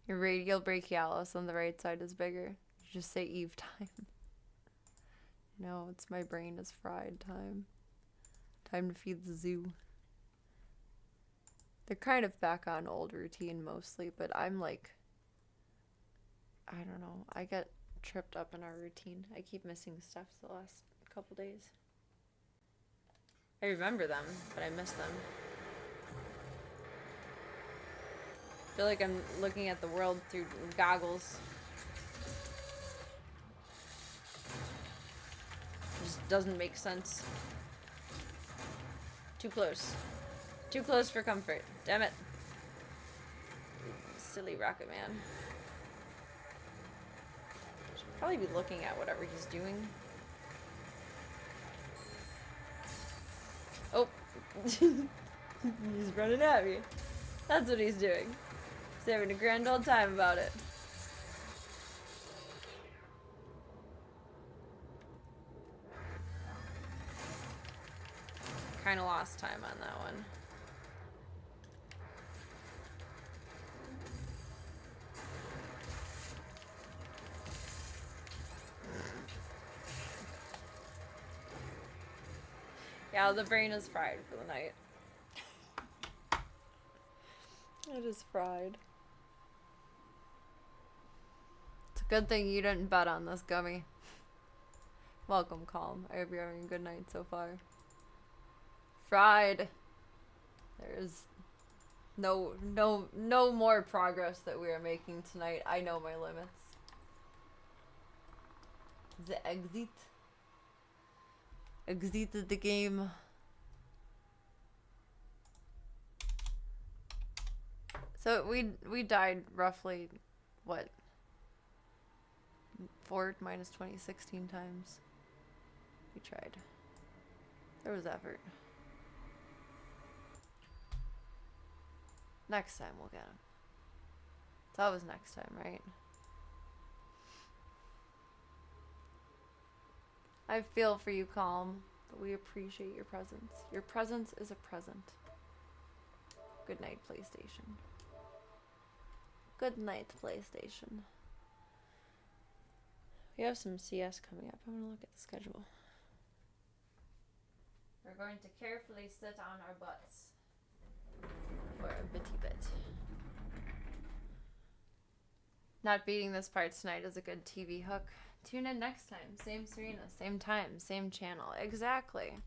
Your radial brachialis on the right side is bigger. You just say Eve time. No, it's my brain is fried time. Time to feed the zoo. They're kind of back on old routine mostly, but I'm like, I don't know. I get tripped up in our routine. I keep missing stuff the last couple days. I remember them, but I miss them. I feel like I'm looking at the world through goggles. It just doesn't make sense. Too close. Too close for comfort. Damn it. Silly Rocket Man. Should probably be looking at whatever he's doing. Oh. He's running at me. That's what he's doing. He's having a grand old time about it. Kinda lost time on that one. Yeah, the brain is fried for the night. It is fried. It's a good thing you didn't bet on this, Gummy. Welcome, Calm. I hope you're having a good night so far. Fried. There is no more progress that we are making tonight. I know my limits. The exit. Exited the game. So we died roughly, what? 4 minus 20, 16 times. We tried. There was effort. Next time we'll get him. That was next time, right? I feel for you, Calm, but we appreciate your presence. Your presence is a present. Good night, PlayStation. Good night, PlayStation. We have some CS coming up. I want to look at the schedule. We're going to carefully sit on our butts for a bitty bit. Not beating this part tonight is a good TV hook. Tune in next time. Same Serena, same time, same channel. Exactly.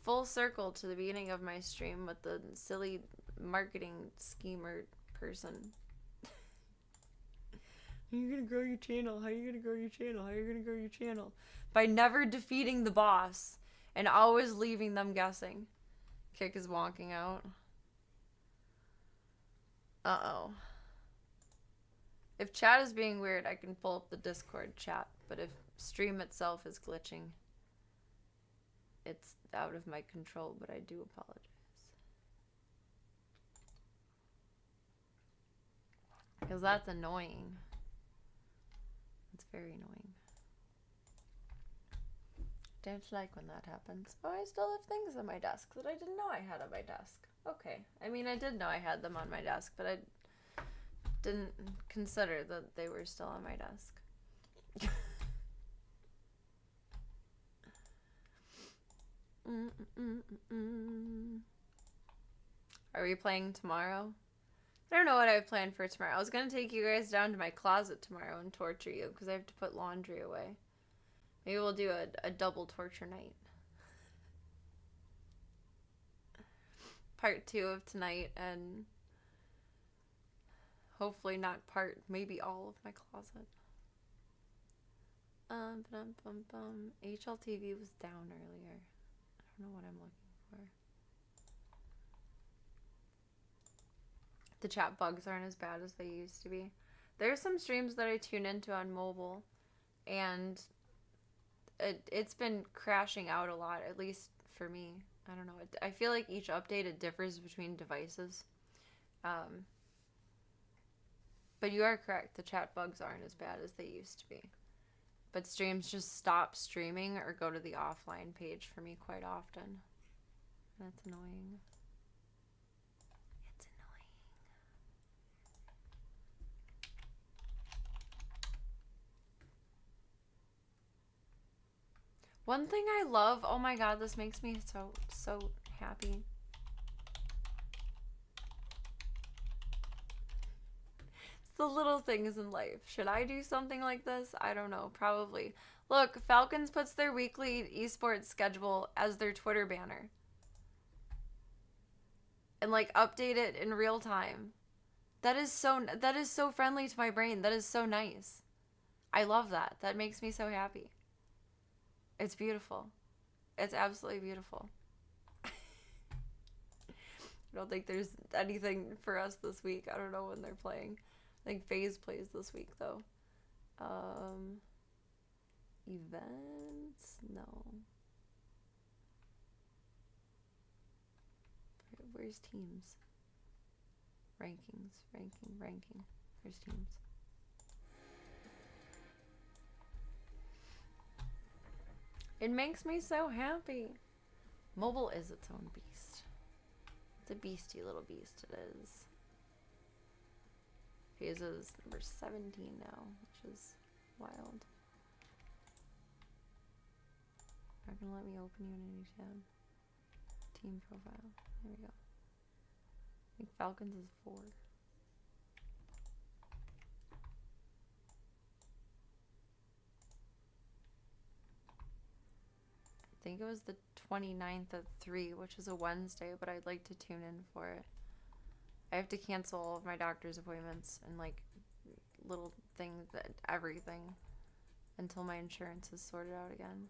Full circle to the beginning of my stream with the silly marketing schemer person. How are you gonna grow your channel? How are you gonna grow your channel? How are you gonna grow your channel? By never defeating the boss and always leaving them guessing. Kick is wonking out. Uh-oh. If chat is being weird, I can pull up the Discord chat. But if stream itself is glitching, it's out of my control, but I do apologize. Because that's annoying. It's very annoying. Don't like when that happens. Oh, I still have things on my desk that I didn't know I had on my desk. Okay. I mean, I did know I had them on my desk, but I didn't consider that they were still on my desk. Are we playing tomorrow? I don't know what I have planned for tomorrow. I was going to take you guys down to my closet tomorrow and torture you because I have to put laundry away. Maybe we'll do a double torture night. Part 2 of tonight and hopefully not part, maybe all of my closet. HLTV was down earlier. I don't know what I'm looking for. The chat bugs aren't as bad as they used to be. There's some streams that I tune into on mobile and it's been crashing out a lot, at least for me. I don't know. I feel like each update, it differs between devices. But you are correct. The chat bugs aren't as bad as they used to be. But streams just stop streaming or go to the offline page for me quite often. That's annoying. It's annoying. One thing I love, oh my god, this makes me so happy. It's the little things in life. Should I do something like this? I don't know, probably. Look, Falcons puts their weekly esports schedule as their Twitter banner. And like update it in real time. That is so friendly to my brain. That is so nice. I love that. That makes me so happy. It's beautiful. It's absolutely beautiful. I don't think there's anything for us this week. I don't know when they're playing. I think FaZe plays this week though. Events? No. Where's teams? Rankings. Ranking. Where's teams? It makes me so happy. Mobile is its own beast. It's a beastie little beast, it is. FaZe is number 17 now, which is wild. Not gonna let me open you in any tab. Team profile. There we go. I think Falcons is 4. I think it was the 29th at 3, which is a Wednesday, but I'd like to tune in for it. I have to cancel all of my doctor's appointments and like little things, everything, until my insurance is sorted out again.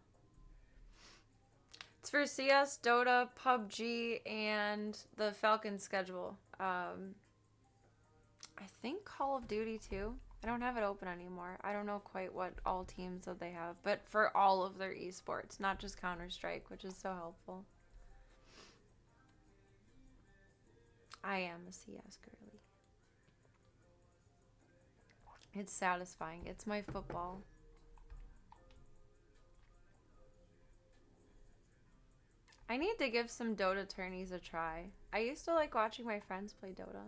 It's for CS, Dota, PUBG, and the Falcons schedule. I think Call of Duty too. I don't have it open anymore. I don't know quite what all teams that they have, but for all of their esports, not just Counter-Strike, which is so helpful. I am a CS girly. It's satisfying. It's my football. I need to give some Dota tourneys a try. I used to like watching my friends play Dota.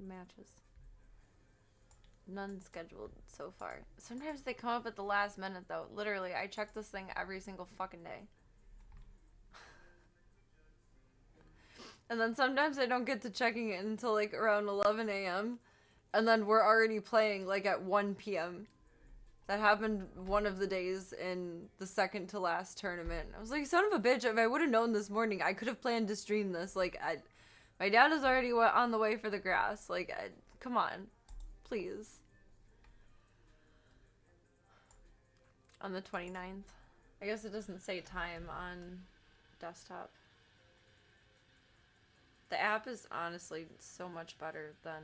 Matches. None scheduled so far. Sometimes they come up at the last minute though. Literally, I check this thing every single fucking day. And then sometimes I don't get to checking it until like around 11 a.m. And then we're already playing like at 1 p.m. That happened one of the days in the second to last tournament. I was like, son of a bitch, if I would have known this morning, I could have planned to stream this. Like, my dad is already on the way for the grass. Like, come on. Please. On the 29th. I guess it doesn't say time on desktop. The app is honestly so much better than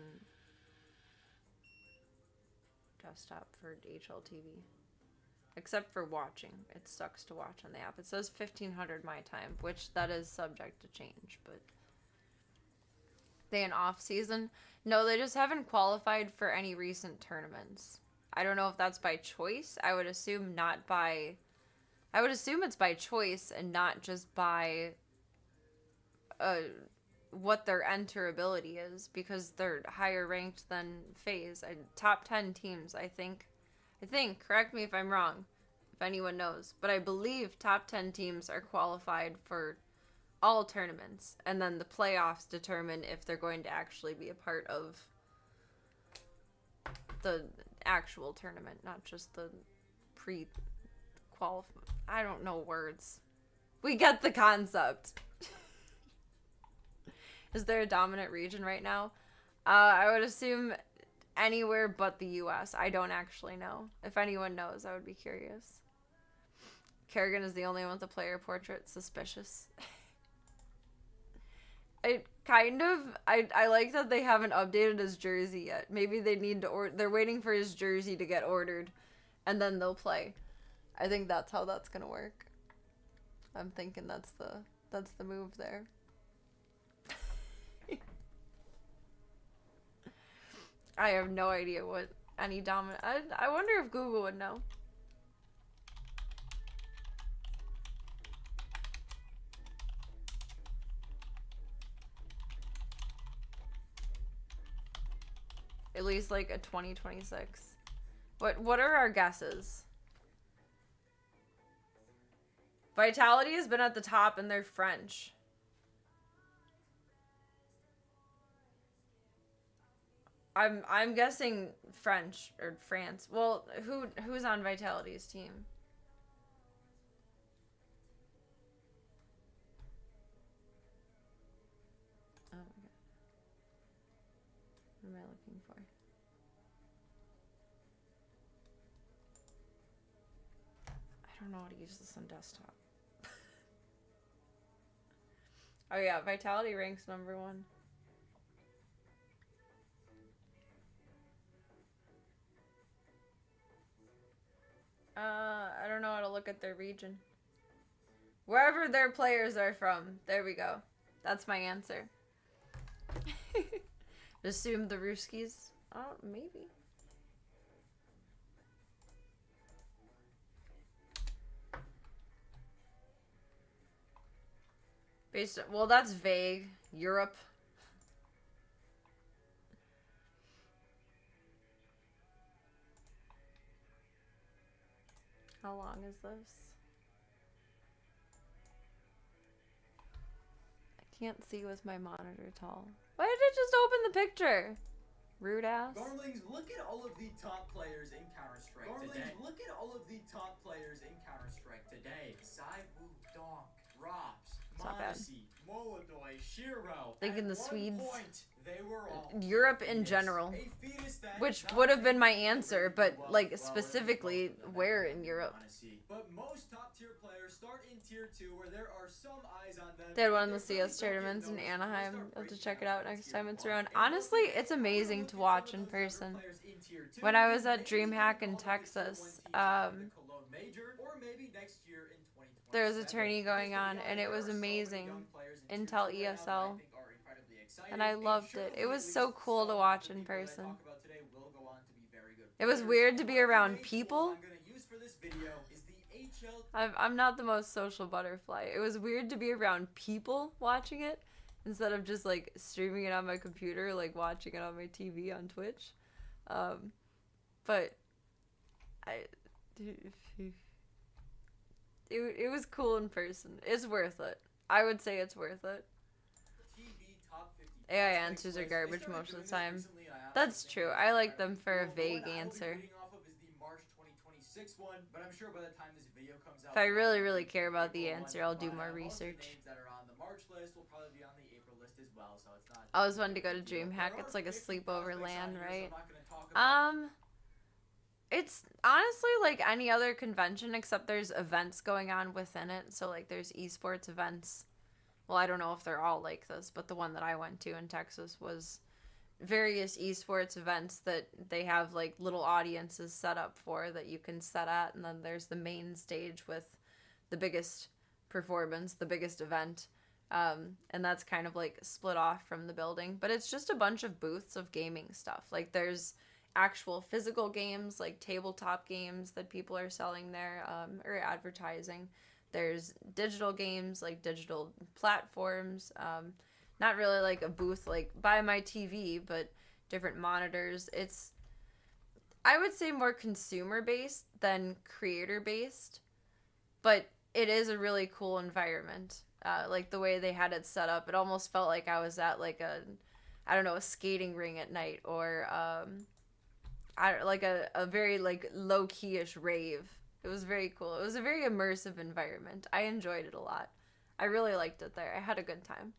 desktop for HLTV. Except for watching. It sucks to watch on the app. It says 1500 my time, which that is subject to change, but they in off season? No, they just haven't qualified for any recent tournaments. I don't know if that's by choice. I would assume it's by choice and not just by what their enterability is, because they're higher ranked than FaZe. Top 10 teams, I think, correct me if I'm wrong, if anyone knows, but I believe top 10 teams are qualified for all tournaments, and then the playoffs determine if they're going to actually be a part of the actual tournament, not just the pre-qualify. I don't know words. We get the concept. Is there a dominant region right now? I would assume anywhere but the US. I don't actually know. If anyone knows, I would be curious. Kerrigan is the only one with a player portrait. Suspicious. I like that they haven't updated his jersey yet. Maybe they need to they're waiting for his jersey to get ordered, and then they'll play. I think that's how that's gonna work. I'm thinking that's the move there. I have no idea what any dominant... I wonder if Google would know. At least like a 2026. What are our guesses? Vitality has been at the top and they're French. I'm guessing French or France. Well, who's on Vitality's team? Oh my god. What am I looking for? I don't know how to use this on desktop. Oh yeah, Vitality ranks number 1. I don't know how to look at their region. Wherever their players are from. There we go. That's my answer. Assume the Ruskies. Oh, maybe. Well, that's vague. Europe. How long is this? Can't see with my monitor tall. Why did it just open the picture? Rude ass. Garmlings, look at all of the top players in Counter-Strike today. Look at all of the top players in Counter-Strike today. Saibu, Donk, Rops, It's not bad. Monesi, Molodoy, Shiro. Thinking At the one Swedes. point, they were all Europe a in fetus. general. A fetus that Which not would have been my many answer, really but do like well, specifically most of them where have in been Europe? Monesi. But most top-tier players start in Tier 2 where there are some eyes on them. They had one of and the they really CS don't get tournaments in noticed when they Anaheim. start I'll have to breaking check it down out to next Tier time it's 1. around. And once Honestly, again, it's I wanna amazing look to at watch some in of those other person. players in Tier 2, When I was because at maybe DreamHack they're in all of the Tier 1 Texas, teams in the Cologne Major, or maybe next year in 2027. there was a tourney going Because to on, be and honest, it was there are so many amazing. young players in Intel Tier 2 right now that I ESL. think are incredibly exciting, And I loved surely it. It was at so least cool to some watch of the in people that I person. talk about today will go on to be very good It was players. weird And to be one of the around main tools people. I'm gonna use for this video is the HL. I'm not the most social butterfly. It was weird to be around people watching it instead of just like streaming it on my computer, like watching it on my TV on Twitch. But it was cool in person. It's worth it. I would say it's worth it. TV top 50 AI prospects answers are list. garbage They started most of doing the this time. recently, and I honestly That's think true. it's I like incredibly them for a cool. The vague one I will be answer. reading off of is the March 2026 one, but I'm sure by the time this video comes out, If I really, we'll really have care about the April one, answer, I'll do but, more most of the research. names that are on the March list will probably be on the April list as well, so it's not. I always wanted to go to There DreamHack. are It's like a 50 sleepover prospects land, on here, so right? I'm not gonna talk about It's honestly like any other convention, except there's events going on within it. So like there's esports events. Well, I don't know if they're all like this, but the one that I went to in Texas was various esports events that they have like little audiences set up for that you can set at, and then there's the main stage with the biggest performance, the biggest event. And that's kind of like split off from the building, but it's just a bunch of booths of gaming stuff. Like there's actual physical games, like tabletop games that people are selling there, or advertising. There's digital games, like digital platforms. Not really like a booth like by my TV, but different monitors. It's, I would say, more consumer based than creator based, but it is a really cool environment. Like the way they had it set up, it almost felt like I was at like a, I don't know, a skating ring at night, or like a very like low key-ish rave. It was very cool. It was a very immersive environment. I enjoyed it a lot. I really liked it there. I had a good time.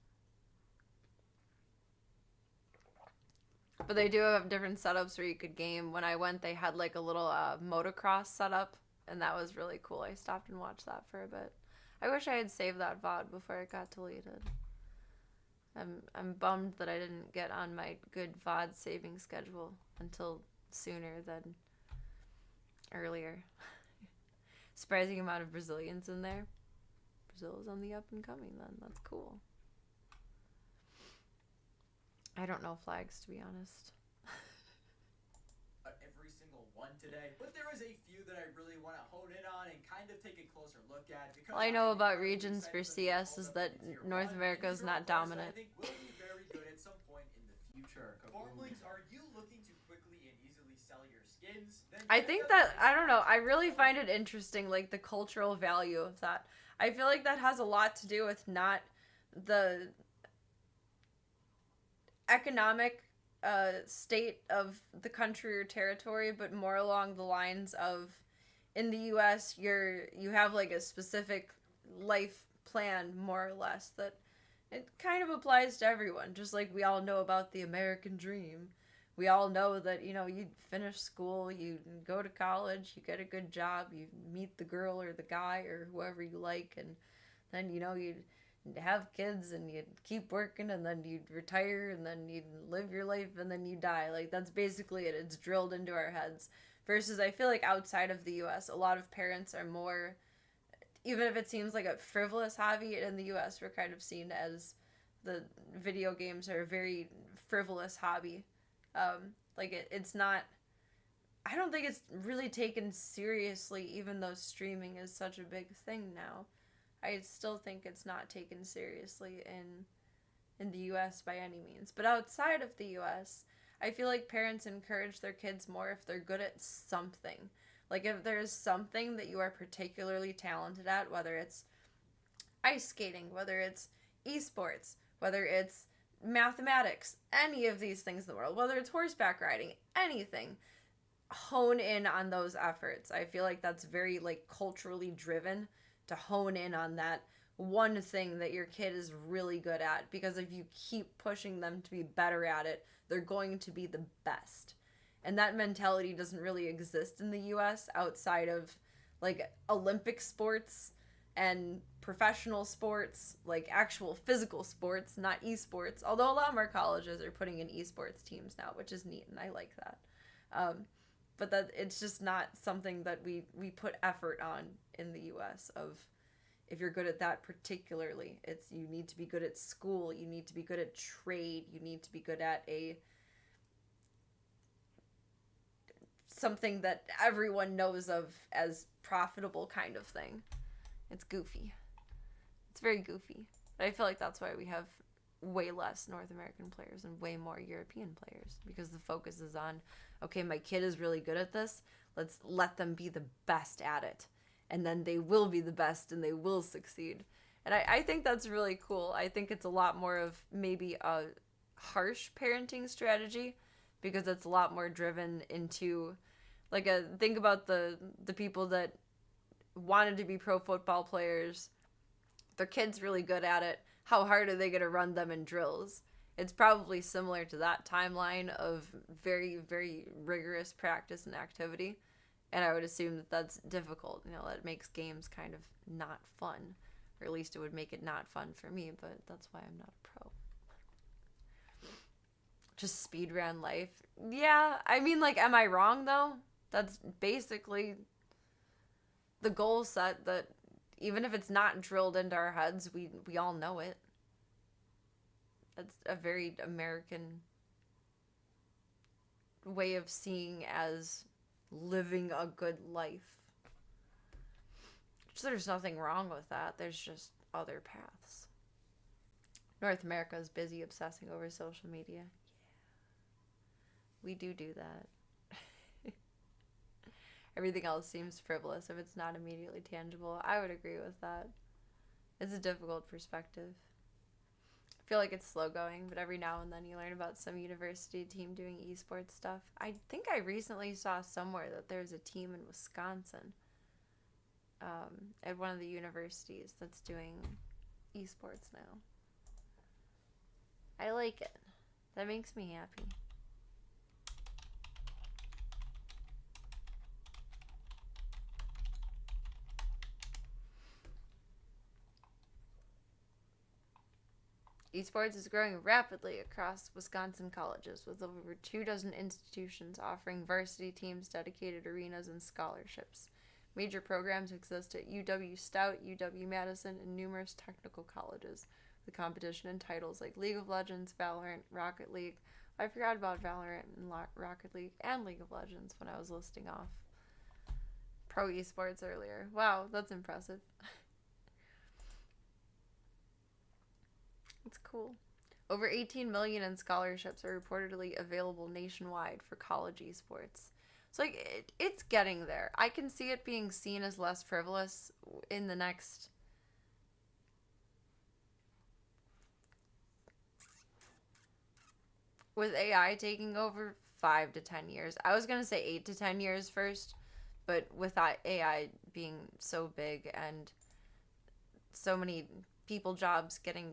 But they do have different setups where you could game. When I went, they had like a little motocross setup, and that was really cool. I stopped and watched that for a bit. I wish I had saved that VOD before it got deleted. I'm bummed that I didn't get on my good VOD saving schedule until sooner than earlier. Surprising amount of Brazilians in there. Brazil is on the up and coming then. That's cool. I don't know flags, to be honest. every single one today, but there is a few that I really want to hone in on and kind of take a closer look at. Because All I know am about incredibly regions for excited that CS they're is called that up in Tier North 1, America and is these are not all players that dominant. I think will be very good at some point in the future. Farmlings, are you looking to quickly and easily sell your skins? Then I check think out that, the I don't know, I Nice really Skins find it interesting, like the cultural value of that. I feel like that has a lot to do with not the economic state of the country or territory, but more along the lines of, in the US, you have like a specific life plan, more or less, that it kind of applies to everyone. Just like we all know about the American dream. We all know that, you know, you finish school, you go to college, you get a good job, you meet the girl or the guy or whoever you like, and then, you know, you have kids and you keep working, and then you retire, and then you live your life, and then you die. Like, that's basically it. It's drilled into our heads. Versus, I feel like outside of the US, a lot of parents are more, even if it seems like a frivolous hobby, in the US, we're kind of seen as the video games are a very frivolous hobby. It's not, I don't think it's really taken seriously, even though streaming is such a big thing now. I still think it's not taken seriously in the US by any means. But outside of the US, I feel like parents encourage their kids more if they're good at something. Like if there's something that you are particularly talented at, whether it's ice skating, whether it's esports, whether it's mathematics, any of these things in the world, whether it's horseback riding, anything, hone in on those efforts. I feel like that's very like culturally driven to hone in on that one thing that your kid is really good at, because if you keep pushing them to be better at it, they're going to be the best. And that mentality doesn't really exist in the US outside of like Olympic sports and professional sports, like actual physical sports, not esports. Although a lot more colleges are putting in esports teams now, which is neat, and I like that. But that it's just not something that we put effort on in the US. Of if you're good at that particularly, it's you need to be good at school, you need to be good at trade, you need to be good at something that everyone knows of as profitable kind of thing. It's goofy. It's very goofy. But I feel like that's why we have way less North American players and way more European players, because the focus is on, okay, my kid is really good at this. Let's let them be the best at it. And then they will be the best and they will succeed. And I think that's really cool. I think it's a lot more of maybe a harsh parenting strategy, because it's a lot more driven into like think about the people that wanted to be pro football players. Their kid's really good at it. How hard are they going to run them in drills? It's probably similar to that timeline of very, very rigorous practice and activity. And I would assume that that's difficult. You know, that makes games kind of not fun. Or at least it would make it not fun for me, but that's why I'm not a pro. Just speedrun life. Yeah, I mean, like, am I wrong, though? That's basically the goal set that even if it's not drilled into our heads, we all know it. That's a very American way of seeing as living a good life. So there's nothing wrong with that. There's just other paths. North America is busy obsessing over social media. Yeah. We do that. Everything else seems frivolous if it's not immediately tangible. I would agree with that. It's a difficult perspective. I feel like it's slow going, but every now and then you learn about some university team doing esports stuff. I think I recently saw somewhere that there's a team in Wisconsin at one of the universities that's doing esports now. I like it. That makes me happy. Esports is growing rapidly across Wisconsin colleges, with over 24 institutions offering varsity teams, dedicated arenas, and scholarships. Major programs exist at UW Stout, UW-Madison, and numerous technical colleges, with competition in titles like League of Legends, Valorant, Rocket League. I forgot about Valorant and Rocket League and League of Legends when I was listing off pro esports earlier. Wow, that's impressive. It's cool. Over 18 million in scholarships are reportedly available nationwide for college esports. So like it's getting there. I can see it being seen as less frivolous in the next with AI taking over 5 to 10 years. I was going to say 8 to 10 years first, but with AI being so big and so many people jobs getting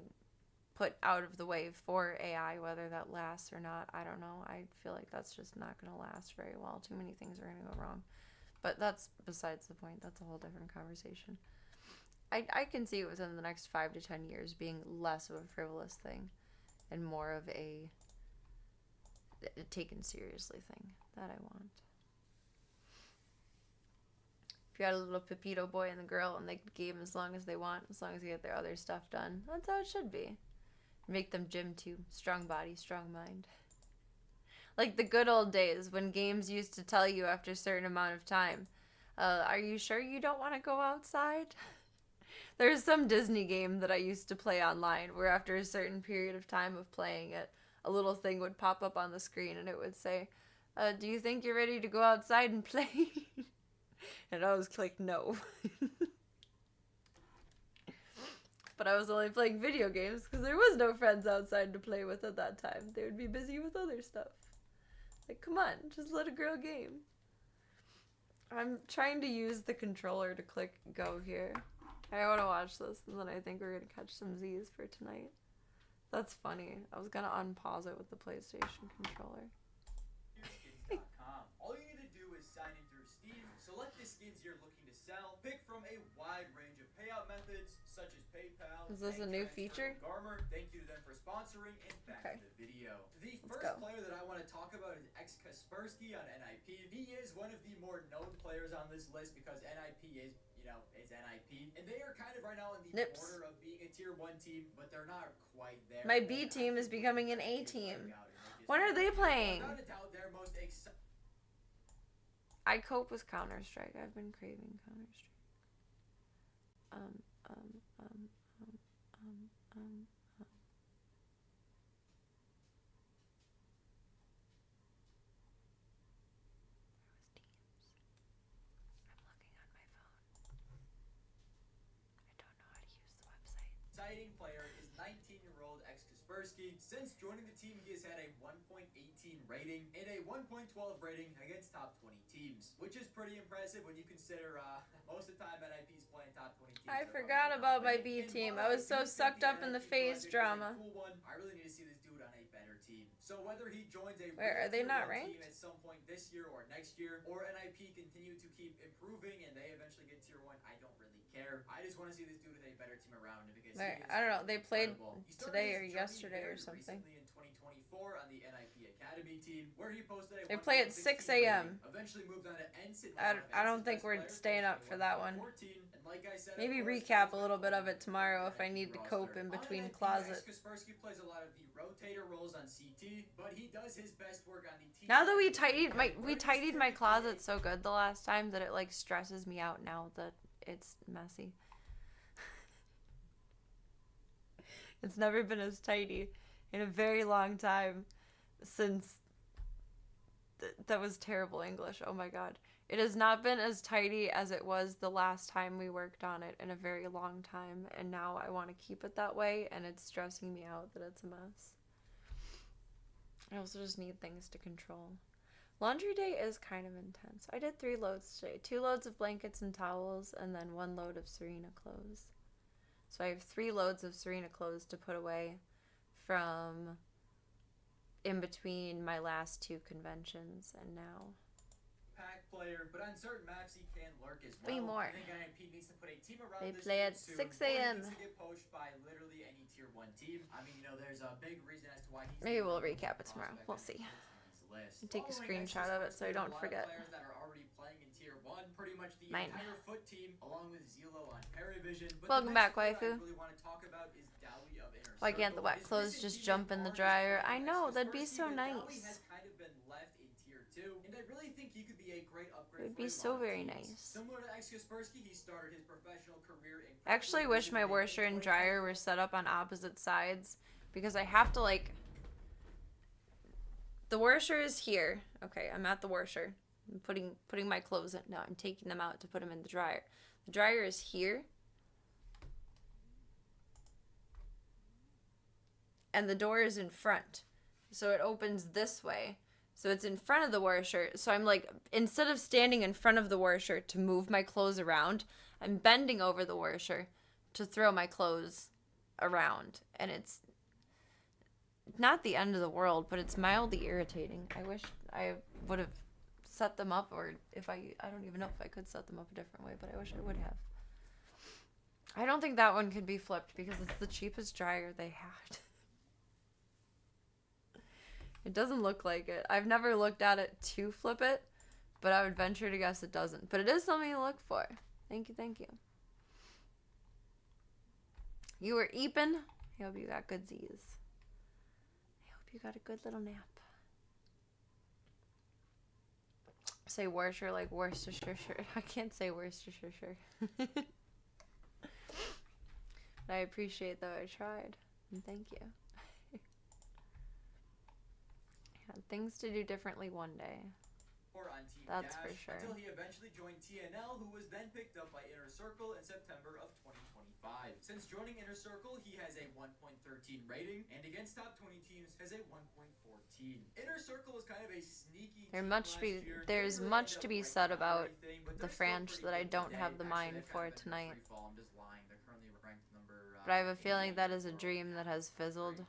put out of the way for AI, whether that lasts or not, I don't know. I feel like that's just not going to last very well. Too many things are going to go wrong. But that's besides the point. That's a whole different conversation. I can see it within the next 5 to 10 years being less of a frivolous thing and more of a taken seriously thing that I want. If you had a little Pepito boy and the girl and they could game as long as they want, as long as they get their other stuff done, that's how it should be. Make them gym too. Strong body, strong mind. Like the good old days when games used to tell you after a certain amount of time, are you sure you don't want to go outside? There's some Disney game that I used to play online where after a certain period of time of playing it, a little thing would pop up on the screen and it would say, do you think you're ready to go outside and play? And I was like, no. but I was only playing video games because there was no friends outside to play with at that time. They would be busy with other stuff. Like, come on, just let a girl game. I'm trying to use the controller to click go here. I want to watch this, and then I think we're going to catch some Z's for tonight. That's funny. I was going to unpause it with the PlayStation controller. Skins.com. All you need to do is sign in through Steam, select the skins you're looking to sell, pick from a wide range of payout methods, such as PayPal. Is this a new feature? Garmer. Thank you to them for sponsoring, and back to the video. The first player that I want to talk about is Kaspersky on NIP. He is one of the more known players on this list because NIP is, you know, it's NIP. And they are kind of right now on the border of being a tier 1 team, but they're not quite there. My B team is becoming an A team. When are they playing? Without a doubt, their most I cope with Counter-Strike. I've been craving Counter-Strike. exciting player is 19-year-old Kaspersky. Since joining the team, he has had a 1.18 rating and a 1.12 rating against top 20 teams, which is pretty impressive when you consider most of the time NIP's playing top 20 teams. I forgot about my B team. I was so sucked up in the phase drama. I really need to see this dude on a better team. So whether he joins a Where are they not ranked? team at some point this year or next year, or NIP continue to keep improving and they eventually get tier 1, I don't really care. I just want to see this dude with a better team around him because I don't know. They played today or yesterday or something. In 2024 on the NIP Academy team, where he posted They play at 6 a.m. Eventually moved on to NCIT. I don't think we're staying up for that one. Maybe recap a little bit of it tomorrow if I need to cope in between closet. Kaspersky plays a lot of the rotator roles on CT, but he does his best work on the T. Now that we tidied my closet so good the last time that it like stresses me out now that it's messy. It's never been as tidy in a very long time since that was terrible English. Oh my god. It has not been as tidy as it was the last time we worked on it in a very long time, and now I want to keep it that way, and it's stressing me out that it's a mess. I also just need things to control. Laundry day is kind of intense. I did 3 loads today. 2 loads of blankets and towels, and then 1 load of Serena clothes. So I have 3 loads of Serena clothes to put away from in between my last 2 conventions and now. Pack player, but on certain maps he can lurk as well. 3 more. I think NIP needs to put a team around they this play at soon, 6 a.m. He needs to get poached by literally any tier 1 team. I mean, you know, there's a big reason as to why he's maybe we'll recap it tomorrow. We'll see. Take a screenshot of it so I don't forget. Players that are already playing in tier 1, pretty much the Mine. entire foot team, along with Zelo on Perivision. But Welcome back, waifu. I really want to talk about is Dowie of Inner Why can't the wet clothes just jump in the dryer? I know, that'd be so nice. Dowie has kind of been left in tier 2, and I really think he could be a great upgrade. It would be so very nice. Similar to Kaspersky, he started his professional career in. I actually wish my washer and dryer were set up on opposite sides because I have to like. The washer is here. Okay, I'm at the washer. I'm putting my clothes in. No, I'm taking them out to put them in the dryer. The dryer is here. And the door is in front. So it opens this way. So it's in front of the washer. So I'm like, instead of standing in front of the washer to move my clothes around, I'm bending over the washer to throw my clothes around. And it's not the end of the world, but it's mildly irritating. I wish I would have set them up, or if I don't even know if I could set them up a different way, but I wish I would have. I don't think that one could be flipped because it's the cheapest dryer they had. It doesn't look like it. I've never looked at it to flip it, but I would venture to guess it doesn't. But it is something to look for. Thank you, thank you. You were eeping? I hope you got good Z's. You got a good little nap. Say Worcestershire like Worcestershire. I can't say Worcestershire. But I appreciate though I tried. And thank you. Yeah, things to do differently one day. or on Team That's Dash, for sure. until he eventually joined TNL, who was then picked up by Inner Circle in September of 2025. Since joining Inner Circle, he has a 1.13 rating, and against top 20 teams has a 1.14. Inner Circle was kind of a sneaky team last year. There's much to be said about the franchise that I don't have the mind for tonight. I'm just lying. They're currently ranked number. But I have a feeling that is a dream that has fizzled.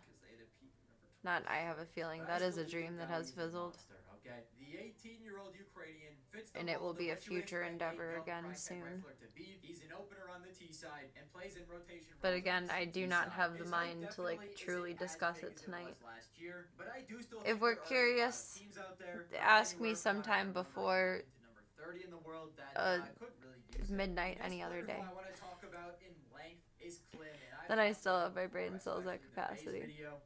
Not I have a feeling, that is a dream that has fizzled. Okay. The 18-year-old Ukrainian fits the and it will mold be of a what you future expect endeavor a young again prime-time soon. wrestler to be. He's an opener on the T side and plays in rotation. But again, I do not T-side. have the His mind height to like definitely truly isn't as discuss big it as tonight. was last year, but I do still If think we're there are curious, teams out there ask me anywhere from sometime number before 11 to number 30 in the world that could really use it. midnight The next any other player day. who I want to talk about in length is Klim, and Then I still have my brain cells at capacity.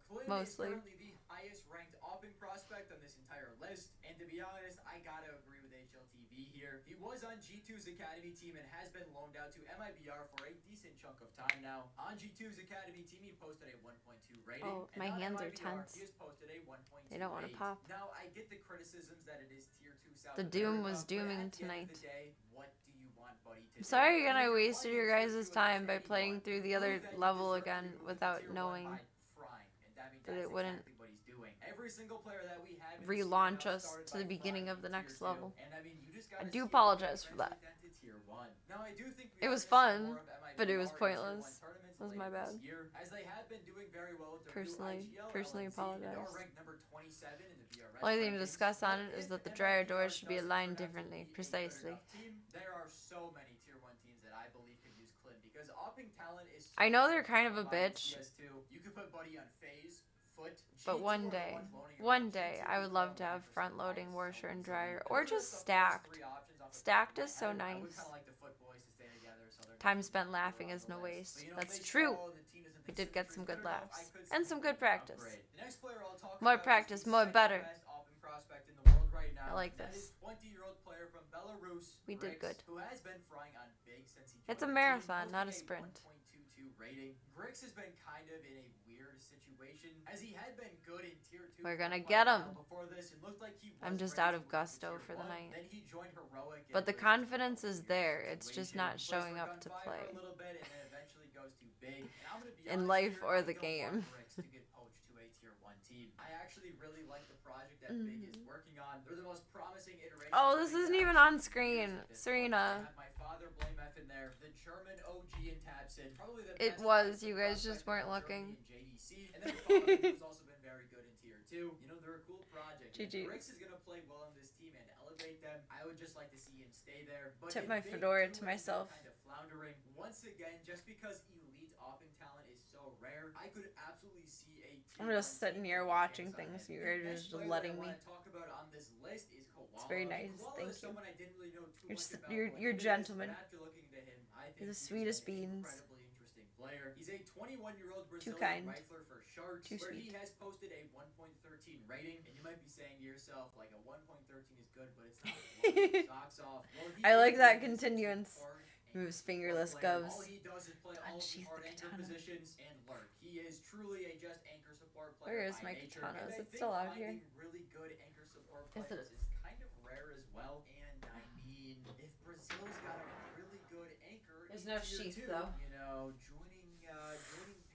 Klim Mostly. is currently the highest ranked opping prospect on this entire list, and to be honest, I gotta agree with HLTV here. He was on G2's academy team and has been loaned out to MIBR for a decent chunk of time now. On G2's academy team, he posted a 1.2 rating. Oh, and my on hands are MIBR, tense. He has posted a 1.28. They don't want to pop. Now, I get the criticisms that it is tier 2 South The doom America, was dooming but at the end tonight. of the day, what do you want, buddy, to I'm do? sorry again And I if you're wasted playing your tier guys' 2 time by against playing anyone, through the prove other that you level deserve to again be moved to without tier 1 knowing by frying. And I mean, that that's it wouldn't exactly what he's doing. Every single player that we have in relaunch this us started to the by beginning frying of the in next tier 2. level. And I mean, you just I gotta do see if we apologize can for that. eventually get to tier 1. Now, I do think we It are was gonna see fun, more of but it was MIBR in tier 1 pointless. tournaments That was later my bad. this year, as they have been doing very well with their Personally new IGL apologize. and are ranked number 27 in the VRS Only thing to rankings. discuss on But it is if that the dryer MIBR doors should be doesn't aligned turn out to differently, be a good precisely. enough team, there are so many tier 1 teams that I believe could use Klim, because opping talent is so I know they're kind of a combined in bitch, CS2. You could put Buddy on phase, foot, but G2 one are the day, ones loaning around. G2 I would is love to around have 9% front-loading bias, washer so and easily. dryer, Those or are the just first stacked. three options off the top of Stacked my is head. so I would nice. kind of like the foot boys to stay together, so they're Time not spent lower laughing on is the no list. waste. But, you know, That's they true. saw the team doesn't We think did get some Symmetry's good good enough. laughs. I could And see some them good practice. upgrade. The next player I'll talk More about practice, is the more second better. best opping prospect in the world right now. I like and that this. is 20-year-old player from Belarus, We did Grix, good. who has been frying on big since he joined It's a the marathon, team, not a posting sprint. 1.22 rating. Grix has been kind of in a weird situation, as he had been good in tier 2. We're gonna for get quite a him. while before this. It looked like he was I'm just ready out to of move to gusto tier for the 1. night. Then he joined Heroic, But the and confidence was is a weird there. It's just situation. not He plays showing for up to Gunfire play. for a little bit, and then eventually goes to big. And I'm gonna be In honest life here, or I the don't game. want Grix to get poached to a tier 1 team. I actually really like the project that Big is working on. They're the most promising iteration. Oh, of this Big isn't Dash even in on years screen. at this point. Serena. I have my father blame F in there. The German OG in Tabson. Probably the It best was, defensive you guys prospect just weren't in looking. Germany in JDC. And then the father, who's also been very good in tier 2. You know, they're a cool project. If GG. Grix is gonna play well on this team and elevate them, I would just like to see him stay there. But Tip if my Big fedora 2 to has been myself. kind of floundering once again, just because elite opping talent is so rare, I could absolutely see a I'm just sitting here watching things. You guys are just letting me. Talk about on this list is Koala. It's very nice. Koala Thank is you. someone I didn't really know too You're much just- about you're- going you're into gentleman. This, but after looking into him, I think You're the he's sweetest an beans. incredibly interesting player. He's a 21-year-old Brazilian kind. rifler for Sharks, Too where he sweet. has posted a 1.13 rating, and you might be saying to yourself, like, a 1.13 is good, but it's not blowing your socks off. Well, he I is like a that defensive continuance. support Moves and fingerless support player. gloves. All he does is play all of the Unsheath hard the anchor katana. positions and lurk. He is truly a just anchor support player. Where is by my nature, katana? and Is I it think still out here? finding really good anchor support Is it- players is kind of rare as well. And I mean, if Brazil's got a really good anchor, There's in no tier sheath, 2, though. you know, joining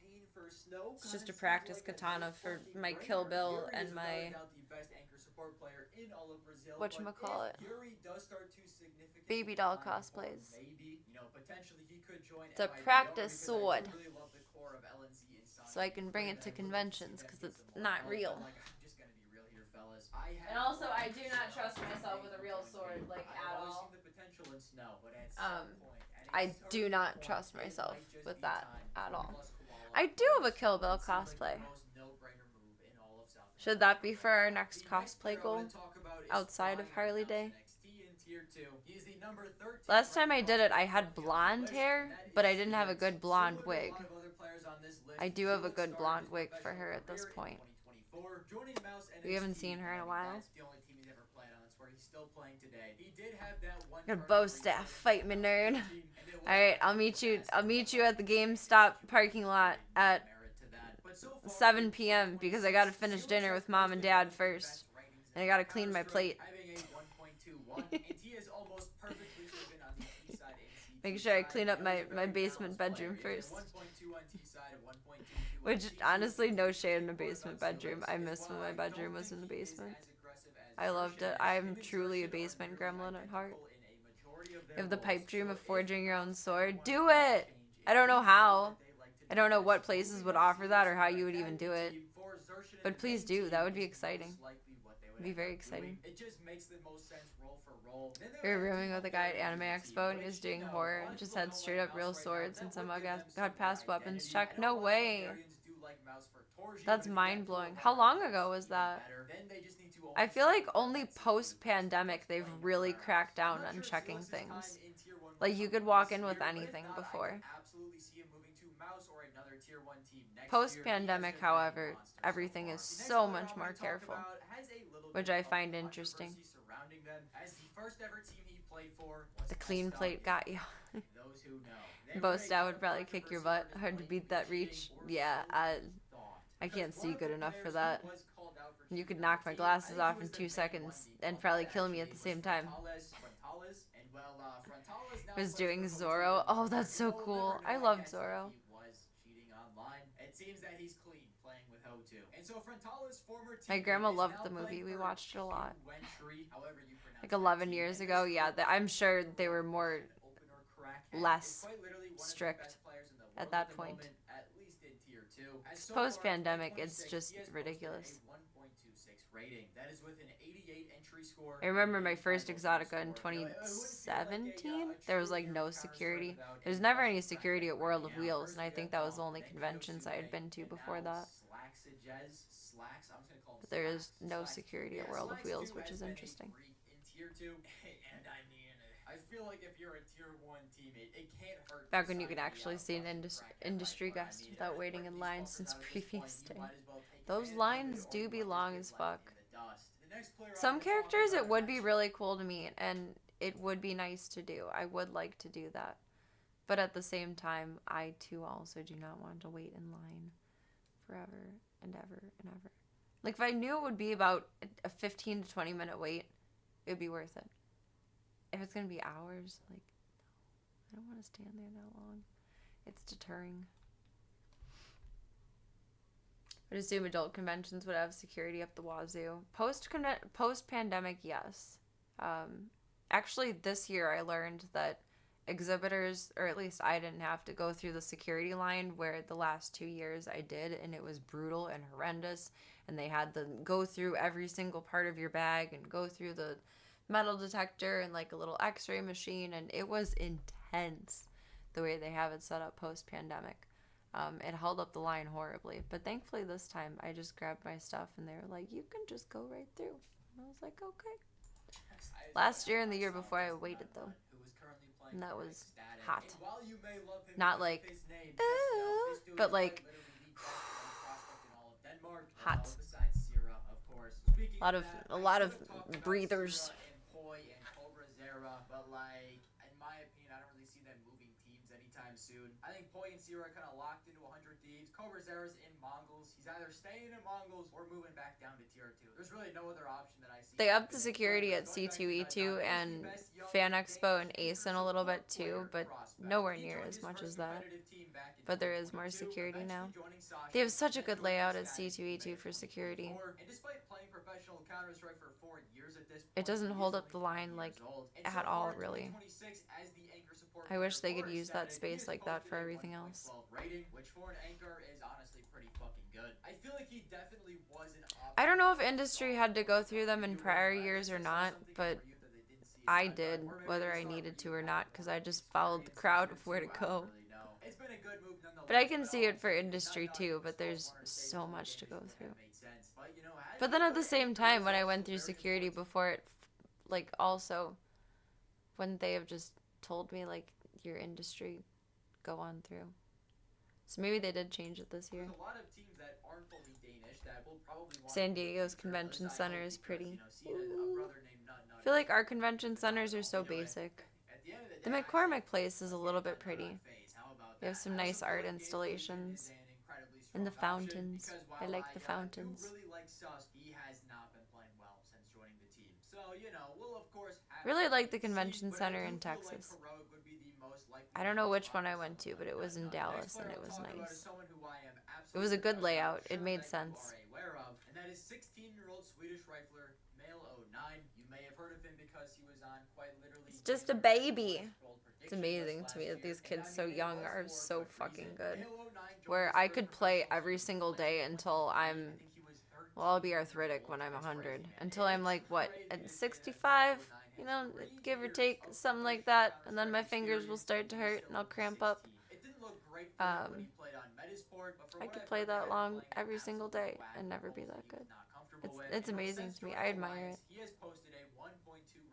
Pain for Snow. It's just kinda a practice seems like katana no for fucking my brainer. Kill Bill Yuri and is my without a doubt the best anchor support player in all of Brazil. whatchamacallit. But if Yuri does start to significantly Baby doll decline, or cosplays. maybe, you know, potentially he could join It's a MIBR, practice because sword. I do really love the core of LNZ inside. So I can bring it to conventions, because it's not real. Like, I'm just gonna be real here, fellas. I have And also, I do one not trust shot myself with a real 1.8. sword, like, I've at always all. seen the potential in Snow, but at some point, at a I certain do not point, trust it myself might just with be that time at to all. plus Koala I do have a Kill Bill It seems like the cosplay. most no-brainer move in all of South Should America that be right for our now. next The cosplay player I goal? wanna talk about is Outside of Flying Harley House Day? NXT in tier 2. He is the number 13 Last time I ranked did it, I prospect had on the blonde list, hair, and that but I is didn't have a Felix. good blonde Similar to a wig. lot of other players on this list, I do have a Felix good started blonde his wig for professional her at this career in point. 2024, joining Mouse We haven't NXT, seen her in a and while. That's the only team he's ever played on. That's where he's still playing today. He did have that one Your tournament bow where he staff, played fight me, with the nerd. team, and it was Alright, I'll meet you at the GameStop parking lot at merit to that. But so far, 7 p.m. because I gotta finish dinner with Mom and Dad first. And I gotta clean my plate. Having a 1.28 and he is almost perfectly even on the T side and CT Make sure I side. clean up You know, he's a my very basement balanced bedroom player. He's first. a 1.2 on T side, a 1.22 on Which, CT. honestly, no He shade in can a take basement work on bedroom. Celtics, I and miss when while my I bedroom don't was think in the he is basement. as aggressive as I loved it. Xerxes is, I'm him and truly a Xerxes are basement nearly gremlin at heart. identical in a majority of You their have the pipe roles. dream So of if forging your own Mouse ever sword. wants Do to make a it! change, I don't if know they know how. that they like to I do don't know this, what what we places would would love to offer see that is or how for you would even Academy do it. team, for Xerxes and But the please main do. team That would be is exciting. most likely what they would It'd be end very up doing. exciting. It just makes the most sense role for role. Then they We would were have to rooming team with up a guy their at Anime original team, Expo and he which, was you doing know, horror a lot and of just people had don't straight like up real Mouse right now. swords and That some would give them some had more past weapons. identity. Check. I know No a lot of way. Hungarians do like Mouse for Torji, That's but if you get mind to a blowing. How hard long Mouse, ago was even that? better. Then they just need to I only feel like sacrifice only that CPU post because he's pandemic just they've playing really nowhere else. cracked I'm down not on sure if checking Silas's time things. in tier 1 Like was you could something walk this in with year, but if anything not, I before. can absolutely see him moving to Mouse or another tier 1 team next Post year. pandemic, however, everything is so much more careful, which I find interesting. Surrounding them, as the first ever team he played for was The clean plate got you. those who know. Boast out would probably kick your butt. Hard to beat that reach. Yeah, I can't see good enough for that. You could knock my glasses off in 2 seconds and probably kill me at the same time. Was doing Zorro. Oh, that's so cool. I love Zorro. It seems that he's clean playing with Ho2. And so Frontala's former My teammate grandma is loved now the movie. playing We for watched it a lot. Wentry, however you pronounce Like that 11 team. years And ago. this Yeah, robot I'm is sure a they were robot more and opener crackhead. less It's quite literally one of the strict best players in the world at that the point. moment, at least in tier 2. As so Post far, pandemic, in it's 2026, just he has posted ridiculous. a 1.26 rating. That is with an 88 entry score. I remember my 85 first ultimate Exotica in score. You know, it wouldn't feel like 2017. a There was true like no Counter-Strike security. without There's a never any Russian security at crackhead World of rating. Wheels, and I First we think had that was the Bomb, only then we had conventions I had Yosuke, been to and before now that. Slacks. I'm just gonna call him But there is Slacks. no Slacks. security at Yeah, World of Slacks Wheels, 2 which has is been a interesting. freak in tier 2. And I mean, I feel like if you're a tier 1 teammate, it can't hurt. Back when you could actually see an industry guest without waiting in line since previous day. Those lines do be long as fuck. Some characters it would be really cool to meet, and it would be nice to do. I would like to do that. But at the same time, I too also do not want to wait in line forever and ever and ever. Like, if I knew it would be about a 15 to 20 minute wait, it would be worth it. If it's going to be hours, like, no, I don't want to stand there that long. It's deterring. I'd assume adult conventions would have security up the wazoo. Post-pandemic, yes. Actually, this year I learned that exhibitors, or at least I didn't have to go through the security line where the last 2 years I did, and it was brutal and horrendous, and they had to go through every single part of your bag and go through the metal detector and like a little x-ray machine, and it was intense the way they have it set up post-pandemic. It held up the line horribly, but thankfully this time I just grabbed my stuff and they were like, you can just go right through. And I was like, okay. Last year and the year before I waited though, and that was hot. Not like, ooh, but like, hot. A lot of breathers. But like, in my opinion, I don't really see them moving teams anytime soon. I think Poi and Sierra are kind of locked into 100 Thieves. Cobra Zera's in Mongols. He's either staying in Mongols or moving back down to tier 2. There's really no other option that I see. They upped the security at C2E2 and Fan Expo and ASIN a little bit too, but nowhere near as much as that. But there is more security now. They have such a good layout at C2E2 for security. It doesn't hold up the line like at all, really. I wish they could use that space like that for everything else. I don't know if industry had to go through them in prior years or not, but I did, whether I needed to or not, because I just followed the crowd of where to go. But I can see it for industry too, but there's so much to go through. But then at the same time, when I went through security before it, like, also, wouldn't they have just told me, like, your industry, go on through? So maybe they did change it this year. San Diego's convention center is pretty. Ooh. I feel like our convention centers are so basic. The McCormick place is a little bit pretty. They have some nice art installations. And the fountains. I like the fountains. So, you know, we'll of course have Really to like the wait and see, convention but center I do in feel like Texas. Heroic would be the most likely I don't know landing which spot one I for went to, someone but like it was in Nut Nut. Dallas Next player and it I'll was talk about is nice. someone who I am It was a absolutely good obsessed with, layout. I'm It sure made that sense. you are aware of, and that is 16-year-old Swedish rifler male 09. You may have heard of him because he was on quite literally It's just a baby. It's amazing to me that these kids so young are so fucking good. Where I could play every single day until I'm, well, I'll be arthritic when I'm 100. Until I'm like, what, at 65? You know, give or take, something like that. And then my fingers will start to hurt and I'll cramp up. I could play that long every single day and never be that good. It's amazing to me. I admire it. He has posted a 1.2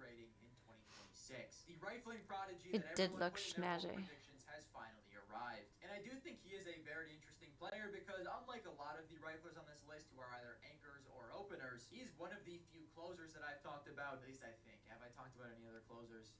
rating in 2026. The rifling prodigy It that did everyone look put in their bold snazzy. predictions has finally arrived. And I do think he is a very interesting player because unlike a lot of the riflers on this list who are either anchors or openers, he's one of the few closers that I've talked about, at least I think. Have I talked about any other closers?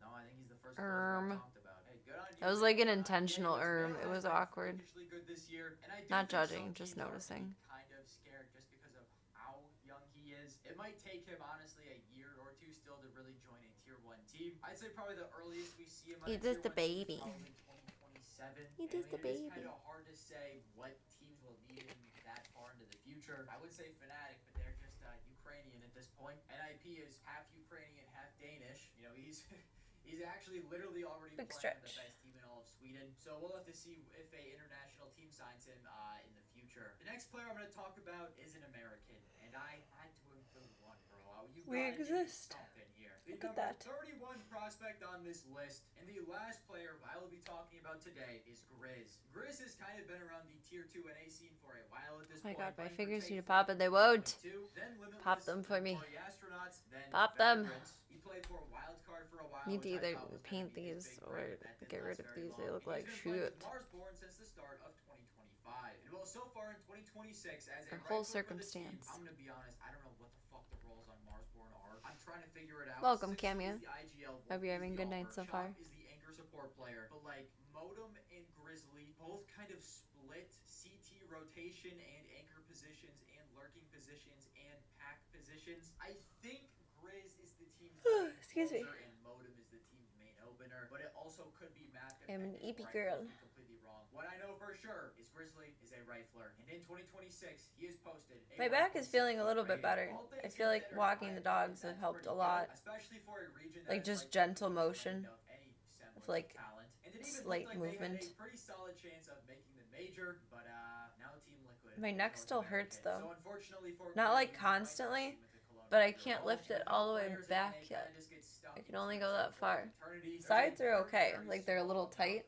No, I think he's the first closer I've talked about. Hey, good on you. That was like an intentional It was awkward. Good this year. And I do Not think judging, some just teams are noticing. kind of scared just because of how young he is. It might take him, honestly, a year or two still to really join a Tier 1 team. I'd say probably the earliest we see him on a Tier 1 team is probably 2027. He does the baby. It's kind of hard to say what teams will need him that far into the future. I would say Fnatic, but they're just Ukrainian at this point. NIP is half Ukrainian, half Danish. You know, he's actually literally already Big playing on stretch. the best team in all of Sweden. So we'll have to see if a international team signs him in the future. The next player I'm going to talk about is an American, and I had to include one, bro. We exist. Here. Look at that. 31 prospect on this list, and the last player I will be talking about today is Grizz. Grizz has kind of been around the Tier 2 NA scene for a while at this Oh my point. god, my fingers need to pop and they won't. Pop them for me. Pop them. He played for Wildcard for a while. Need to either paint these or get rid of these. They look like shit. Marsborn since the start of 2025. And well, so far in 2026, as a whole rifler for the circumstance. team, I'm gonna be honest, I don't know what the fuck the roles on Marsborn are. I'm trying to figure it out. Welcome, Six Cameo. is the IGL, Hope you're having a good night so far. Chop is the anchor support player, but like Modem and Grizzly both kind of split CT rotation and anchor positions and lurking positions and pack positions. I think Grizz is the team's main Excuse me. closer and Modem is the team's main opener, but it also could be mapped. I'm an EP I girl. could be completely wrong. What I know for sure is Grizzly is a rifler, and in 2026 he has posted. My back is feeling a little bit better. I feel like walking the dogs have helped a lot. Especially for a region Like just gentle motion of like slight movement. A pretty solid chance of making the major, but now Team Liquid. My neck still hurts though. So unfortunately for Not like constantly, but I can't lift it all the way back yet. I can only go that far. Sides are okay, like they're a little tight.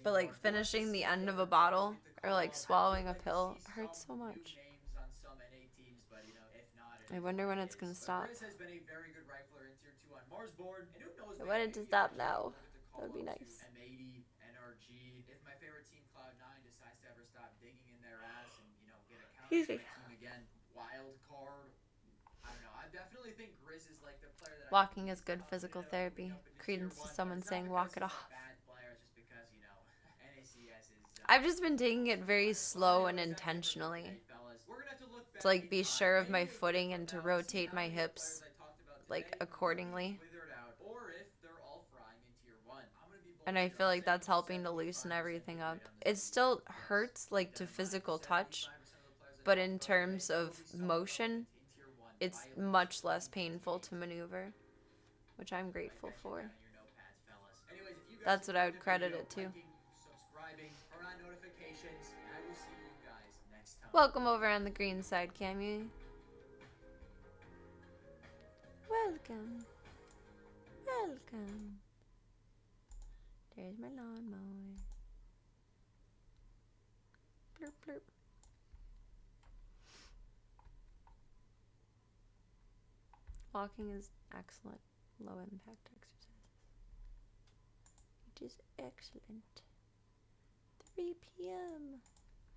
But like finishing the end of a bottle or like swallowing a pill hurts so much. I wonder when it's gonna stop. I want it to stop now. That would be nice. M80, NRG. If my favorite team Cloud9 decides to ever stop digging in their ass and get a counter team again, wild card. I don't know. I definitely think Grizz is like the player that Walking is good physical therapy. Credence to someone saying walk it off. I've just been taking it very slow and intentionally. To like be sure of my footing and to rotate my hips like accordingly. And I feel like that's helping to loosen everything up. It still hurts like to physical touch, but in terms of motion, it's much less painful to maneuver, which I'm grateful for. That's what I would credit it to. Welcome over on the green side, Cammy. Welcome. Welcome. There's my lawnmower. Blurp, blurp. Walking is excellent. Low impact exercises. It is excellent. 3 p.m.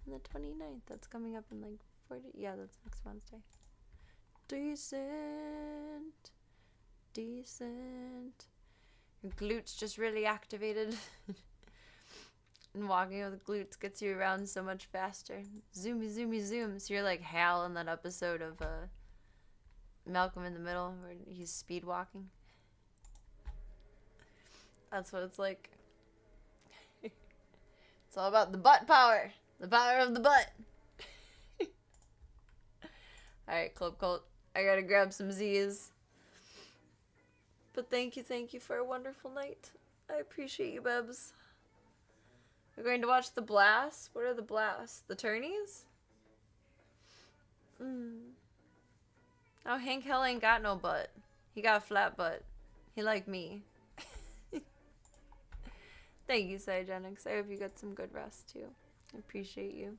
on the 29th. That's coming up in like 40. Yeah, that's next Wednesday. Decent. Your glutes just really activated. And walking with glutes gets you around so much faster. Zoomy, zoomy, zoom. So you're like Hal in that episode of Malcolm in the Middle where he's speed walking. That's what it's like. It's all about the butt power. The power of the butt. Alright, Club Cult. I gotta grab some Z's. But thank you for a wonderful night. I appreciate you, Bebs. We're going to watch the blasts. What are the blasts? The tourneys? Oh, Hank Hill ain't got no butt. He got a flat butt. He like me. Thank you, Cygenix. I hope you got some good rest, too. I appreciate you.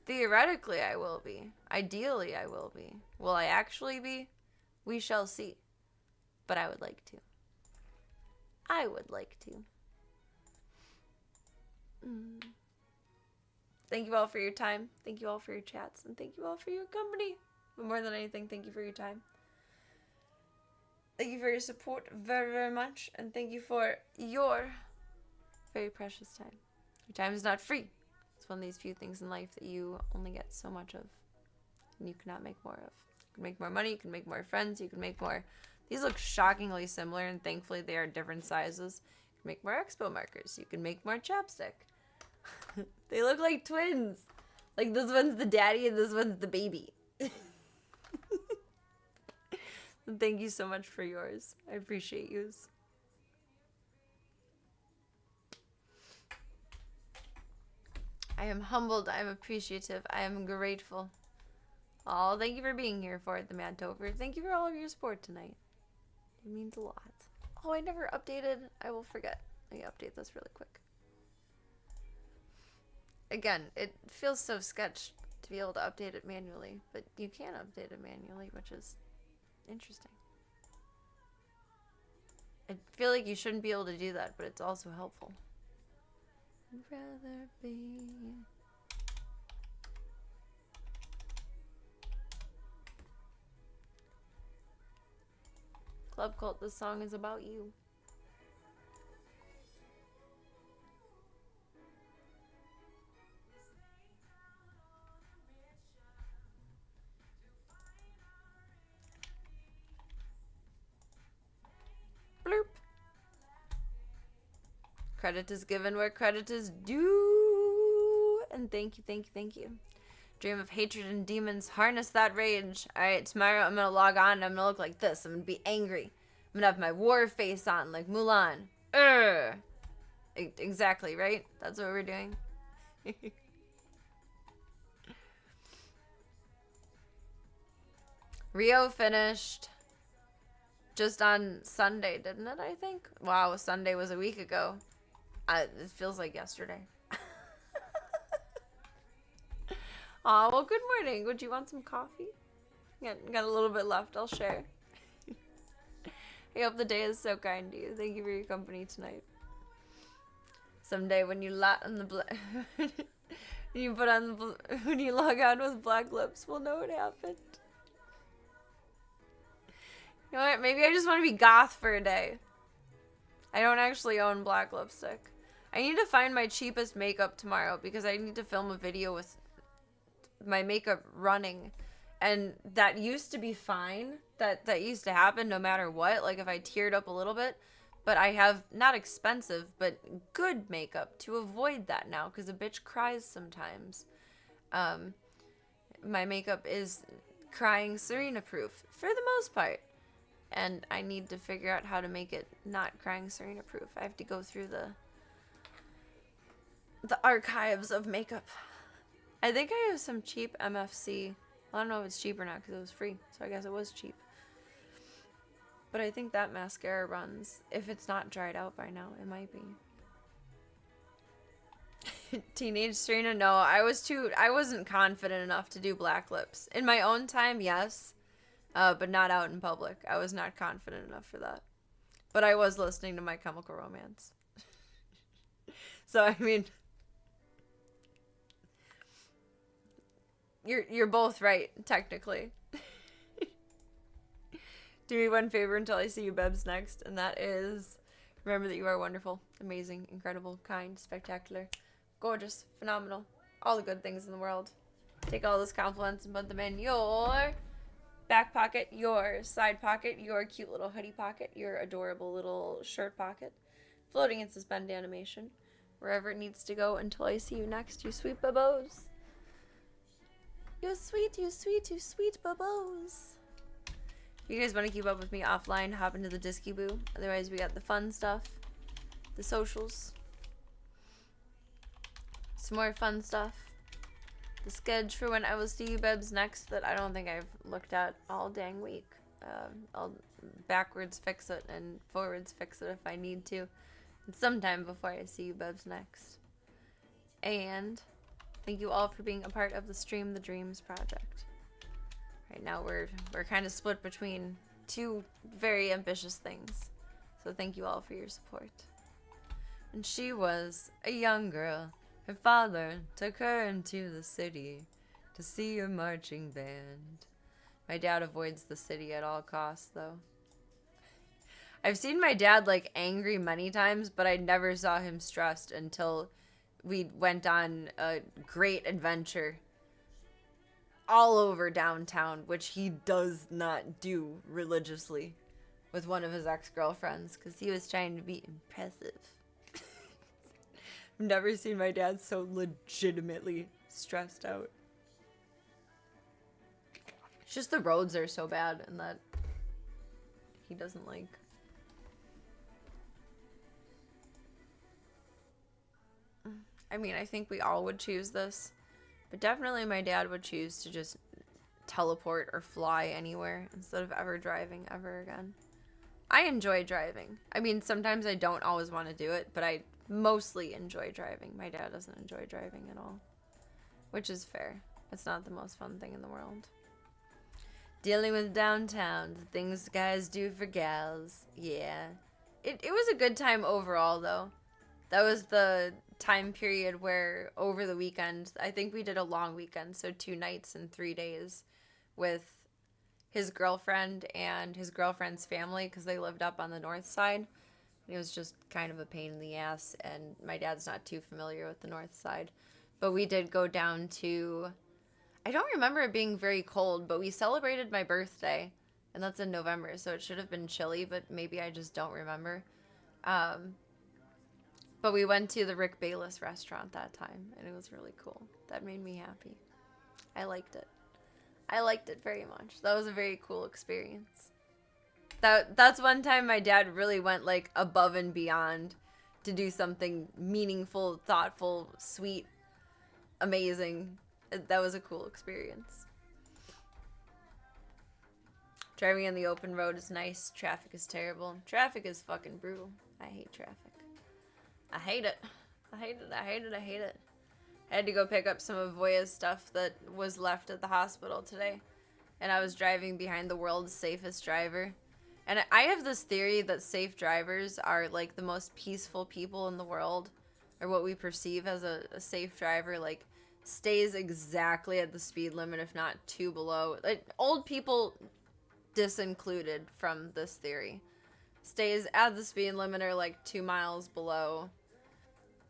Theoretically, I will be. Ideally, I will be. Will I actually be? We shall see. But I would like to. I would like to. Thank you all for your time. Thank you all for your chats. And thank you all for your company. But more than anything, thank you for your time. Thank you for your support very, very much. And thank you for your very precious time. Your time is not free. It's one of these few things in life that you only get so much of. And you cannot make more of. You can make more money. You can make more friends. You can make more... These look shockingly similar, and thankfully they are different sizes. You can make more expo markers. You can make more chapstick. They look like twins. Like this one's the daddy and this one's the baby. Thank you so much for yours. I appreciate yous. I am humbled. I am appreciative. I am grateful. Oh, thank you for being here for it, the Mad Toker. Thank you for all of your support tonight. It means a lot. Oh, I never updated. I will forget. Let me update this really quick. Again, it feels so sketch to be able to update it manually, but you can update it manually, which is interesting. I feel like you shouldn't be able to do that, but it's also helpful. I'd rather be... Club Cult, this song is about you. Bloop. Credit is given where credit is due. And thank you. Dream of hatred and demons. Harness that rage. Alright, tomorrow I'm gonna log on and I'm gonna look like this. I'm gonna be angry. I'm gonna have my war face on like Mulan. Exactly, right? That's what we're doing. Rio finished just on Sunday, didn't it, I think? Wow, Sunday was a week ago. It feels like yesterday. Aw, well, good morning. Would you want some coffee? Got a little bit left. I'll share. I hope the day is so kind to you. Thank you for your company tonight. Someday when you when you log on with black lips, we'll know what happened. You know what? Maybe I just want to be goth for a day. I don't actually own black lipstick. I need to find my cheapest makeup tomorrow because I need to film a video with my makeup running, and that used to be fine. That used to happen no matter what, like if I teared up a little bit, but I have not expensive but good makeup to avoid that now because a bitch cries sometimes. My makeup is crying Serena proof for the most part, and I need to figure out how to make it not crying Serena proof. I have to go through the archives of makeup. I think I have some cheap MFC. I don't know if it's cheap or not because it was free, so I guess it was cheap. But I think that mascara runs. If it's not dried out by now, it might be. Teenage Serena, no. I wasn't confident enough to do black lips. In my own time, yes. But not out in public. I was not confident enough for that. But I was listening to My Chemical Romance. So, I mean... You're both right, technically. Do me one favor until I see you, Bebs, next, and that is Remember that you are wonderful, amazing, incredible, kind, spectacular, gorgeous, phenomenal, all the good things in the world. Take all those compliments and put them in your back pocket, your side pocket, your cute little hoodie pocket, your adorable little shirt pocket, floating in suspended animation, wherever it needs to go until I see you next, you sweet babos. You sweet, you sweet, you sweet babos. If you guys want to keep up with me offline, hop into the Disky Boo. Otherwise, we got the fun stuff, the socials, some more fun stuff, the schedule for when I will see you bebs next that I don't think I've looked at all dang week. I'll backwards fix it and forwards fix it if I need to. And sometime before I see you bebs next. And thank you all for being a part of the Stream the Dreams project. Right now we're kind of split between two very ambitious things. So thank you all for your support. And she was a young girl. Her father took her into the city to see a marching band. My dad avoids the city at all costs, though. I've seen my dad, like, angry many times, but I never saw him stressed until we went on a great adventure all over downtown, which he does not do religiously with one of his ex-girlfriends, because he was trying to be impressive. I've never seen my dad so legitimately stressed out. It's just the roads are so bad and that he doesn't like. I mean, I think we all would choose this, but definitely my dad would choose to just teleport or fly anywhere instead of ever driving ever again. I enjoy driving. I mean, sometimes I don't always want to do it, but I mostly enjoy driving. My dad doesn't enjoy driving at all, which is fair. It's not the most fun thing in the world. Dealing with downtown, the things guys do for gals. Yeah. It was a good time overall, though. That was the time period where over the weekend, I think we did a long weekend, so 2 nights and 3 days with his girlfriend and his girlfriend's family because they lived up on the north side. It was just kind of a pain in the ass, and my dad's not too familiar with the north side. But we did go down to, I don't remember it being very cold, but we celebrated my birthday, and that's in November, so it should have been chilly, but maybe I just don't remember. But we went to the Rick Bayless restaurant that time, and it was really cool. That made me happy. I liked it. I liked it very much. That was a very cool experience. That's one time my dad really went, like, above and beyond to do something meaningful, thoughtful, sweet, amazing. That was a cool experience. Driving on the open road is nice. Traffic is terrible. Traffic is fucking brutal. I hate traffic. I hate it. I hate it. I hate it. I hate it. I had to go pick up some of Voya's stuff that was left at the hospital today. And I was driving behind the world's safest driver. And I have this theory that safe drivers are, like, the most peaceful people in the world. Or what we perceive as a safe driver, like, stays exactly at the speed limit, if not 2 below. Like, old people disincluded from this theory. Stays at the speed limit or, like, 2 miles below.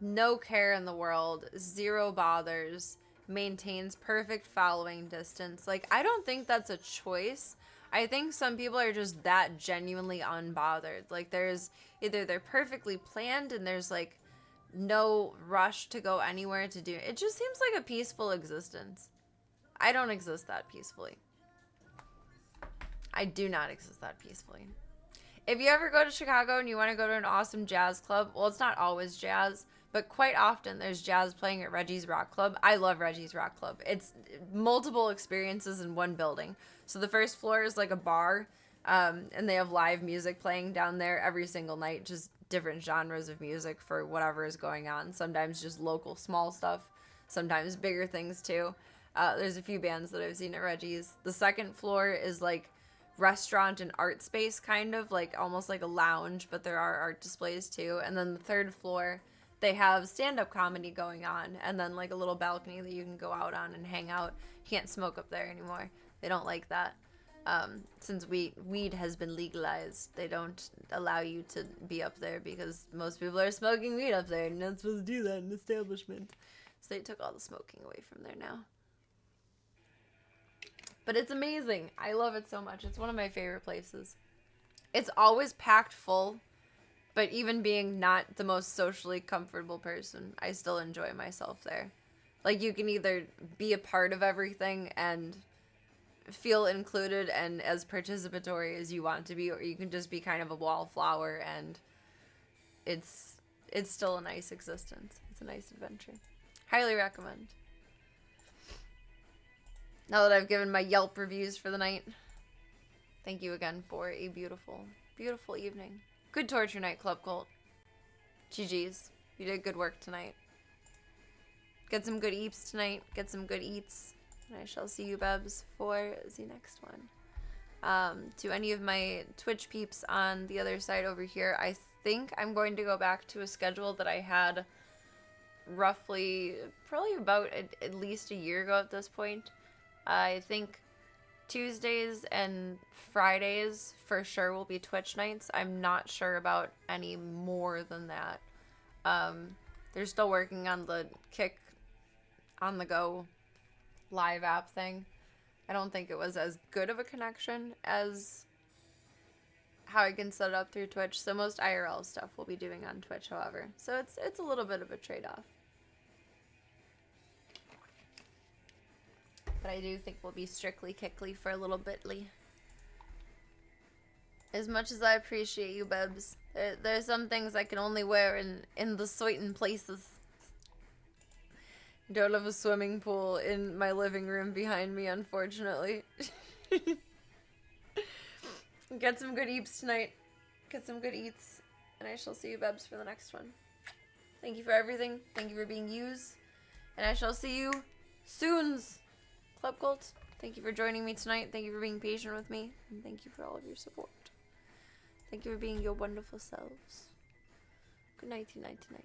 No care in the world. 0 bothers. Maintains perfect following distance. Like, I don't think that's a choice. I think some people are just that genuinely unbothered. Like, there's either they're perfectly planned and there's, like, no rush to go anywhere to do it. It just seems like a peaceful existence. I don't exist that peacefully. I do not exist that peacefully. If you ever go to Chicago and you want to go to an awesome jazz club, well, it's not always jazz, but quite often there's jazz playing at Reggie's Rock Club. I love Reggie's Rock Club. It's multiple experiences in one building. So the first floor is like a bar, and they have live music playing down there every single night, just different genres of music for whatever is going on. Sometimes just local small stuff, sometimes bigger things too. There's a few bands that I've seen at Reggie's. The second floor is like restaurant and art space, kind of like almost like a lounge, but there are art displays too. And then the third floor, they have stand-up comedy going on, and then like a little balcony that you can go out on and hang out. You can't smoke up there anymore. They don't like that. Since weed has been legalized, they don't allow you to be up there because most people are smoking weed up there, and you're not supposed to do that in an establishment. So they took all the smoking away from there now. But it's amazing. I love it so much. It's one of my favorite places. It's always packed full, but even being not the most socially comfortable person, I still enjoy myself there. Like, you can either be a part of everything and feel included and as participatory as you want to be, or you can just be kind of a wallflower, and it's still a nice existence. It's a nice adventure. Highly recommend. Now that I've given my Yelp reviews for the night, thank you again for a beautiful, beautiful evening. Good torture night, Club Cult. GG's. You did good work tonight. Get some good eats tonight. Get some good eats. And I shall see you, Bebs, for the next one. To any of my Twitch peeps on the other side over here, I think I'm going to go back to a schedule that I had roughly, probably about at least a year ago at this point. I think Tuesdays and Fridays for sure will be Twitch nights. I'm not sure about any more than that. They're still working on the Kick on the Go live app thing. I don't think it was as good of a connection as how I can set it up through Twitch. So most IRL stuff we'll be doing on Twitch, however. So it's a little bit of a trade-off. But I do think we'll be strictly Kickly for a little bitly. As much as I appreciate you, Bebs, there's some things I can only wear in the certain places. I don't have a swimming pool in my living room behind me, unfortunately. Get some good eats tonight. Get some good eats. And I shall see you, Bebs, for the next one. Thank you for everything. Thank you for being used. And I shall see you soons. Club Cult, thank you for joining me tonight. Thank you for being patient with me. And thank you for all of your support. Thank you for being your wonderful selves. Good nighty night tonight.